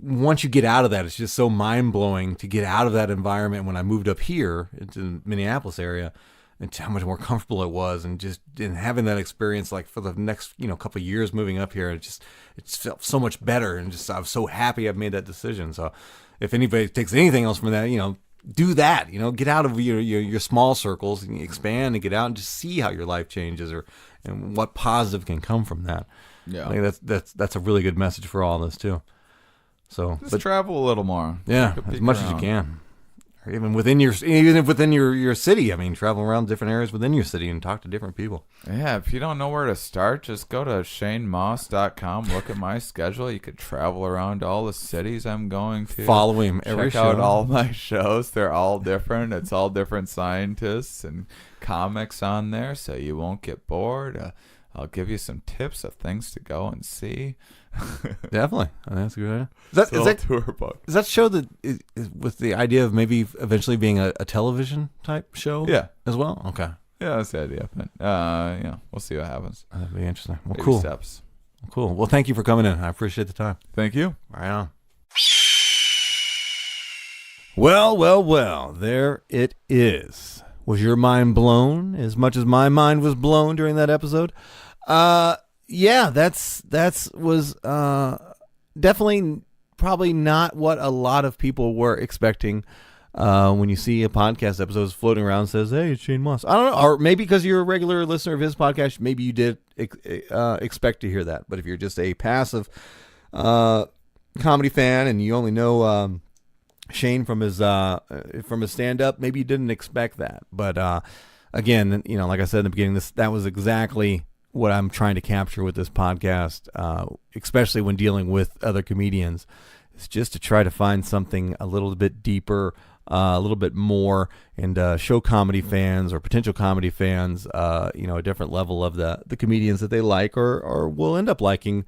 once you get out of that, it's just so mind blowing to get out of that environment. When I moved up here into the Minneapolis area, and how much more comfortable it was, and having that experience, like for the next couple of years moving up here, it felt so much better, and I was so happy I've made that decision. So if anybody takes anything else from that, do that. Get out of your small circles and expand and get out and just see how your life changes, and what positive can come from that. Yeah, I think that's a really good message for all of us too. So just travel a little more. Yeah, as much as you can, or even within your city. I mean, travel around different areas within your city and talk to different people. Yeah, if you don't know where to start, just go to ShaneMauss.com. Look at my schedule. You could travel around all the cities I'm going to. Follow him every show. Check out all my shows. They're all different. It's all different scientists and comics on there, so you won't get bored. I'll give you some tips of things to go and see. Definitely. I think that's a good idea. Tour book. Does that show that is with the idea of maybe eventually being a television type show? Yeah. As well? Okay. Yeah, that's the idea. But, we'll see what happens. That'd be interesting. Well, Baby cool. Steps. Cool. Well, thank you for coming in. I appreciate the time. Thank you. Right on. Well. There it is. Was your mind blown as much as my mind was blown during that episode? Yeah, that was definitely probably not what a lot of people were expecting. When you see a podcast episode floating around and says, "Hey, it's Shane Mauss." I don't know, or maybe because you're a regular listener of his podcast, maybe you did expect to hear that. But if you're just a passive comedy fan and you only know Shane from his stand-up, maybe you didn't expect that. But again, like I said in the beginning, that was exactly what I'm trying to capture with this podcast, especially when dealing with other comedians. It's just to try to find something a little bit deeper, a little bit more, and show comedy fans or potential comedy fans, a different level of the comedians that they like or will end up liking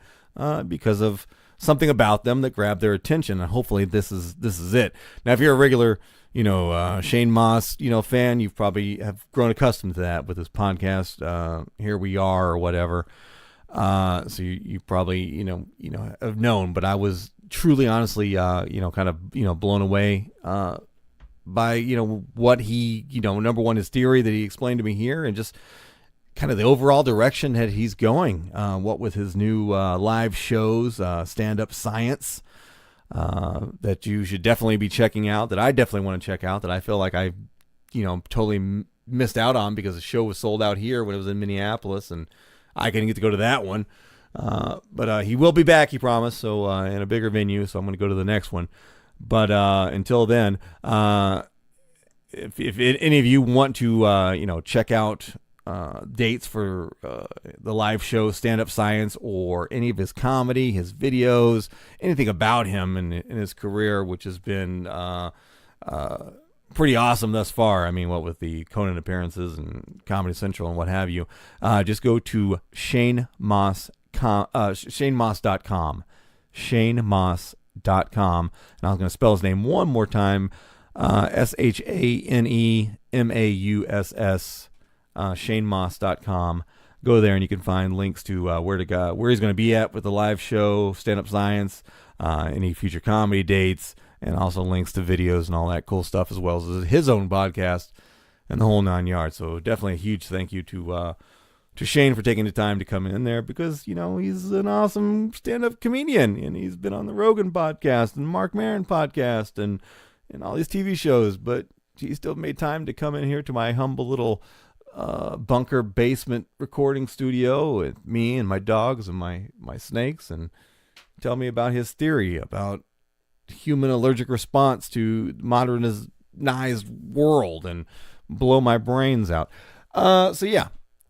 because of something about them that grabbed their attention. And hopefully this is it. Now, if you're a regular Shane Mauss, fan, you probably have grown accustomed to that with this podcast. Here we are, or whatever. So you probably, have known, but I was truly, honestly, kind of, blown away, by, what he, number one, his theory that he explained to me here, and just kind of the overall direction that he's going, what with his new, live shows, stand-up science, that you should definitely be checking out, that I definitely want to check out, that I feel like I, totally missed out on because the show was sold out here when it was in Minneapolis, and I couldn't get to go to that one. But he will be back, he promised, so in a bigger venue, so I'm going to go to the next one. But until then, if any of you want to, check out dates for the live show, Stand Up Science, or any of his comedy, his videos, anything about him and his career, which has been pretty awesome thus far. I mean, what with the Conan appearances and Comedy Central and what have you, just go to ShaneMauss.com, ShaneMauss.com, and I was going to spell his name one more time, ShaneMauss, ShaneMauss.com. Go there and you can find links to where to go, where he's going to be at with the live show, Stand Up Science, any future comedy dates, and also links to videos and all that cool stuff, as well as his own podcast and the whole 9 yards. So definitely a huge thank you to Shane for taking the time to come in there, because he's an awesome stand-up comedian, and he's been on the Rogan podcast and Mark Maron podcast and all these TV shows, but he still made time to come in here to my humble little bunker basement recording studio with me and my dogs and my snakes, and tell me about his theory about human allergic response to weaponized world and blow my brains out. So yeah,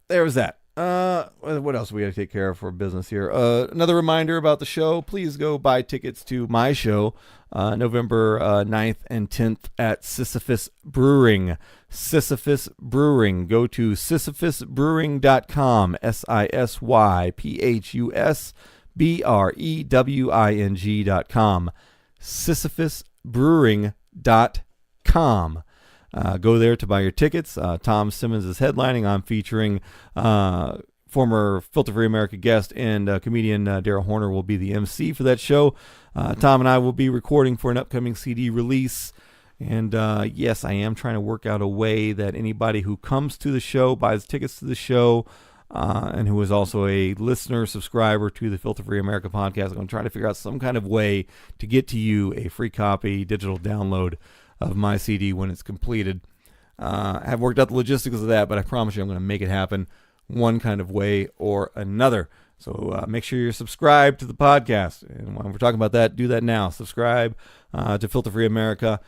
there was that. What else we got to take care of for business here? Another reminder about the show. Please go buy tickets to my show, November 9th and 10th at Sisyphus Brewing. Sisyphus Brewing. Go to sisyphusbrewing.com. sisyphusbrewing.com. sisyphusbrewing.com. Go there to buy your tickets. Tom Simmons is headlining. I'm featuring former Filter Free America guest and comedian Daryl Horner will be the MC for that show. Tom and I will be recording for an upcoming CD release. And yes, I am trying to work out a way that anybody who comes to the show, buys tickets to the show, and who is also a listener, subscriber to the Filter Free America podcast, I'm going to try to figure out some kind of way to get to you a free copy, digital download of my CD when it's completed. I have worked out the logistics of that, but I promise you I'm going to make it happen one kind of way or another. So make sure you're subscribed to the podcast. And when we're talking about that, do that now. Subscribe to Filter Free America.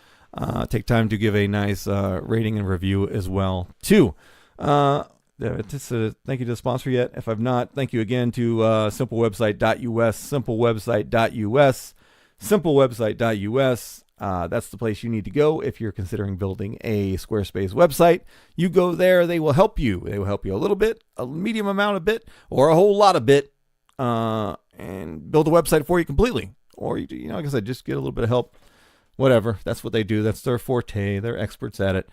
Take time to give a nice rating and review as well, too. Thank you to the sponsor yet. If I've not, thank you again to simplewebsite.us, simplewebsite.us, simplewebsite.us. That's the place you need to go if you're considering building a Squarespace website. You go there, they will help you. They will help you a little bit, a medium amount of bit, or a whole lot of bit, and build a website for you completely. Or, like I said, just get a little bit of help. Whatever. That's what they do. That's their forte. They're experts at it.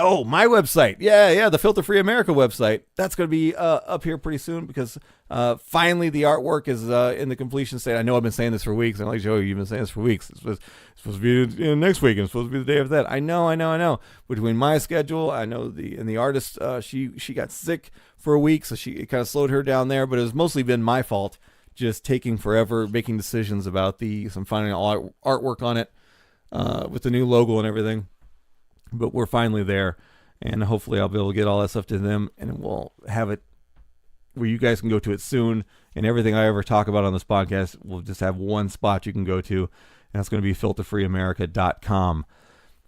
Oh, my website. Yeah, the Filter Free America website. That's going to be up here pretty soon because finally the artwork is in the completion state. I know I've been saying this for weeks. I'm like, Joe, you've been saying this for weeks. It's supposed to be next week and it's supposed to be the day after that. I know. Between my schedule, I know the artist, she got sick for a week, so it kind of slowed her down there, but it was mostly been my fault. Just taking forever, making decisions about some final artwork on it with the new logo and everything. But we're finally there, and hopefully I'll be able to get all that stuff to them, and we'll have it where you guys can go to it soon. And everything I ever talk about on this podcast, we'll just have one spot you can go to, and that's going to be filterfreeamerica.com.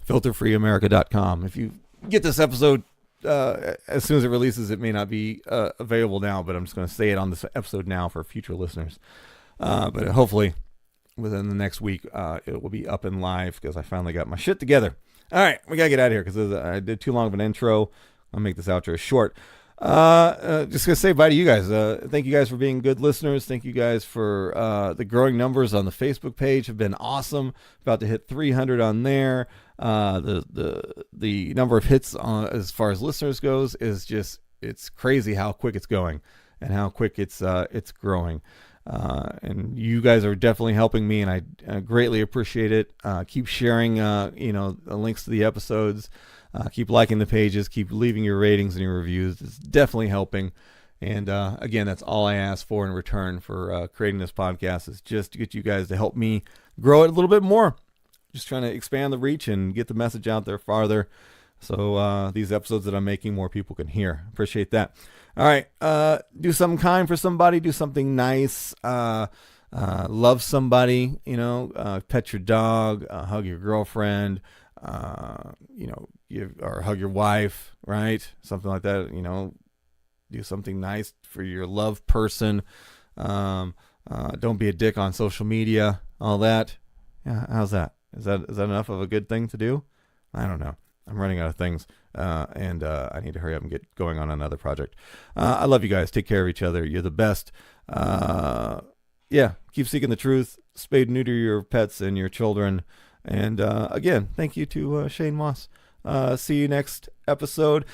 Filterfreeamerica.com. If you get this episode as soon as it releases, it may not be available now, but I'm just going to say it on this episode now for future listeners. But hopefully within the next week, it will be up and live because I finally got my shit together. All right, we got to get out of here because I did too long of an intro. I'll make this outro short. Just going to say bye to you guys. Thank you guys for being good listeners. Thank you guys for the growing numbers on the Facebook page have been awesome. About to hit 300 on there. The number of hits on as far as listeners goes is just, it's crazy how quick it's going and how quick it's growing. And you guys are definitely helping me, and I greatly appreciate it. Keep sharing, the links to the episodes. Keep liking the pages. Keep leaving your ratings and your reviews. It's definitely helping. And again, that's all I ask for in return for creating this podcast is just to get you guys to help me grow it a little bit more. Just trying to expand the reach and get the message out there farther. So these episodes that I'm making, more people can hear. Appreciate that. All right. Do something kind for somebody. Do something nice. Love somebody. Pet your dog. Hug your girlfriend. Or hug your wife. Right? Something like that. Do something nice for your loved person. Don't be a dick on social media. All that. Yeah. How's that? Is that enough of a good thing to do? I don't know. I'm running out of things, and I need to hurry up and get going on another project. I love you guys. Take care of each other. You're the best. Keep seeking the truth. Spade and neuter your pets and your children. And again, thank you to Shane Mauss. See you next episode.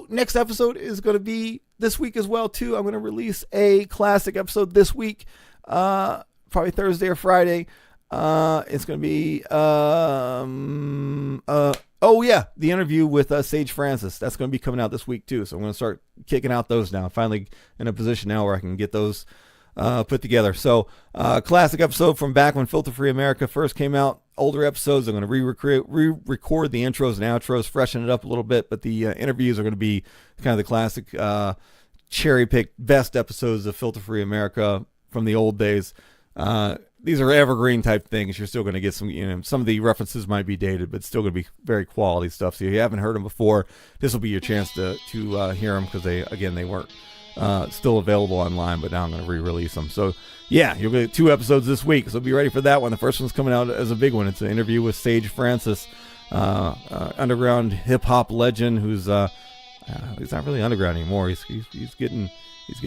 Next episode is going to be this week as well, too. I'm going to release a classic episode this week, probably Thursday or Friday. It's going to be, the interview with Sage Francis. That's going to be coming out this week too. So I'm going to start kicking out those now. I'm finally in a position now where I can get those put together. So classic episode from back when Filter Free America first came out. Older episodes. I'm going to re-record the intros and outros, freshen it up a little bit. But the interviews are going to be kind of the classic cherry-picked best episodes of Filter Free America from the old days. these are evergreen type things. You're still going to get some of the references might be dated, but still going to be very quality stuff. So if you haven't heard them before, this will be your chance to hear them, because they weren't still available online, but now I'm going to re-release them. So yeah, you'll get 2 episodes this week, so be ready for that one. The first one's coming out as a big one. It's an interview with Sage Francis, underground hip hop legend who's he's not really underground anymore. He's getting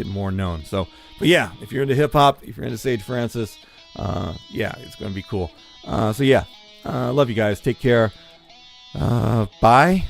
more known. So, but yeah, if you're into hip hop, if you're into Sage Francis, yeah, it's going to be cool. So yeah, love you guys. Take care. Bye.